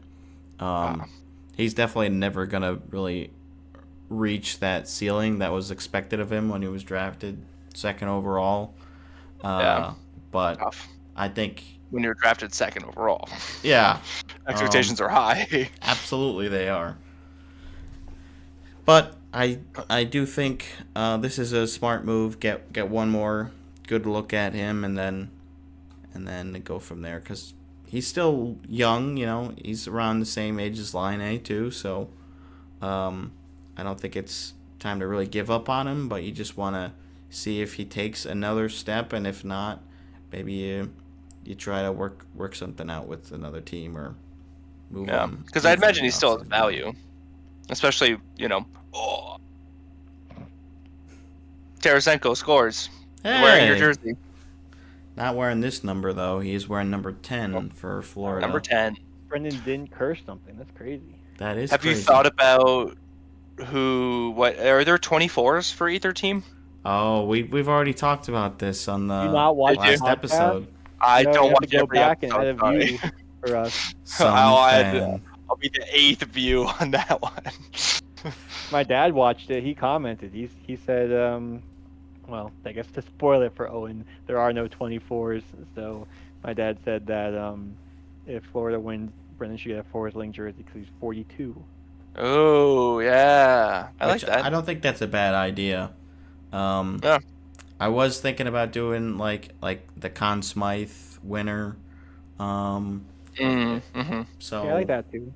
Speaker 1: He's definitely never gonna really reach that ceiling that was expected of him when he was drafted second overall. But
Speaker 3: Tough.
Speaker 1: I think
Speaker 3: When you're drafted second overall,
Speaker 1: yeah,
Speaker 3: expectations are high.
Speaker 1: absolutely they are. But I do think this is a smart move. Get one more good look at him, and then go from there, because he's still young. He's around the same age as Line A too. So I don't think it's time to really give up on him. But you just want to see if he takes another step, and if not, maybe you try to work something out with another team or move on.
Speaker 3: Because I'd imagine he still has value, especially Tarasenko scores. Wearing your jersey.
Speaker 1: Not wearing this number though. He's wearing number 10 for Florida.
Speaker 3: Number 10.
Speaker 5: Brendan didn't curse something. That's crazy.
Speaker 1: That is.
Speaker 3: Have
Speaker 1: crazy.
Speaker 3: you thought about what are there 24s for either team?
Speaker 1: Oh, we've already talked about this on the
Speaker 5: Do you not watch
Speaker 1: last
Speaker 5: the podcast?
Speaker 1: episode.
Speaker 3: I
Speaker 5: No,
Speaker 3: don't
Speaker 5: you have
Speaker 3: watch
Speaker 5: to go
Speaker 3: every
Speaker 5: back and
Speaker 3: episode.
Speaker 5: add a
Speaker 3: Sorry.
Speaker 5: view for us.
Speaker 3: I'll be the 8th view on that one.
Speaker 5: My dad watched it. He commented. He said, well, I guess to spoil it for Owen, there are no 24s. So my dad said that if Florida wins, Brendan should get a Forrest Link jersey because he's 42.
Speaker 3: Oh yeah, I like that.
Speaker 1: I don't think that's a bad idea.
Speaker 3: Yeah.
Speaker 1: I was thinking about doing like the Conn Smythe winner.
Speaker 3: Mm-hmm.
Speaker 1: So
Speaker 5: Yeah, I like that too.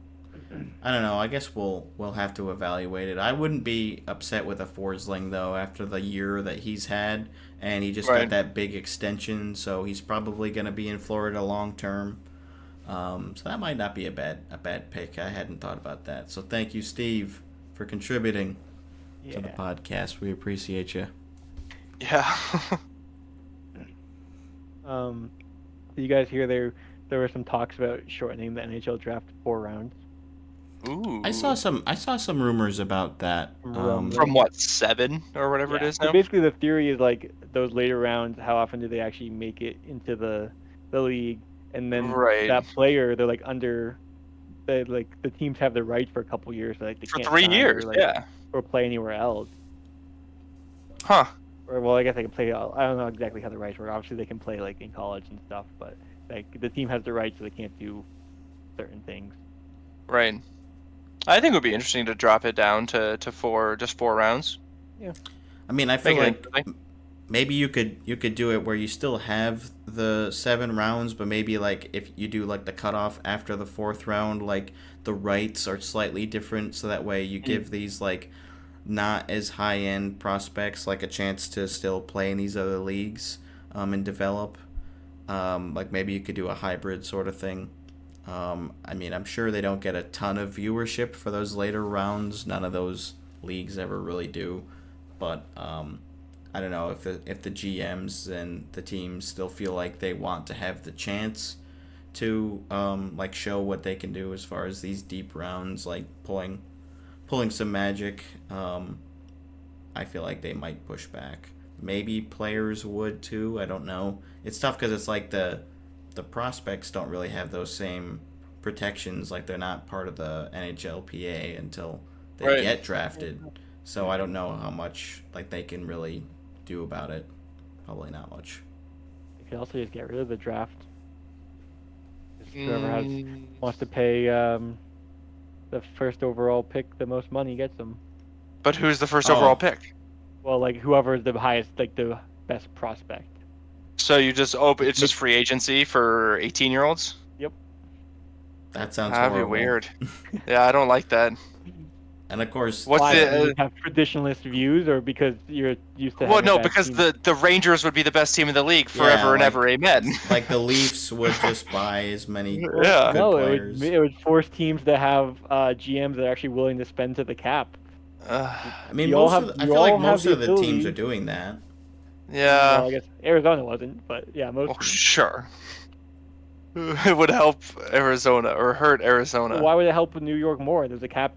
Speaker 1: I don't know. I guess we'll have to evaluate it. I wouldn't be upset with a Forsling though after the year that he's had, and he just got
Speaker 3: Right.
Speaker 1: that big extension, so he's probably going to be in Florida long term. So that might not be a bad pick. I hadn't thought about that. So thank you, Steve, for contributing to the
Speaker 5: Yeah.
Speaker 1: podcast. We appreciate you.
Speaker 3: Yeah.
Speaker 5: Did you guys hear there were some talks about shortening the NHL draft to 4 rounds?
Speaker 3: Ooh.
Speaker 1: I saw some rumors about that.
Speaker 5: From
Speaker 3: From what, 7 or whatever it
Speaker 5: Yeah.
Speaker 3: is
Speaker 5: So
Speaker 3: now?
Speaker 5: basically, the theory is like those later rounds. How often do they actually make it into the league? And then
Speaker 3: Right.
Speaker 5: that player, they're like under, the teams have the rights for a couple years, so like they
Speaker 3: For
Speaker 5: can't
Speaker 3: 3
Speaker 5: sign
Speaker 3: years,
Speaker 5: or
Speaker 3: yeah.
Speaker 5: or play anywhere else.
Speaker 3: Huh.
Speaker 5: Or well, I guess they can play. I don't know exactly how the rights work. Obviously, they can play like in college and stuff, but like the team has the rights, so they can't do certain things.
Speaker 3: Right. I think it would be interesting to drop it down to 4 rounds.
Speaker 1: I mean, I feel
Speaker 3: Make it
Speaker 1: like
Speaker 3: interesting.
Speaker 1: maybe you could do it where you still have the 7 rounds, but maybe like if you do like the cutoff after the 4th round, like the rights are slightly different, so that way you give these like not as high end prospects like a chance to still play in these other leagues and develop. Like maybe you could do a hybrid sort of thing. I mean, I'm sure they don't get a ton of viewership for those later rounds. None of those leagues ever really do, but I don't know if the GMs and the teams still feel like they want to have the chance to like show what they can do as far as these deep rounds, like pulling some magic. I feel like they might push back. Maybe players would too. I don't know. It's tough because it's like the prospects don't really have those same protections. Like they're not part of the NHLPA until they
Speaker 3: Right.
Speaker 1: get drafted. So I don't know how much like they can really do about it. Probably not much.
Speaker 5: You could also just get rid of the draft. Just whoever
Speaker 3: Mm,
Speaker 5: wants to pay the first overall pick the most money gets them.
Speaker 3: But who's the first
Speaker 1: Oh.
Speaker 3: overall pick?
Speaker 5: Well, like whoever is the highest, like the best prospect.
Speaker 3: So you just it's just free agency for 18-year-olds?
Speaker 5: Yep.
Speaker 1: That sounds
Speaker 3: That'd be
Speaker 1: horrible.
Speaker 3: weird. Yeah, I don't like that.
Speaker 1: And of course,
Speaker 3: What's
Speaker 5: Why?
Speaker 3: the,
Speaker 5: Do you just have traditionalist views, or because you're used to
Speaker 3: Well,
Speaker 5: having
Speaker 3: no,
Speaker 5: a bad
Speaker 3: because
Speaker 5: team?
Speaker 3: the Rangers would be the best team in the league forever and
Speaker 1: like-
Speaker 3: ever, amen.
Speaker 1: like the Leafs would just buy as many
Speaker 3: Yeah.
Speaker 1: good
Speaker 5: No,
Speaker 1: players.
Speaker 5: it would force teams to have GMs that are actually willing to spend to the cap.
Speaker 3: Uh,
Speaker 1: I mean,
Speaker 5: You all
Speaker 1: most
Speaker 5: have-
Speaker 1: of the, I
Speaker 5: you
Speaker 1: feel like
Speaker 5: all have
Speaker 1: most
Speaker 5: the
Speaker 1: of the teams
Speaker 5: ability.
Speaker 1: are doing that.
Speaker 3: yeah.
Speaker 5: Well, I guess Arizona wasn't, but yeah, most.
Speaker 3: Well, sure. It would help Arizona or hurt Arizona.
Speaker 5: Why would it help New York more? There's a cap,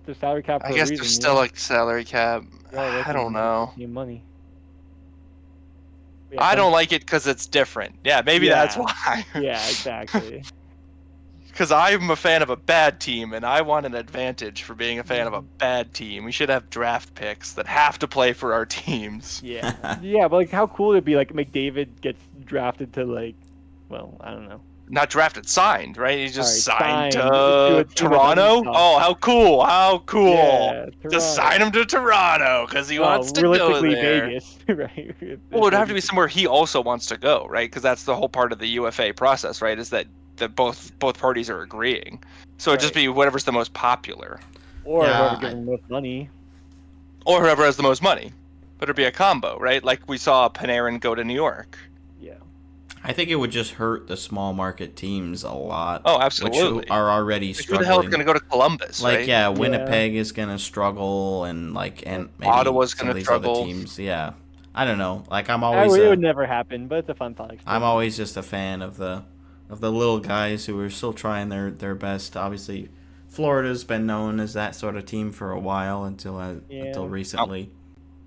Speaker 5: the salary cap for
Speaker 3: I
Speaker 5: a
Speaker 3: guess
Speaker 5: reason.
Speaker 3: there's still like salary cap.
Speaker 5: Well,
Speaker 3: I don't know.
Speaker 5: Same money. Yeah,
Speaker 3: I
Speaker 5: some-
Speaker 3: don't like it because it's different. Yeah, maybe that's
Speaker 5: Yeah.
Speaker 3: why.
Speaker 5: Yeah, exactly.
Speaker 3: Because I'm a fan of a bad team, and I want an advantage for being a fan of a
Speaker 5: Mm-hmm.
Speaker 3: bad team. We should have draft picks that have to play for our teams.
Speaker 5: Yeah. Yeah, but like, how cool would it be? Like, McDavid gets drafted to like, well, I don't know.
Speaker 3: Not drafted, signed, right? He's just
Speaker 5: Alright,
Speaker 3: signed
Speaker 5: signed to
Speaker 3: to
Speaker 5: a team that doesn't
Speaker 3: Toronto.
Speaker 5: suck.
Speaker 3: Oh, how cool! How cool!
Speaker 5: Yeah,
Speaker 3: Just
Speaker 5: Toronto.
Speaker 3: sign him to Toronto because he wants to go
Speaker 5: realistically,
Speaker 3: there.
Speaker 5: Vegas, right?
Speaker 3: Well, it would have to be somewhere he also wants to go, right? Because that's the whole part of the UFA process, right? Is that both parties are agreeing. So it'd just
Speaker 5: Right.
Speaker 3: be whatever's the most popular,
Speaker 5: Or
Speaker 1: Yeah,
Speaker 5: whoever gives them the most money.
Speaker 3: or whoever has the most money. But it'd be a combo, right? Like we saw Panarin go to New York.
Speaker 5: Yeah.
Speaker 1: I think it would just hurt the small market teams a lot.
Speaker 3: Oh, absolutely.
Speaker 1: Which are already
Speaker 3: Like, who
Speaker 1: struggling.
Speaker 3: the hell is going to go to Columbus,
Speaker 1: Like
Speaker 3: right?
Speaker 1: yeah, Winnipeg is gonna struggle, and maybe
Speaker 3: Ottawa's
Speaker 1: some
Speaker 3: gonna
Speaker 1: of these
Speaker 3: struggle.
Speaker 1: other teams. Yeah, I don't know. Like I'm
Speaker 5: It
Speaker 1: always
Speaker 5: would never happen, but it's a fun thought experiment.
Speaker 1: I'm always just a fan of the little guys who are still trying their best. Obviously, Florida's been known as that sort of team for a while until recently.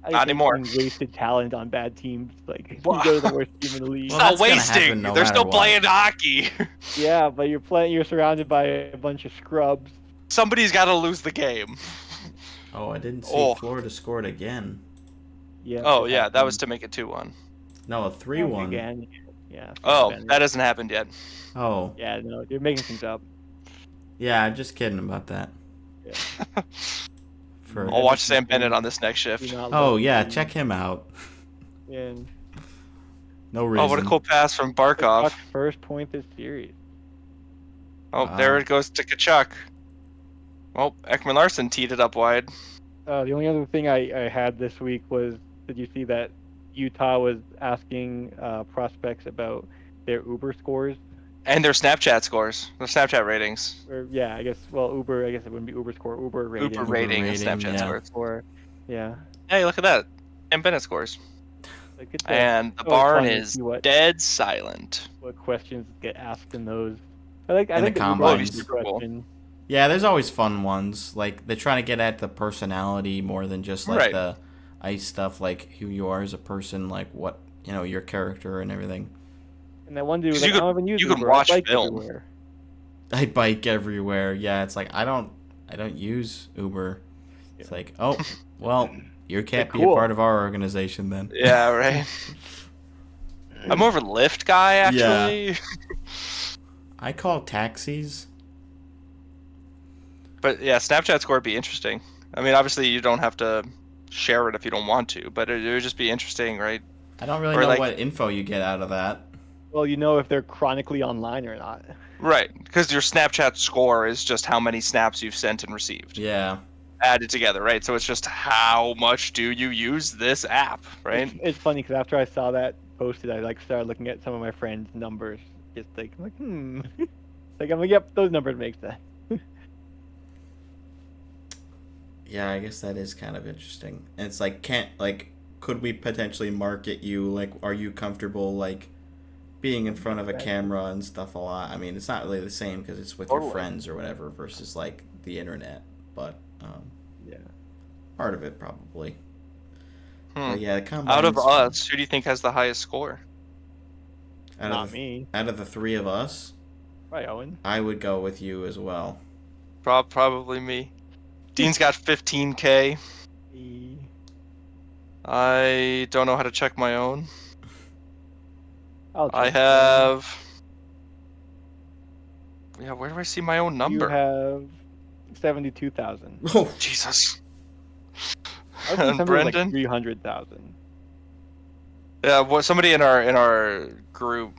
Speaker 5: I
Speaker 3: Not
Speaker 5: think
Speaker 3: anymore.
Speaker 5: Wasted talent on bad teams. Like, you
Speaker 3: Well-
Speaker 5: go to the worst team in the league.
Speaker 3: It's
Speaker 1: Well,
Speaker 3: not
Speaker 1: that's gonna
Speaker 3: wasting.
Speaker 1: happen no
Speaker 3: They're
Speaker 1: matter
Speaker 3: still
Speaker 1: what.
Speaker 3: playing hockey.
Speaker 5: Yeah, but you're surrounded by a bunch of scrubs.
Speaker 3: Somebody's got to lose the game.
Speaker 1: Oh, I didn't see
Speaker 3: Oh.
Speaker 1: Florida scored again.
Speaker 5: Yeah.
Speaker 3: Oh,
Speaker 5: it
Speaker 3: yeah, that
Speaker 5: happened.
Speaker 3: was to make it 2-1.
Speaker 1: No, a 3-1.
Speaker 5: Again. Yeah.
Speaker 3: Oh,
Speaker 5: Bennett.
Speaker 3: that hasn't happened yet.
Speaker 1: Oh,
Speaker 5: Yeah, no, you're making things up.
Speaker 1: yeah. I'm just kidding about that.
Speaker 5: Yeah.
Speaker 1: For
Speaker 3: I'll watch Sam Bennett on this next shift.
Speaker 1: oh yeah, check him out.
Speaker 5: And
Speaker 1: No reason.
Speaker 3: Oh, what a cool pass from Barkov.
Speaker 5: Kachuk's first point this series.
Speaker 3: Oh,
Speaker 1: Wow.
Speaker 3: there it goes to Kachuk. Oh, Ekman Larson teed it up wide.
Speaker 5: The only other thing I had this week was, did you see that Utah was asking prospects about their Uber scores?
Speaker 3: And their Snapchat scores, their Snapchat ratings.
Speaker 5: Or yeah, I guess it wouldn't be Uber score, Uber rating.
Speaker 3: Uber rating and
Speaker 1: rating,
Speaker 3: Snapchat
Speaker 1: yeah.
Speaker 3: scores.
Speaker 5: Or yeah.
Speaker 3: Hey, look at that. And Bennett scores.
Speaker 5: Like it's
Speaker 3: And the
Speaker 5: always
Speaker 3: barn
Speaker 5: fun to
Speaker 3: is
Speaker 5: see what
Speaker 3: silent.
Speaker 5: questions get asked in those. I
Speaker 1: In
Speaker 5: think
Speaker 1: the
Speaker 5: the Uber
Speaker 1: combines.
Speaker 3: Super Bowl.
Speaker 5: question.
Speaker 1: Yeah, there's always fun ones. Like they're trying to get at the personality more than just like
Speaker 3: Right.
Speaker 1: the ice stuff, like who you are as a person, like what your character and everything.
Speaker 5: And that one dude was
Speaker 3: 'Cause
Speaker 5: like,
Speaker 3: you
Speaker 5: I don't even use
Speaker 3: you
Speaker 5: Uber.
Speaker 3: can watch
Speaker 5: I bike
Speaker 3: film.
Speaker 5: everywhere.
Speaker 1: I bike everywhere. Yeah, it's like I don't use Uber. It's like, oh, well, you can't be a
Speaker 5: cool.
Speaker 1: part of our organization then.
Speaker 3: Yeah, right. I'm more of a Lyft guy, actually.
Speaker 1: I call taxis.
Speaker 3: But yeah, Snapchat score would be interesting. I mean, obviously you don't have to share it if you don't want to, but it would just be interesting, right?
Speaker 1: I don't really
Speaker 3: Or
Speaker 1: know
Speaker 3: like-
Speaker 1: what info you get out of that.
Speaker 5: Well, you know if they're chronically online or not.
Speaker 3: Right, because your Snapchat score is just how many snaps you've sent and received.
Speaker 1: Yeah.
Speaker 3: Added together, right? So it's just how much do you use this app, right?
Speaker 5: It's funny because after I saw that posted, I started looking at some of my friends' numbers. Just like, I'm like, yep, those numbers make sense.
Speaker 1: Yeah, I guess that is kind of interesting. And it's like, could we potentially market you? Like, are you comfortable, like, being in front of a camera and stuff a lot? I mean, it's not really the same because it's with your
Speaker 3: Totally.
Speaker 1: friends or whatever versus, like, the internet. But,
Speaker 5: Yeah.
Speaker 1: part of it probably.
Speaker 3: Hmm.
Speaker 1: But yeah, the combines.
Speaker 3: Out of us, who do you think has the highest score?
Speaker 5: Not me.
Speaker 1: Out of the three of us,
Speaker 5: Right, Owen.
Speaker 1: I would go with you as well.
Speaker 3: Probably me. Dean's got 15K. I don't know how to check my own.
Speaker 5: I'll
Speaker 3: I
Speaker 5: check.
Speaker 3: have. Yeah, where do I see my own
Speaker 5: You
Speaker 3: number?
Speaker 5: have 72,000.
Speaker 1: Oh,
Speaker 3: Jesus.
Speaker 5: I was
Speaker 3: And
Speaker 5: like
Speaker 3: Brendan?
Speaker 5: 300,000.
Speaker 3: Yeah, somebody in our group,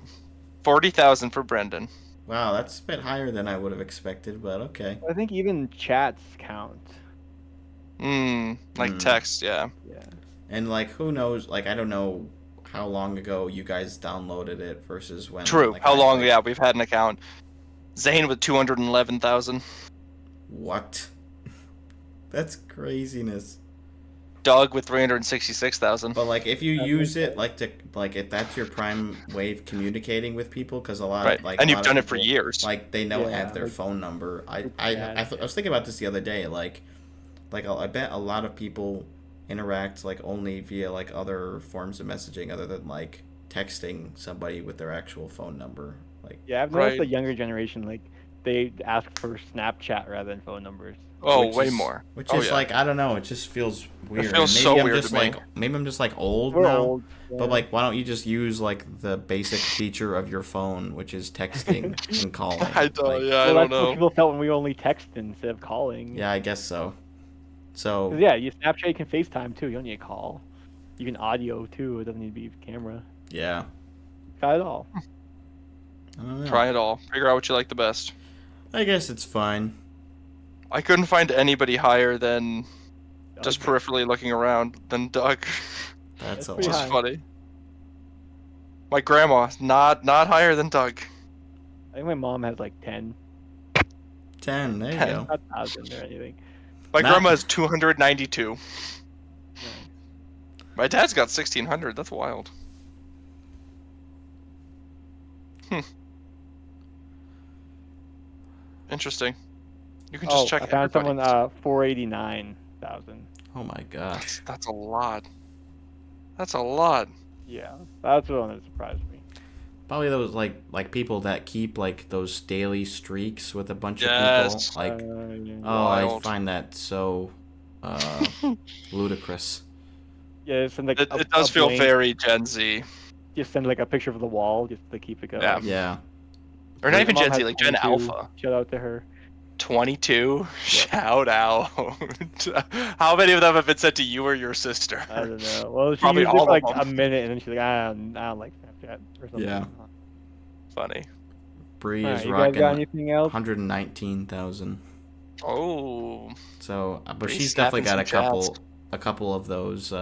Speaker 3: 40,000 for Brendan.
Speaker 1: wow, that's a bit higher than I would have expected, but okay.
Speaker 5: I think even chats count.
Speaker 3: Like text, yeah.
Speaker 5: Yeah.
Speaker 1: And like, who knows? Like, I don't know how long ago you guys downloaded it versus when.
Speaker 3: True.
Speaker 1: Like,
Speaker 3: How long?
Speaker 1: like,
Speaker 3: Yeah, we've had an account. Zane with 211,000.
Speaker 1: What? That's craziness.
Speaker 3: Doug with 366,000.
Speaker 1: But like, if you
Speaker 5: That
Speaker 1: use
Speaker 5: makes
Speaker 1: it like if that's your prime way of communicating with people, because a lot
Speaker 3: Right.
Speaker 1: of like,
Speaker 3: And
Speaker 1: a
Speaker 3: you've
Speaker 1: lot
Speaker 3: done
Speaker 1: of
Speaker 3: it for
Speaker 1: people,
Speaker 3: years.
Speaker 1: Like they don't
Speaker 5: Yeah,
Speaker 1: have their
Speaker 5: like,
Speaker 1: phone number. I
Speaker 5: yeah.
Speaker 1: was thinking about this the other day. Like I bet a lot of people interact like only via like other forms of messaging other than like texting somebody with their actual phone number. Like,
Speaker 5: Yeah, I've noticed
Speaker 3: Right.
Speaker 5: the younger generation, like, they ask for Snapchat rather than phone numbers.
Speaker 3: Oh,
Speaker 1: which
Speaker 3: way
Speaker 1: is-
Speaker 3: more.
Speaker 1: Which
Speaker 3: Oh,
Speaker 1: is
Speaker 3: yeah.
Speaker 1: like, I don't know, it just feels weird.
Speaker 3: feels
Speaker 1: maybe
Speaker 3: so
Speaker 1: I'm
Speaker 3: weird
Speaker 1: just
Speaker 3: to me.
Speaker 1: like maybe I'm just like old
Speaker 5: We're
Speaker 1: now.
Speaker 5: old.
Speaker 1: But
Speaker 5: yeah.
Speaker 1: like, why don't you just use like the basic feature of your phone, which is texting and calling?
Speaker 3: I don't,
Speaker 1: Like,
Speaker 3: yeah, I
Speaker 5: Well,
Speaker 3: don't
Speaker 5: that's what
Speaker 3: know.
Speaker 5: people felt when we only texted instead of calling.
Speaker 1: Yeah, I guess so. So
Speaker 5: 'Cause, yeah, you Snapchat, you can FaceTime too. You don't need a call. You can audio too. It doesn't need to be camera.
Speaker 1: yeah,
Speaker 5: Got it all.
Speaker 1: I don't know.
Speaker 3: Try it all. Figure out what you like the best.
Speaker 1: I guess it's fine.
Speaker 3: I couldn't find anybody higher than, just
Speaker 5: Doug.
Speaker 3: peripherally looking around, than Doug.
Speaker 1: That's a
Speaker 5: pretty
Speaker 3: Which is
Speaker 1: lot.
Speaker 5: high.
Speaker 3: funny. My grandma, not higher than Doug.
Speaker 5: I think my mom has like 10.
Speaker 1: 10. There you
Speaker 3: 10.
Speaker 1: go.
Speaker 5: Not 1,000 or anything.
Speaker 3: My
Speaker 1: Not-
Speaker 3: grandma has 292.
Speaker 5: Nice.
Speaker 3: My dad's got 1,600. That's wild. Interesting. You can just check
Speaker 5: I found
Speaker 3: everybody's.
Speaker 5: someone 489,000.
Speaker 1: Oh my god.
Speaker 3: That's a lot. That's a lot.
Speaker 5: Yeah, that's the one that surprised me.
Speaker 1: Probably those like people that keep like those daily streaks with a bunch
Speaker 3: Yes.
Speaker 1: of people. Like,
Speaker 5: Yeah.
Speaker 1: oh, I
Speaker 3: Wild.
Speaker 1: find that so ludicrous.
Speaker 5: Yeah, send like
Speaker 3: It
Speaker 5: a
Speaker 3: does feel
Speaker 5: blank-
Speaker 3: very Gen Z.
Speaker 5: Just send like a picture of the wall just to keep it going.
Speaker 3: Yeah.
Speaker 1: Yeah.
Speaker 3: Or not
Speaker 5: My
Speaker 3: even
Speaker 5: mom
Speaker 3: Gen Z,
Speaker 5: has
Speaker 3: like Gen
Speaker 5: 22.
Speaker 3: Alpha.
Speaker 5: Shout out to her.
Speaker 3: 22. Shout out. How many of them have been sent to you or your sister?
Speaker 5: I don't know. Well, she
Speaker 3: Probably
Speaker 5: used it
Speaker 3: all
Speaker 5: for
Speaker 3: of
Speaker 5: like
Speaker 3: them.
Speaker 5: a minute, and then she's like, I don't like Snapchat or something.
Speaker 1: Yeah.
Speaker 3: Funny.
Speaker 1: Bree
Speaker 5: All
Speaker 1: is
Speaker 5: right, you guys
Speaker 1: rocking
Speaker 5: got anything else?
Speaker 1: 119,000.
Speaker 3: Oh.
Speaker 1: So, but
Speaker 3: Bree's
Speaker 1: she's definitely got
Speaker 3: snapping some
Speaker 1: a couple of those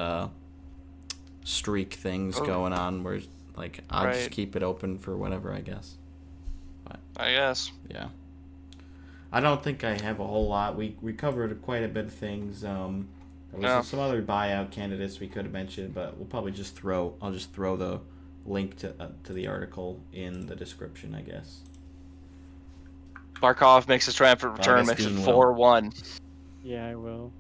Speaker 1: streak things going on where like I'll just
Speaker 3: Right.
Speaker 1: keep it open for whatever, I guess.
Speaker 3: I guess.
Speaker 1: Yeah. I don't think I have a whole lot. We covered quite a bit of things. There was some other buyout candidates we could have mentioned, but we'll probably I'll just throw the link to the article in the description, I guess.
Speaker 3: Barkov makes his triumphant return, makes it 4-1.
Speaker 5: Yeah, I will.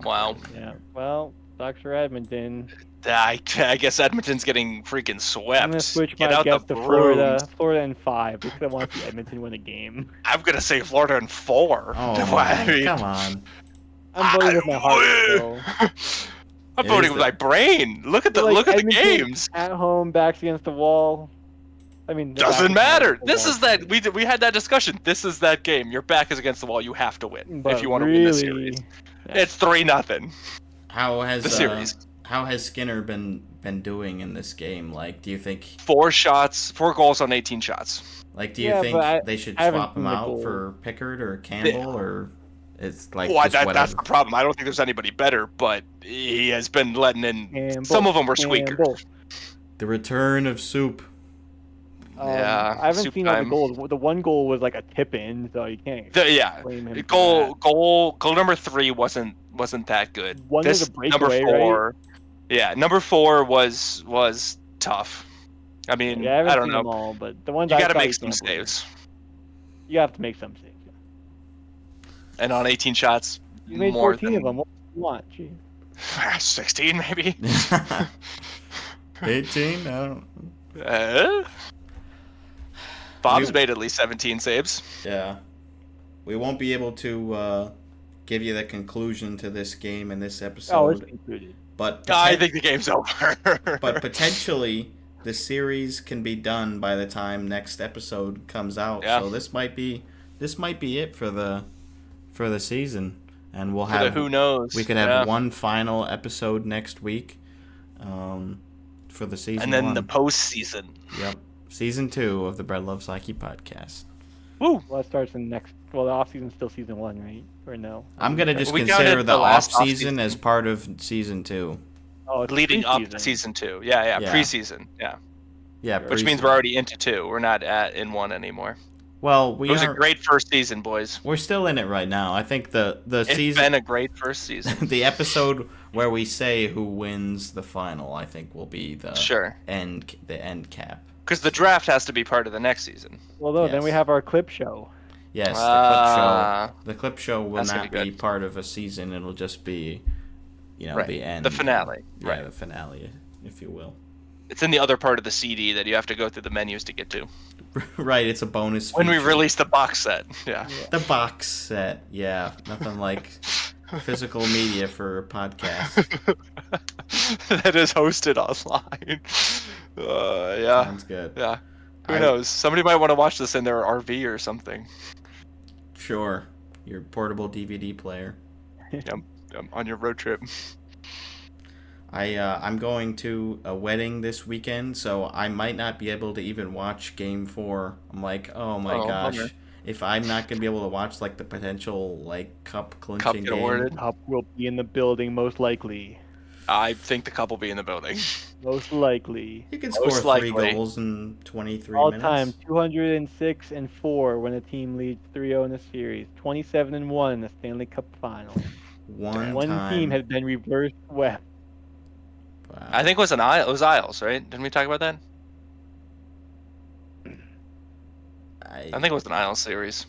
Speaker 3: Wow.
Speaker 5: Yeah. Well, sucks for Edmonton.
Speaker 3: I guess Edmonton's getting freaking swept.
Speaker 5: I'm gonna switch
Speaker 3: Get
Speaker 5: my
Speaker 3: out
Speaker 5: guess
Speaker 3: the
Speaker 5: to
Speaker 3: brooms.
Speaker 5: Florida in 5 because I want to see Edmonton win a game.
Speaker 3: I'm gonna say Florida in 4.
Speaker 1: Oh,
Speaker 3: I mean,
Speaker 1: come on.
Speaker 5: I'm voting with my heart still.
Speaker 3: I'm
Speaker 1: It
Speaker 3: voting
Speaker 1: is
Speaker 3: with
Speaker 1: the-
Speaker 3: my brain. Look at the
Speaker 5: Like,
Speaker 3: look at the
Speaker 5: Edmonton
Speaker 3: games.
Speaker 5: At home, backs against the wall. I mean, the back
Speaker 3: Doesn't
Speaker 5: is
Speaker 3: matter.
Speaker 5: against the
Speaker 3: This
Speaker 5: wall.
Speaker 3: is that we had that discussion. This is that game. Your back is against the wall. You have to win
Speaker 5: But
Speaker 3: if you want to win the
Speaker 5: really,
Speaker 3: series.
Speaker 5: yeah.
Speaker 3: It's 3-0.
Speaker 1: How has
Speaker 3: The series.
Speaker 1: How has Skinner been doing in this game? Like, do you think
Speaker 3: 4 goals on 18 shots.
Speaker 1: like do you
Speaker 5: Yeah,
Speaker 1: think
Speaker 5: but
Speaker 1: they should
Speaker 5: I haven't
Speaker 1: swap him
Speaker 5: seen the
Speaker 1: out
Speaker 5: goal.
Speaker 1: for Pickard or Campbell or it's like
Speaker 3: Well,
Speaker 1: just
Speaker 3: that's
Speaker 1: whatever?
Speaker 3: the problem. I don't think there's anybody better, but he has been letting in.
Speaker 5: Campbell,
Speaker 3: Some of them were squeakers.
Speaker 5: Campbell.
Speaker 1: The return of Soup.
Speaker 3: Yeah,
Speaker 5: I haven't
Speaker 3: soup
Speaker 5: seen all
Speaker 3: time.
Speaker 5: the goals. The one goal was like a tip in, so you can't
Speaker 3: Yeah,
Speaker 5: blame him. for
Speaker 3: goal number 3 wasn't that good.
Speaker 5: One was a
Speaker 3: number
Speaker 5: breakaway,
Speaker 3: 4, yeah, number 4 was tough. I
Speaker 5: that.
Speaker 3: mean,
Speaker 5: Yeah, I haven't
Speaker 3: I don't
Speaker 5: seen
Speaker 3: know.
Speaker 5: them all, but the ones
Speaker 3: You
Speaker 5: I
Speaker 3: got to
Speaker 5: saw,
Speaker 3: make
Speaker 5: you
Speaker 3: some
Speaker 5: can't blame.
Speaker 3: saves,
Speaker 5: You have to make some saves. Yeah.
Speaker 3: and on 18 shots,
Speaker 5: You made
Speaker 3: more
Speaker 5: 14
Speaker 3: than
Speaker 5: of them. What do you want? Gee.
Speaker 3: 16 maybe.
Speaker 1: 18? I don't.
Speaker 3: Bob's made at least 17 saves.
Speaker 1: Yeah. We won't be able to give you the conclusion to this game in this
Speaker 5: Oh,
Speaker 1: episode,
Speaker 5: it's included.
Speaker 1: but
Speaker 3: I think the game's over.
Speaker 1: but potentially the series can be done by the time next episode comes out.
Speaker 3: Yeah.
Speaker 1: So this might be it for the season, and we'll
Speaker 3: For the
Speaker 1: have
Speaker 3: who knows.
Speaker 1: we could have
Speaker 3: Yeah.
Speaker 1: one final episode next week, for the season.
Speaker 3: And then
Speaker 1: 1.
Speaker 3: the postseason.
Speaker 1: Yep, season 2 of the Bread Loves Hockey podcast.
Speaker 3: Woo!
Speaker 5: Well, it starts in next. Well, the off season's still season 1, right? Or no?
Speaker 1: I'm gonna just
Speaker 3: We
Speaker 1: consider
Speaker 3: counted
Speaker 1: the
Speaker 3: the
Speaker 1: off
Speaker 3: last
Speaker 1: season
Speaker 3: off-season.
Speaker 1: as part of season 2.
Speaker 5: Oh, it's
Speaker 3: Leading up to
Speaker 5: preseason.
Speaker 3: season 2. Yeah,
Speaker 1: Yeah.
Speaker 3: preseason. Yeah.
Speaker 1: Yeah,
Speaker 3: Which means we're already into 2. We're not in 1 anymore.
Speaker 1: well.
Speaker 3: It was a great first season, boys.
Speaker 1: We're still in it right now. I think the
Speaker 3: It's
Speaker 1: season,
Speaker 3: been a great first season.
Speaker 1: the episode where we say who wins the final, I think will be the
Speaker 3: Sure.
Speaker 1: end cap.
Speaker 3: Because the draft has to be part of the next season.
Speaker 5: Well, no, then
Speaker 1: Yes.
Speaker 5: we have our clip show.
Speaker 1: Yes,
Speaker 3: Ah.
Speaker 1: the clip show will
Speaker 3: That's gonna
Speaker 1: not
Speaker 3: be
Speaker 1: be
Speaker 3: good.
Speaker 1: part of a season. It'll just be,
Speaker 3: Right.
Speaker 1: the end,
Speaker 3: The finale.
Speaker 1: Yeah,
Speaker 3: Right.
Speaker 1: the finale, if you will.
Speaker 3: It's in the other part of the CD that you have to go through the menus to get to.
Speaker 1: Right, it's a bonus.
Speaker 3: When we
Speaker 1: feature.
Speaker 3: release the box set. Yeah.
Speaker 1: the box set, yeah, nothing like physical media for a podcast.
Speaker 3: That is hosted online. Yeah.
Speaker 1: Sounds good.
Speaker 3: Yeah. Who
Speaker 1: I-
Speaker 3: knows? Somebody might want to watch this in their RV or something.
Speaker 1: Sure, your portable DVD player.
Speaker 3: On your road trip.
Speaker 1: I'm going to a wedding this weekend, so I might not be able to even watch Game 4. I'm like, oh my gosh,
Speaker 3: bummer.
Speaker 1: if I'm not gonna be able to watch like the potential like cup clinching
Speaker 3: get
Speaker 1: game.
Speaker 3: awarded.
Speaker 5: Cup will be in the building, most likely.
Speaker 3: I think the couple be in the building.
Speaker 5: Most likely.
Speaker 1: You can
Speaker 3: Most
Speaker 1: score 3
Speaker 3: likely.
Speaker 1: goals in 23
Speaker 5: All
Speaker 1: minutes.
Speaker 5: time 206 and 4 when a team leads 3-0 in the series. 27 and 1 in the Stanley Cup Finals.
Speaker 1: One
Speaker 5: One
Speaker 1: time.
Speaker 5: team has been reversed swept.
Speaker 1: Wow.
Speaker 3: I think it was Isles, right? Didn't we talk about that? I think it was an Isles series.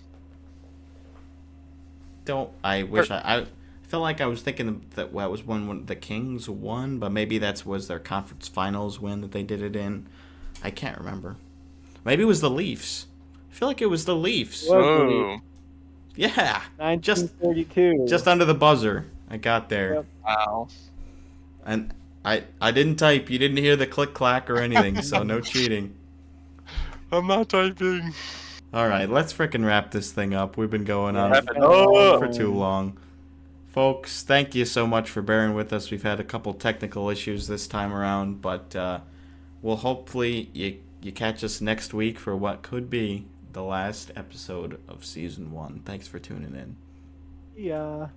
Speaker 1: I wish I felt like I was thinking that was when the Kings won, but maybe was their conference finals win that they did it in. I can't remember. Maybe it was the Leafs. I feel like it was the Leafs.
Speaker 5: What?
Speaker 3: Ooh.
Speaker 1: Yeah,
Speaker 5: 1932.
Speaker 1: just under the buzzer. I got there,
Speaker 5: Yep.
Speaker 3: Wow.
Speaker 1: and I didn't type. You didn't hear the click clack or anything, so no cheating.
Speaker 3: I'm not typing.
Speaker 1: All right, let's frickin' wrap this thing up. We've been going on
Speaker 3: Wrap it
Speaker 1: for
Speaker 3: up.
Speaker 1: too long. Folks, thank you so much for bearing with us. We've had a couple technical issues this time around, but we'll hopefully you catch us next week for what could be the last episode of Season 1. Thanks for tuning in.
Speaker 5: Yeah.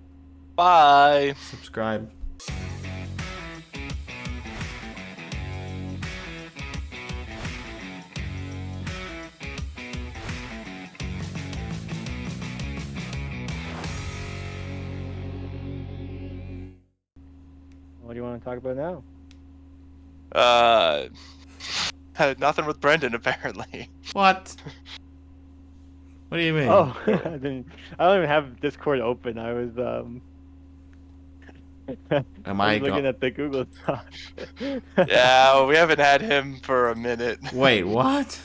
Speaker 3: Bye.
Speaker 1: Subscribe.
Speaker 5: What do you want to talk about now?
Speaker 3: Had nothing with Brendan apparently.
Speaker 1: What? What do you mean?
Speaker 5: Oh, I don't even have Discord open. I was
Speaker 1: Am
Speaker 5: I
Speaker 1: I
Speaker 5: was looking
Speaker 1: go-
Speaker 5: at the Google stuff.
Speaker 3: Yeah, we haven't had him for a minute.
Speaker 1: Wait, what?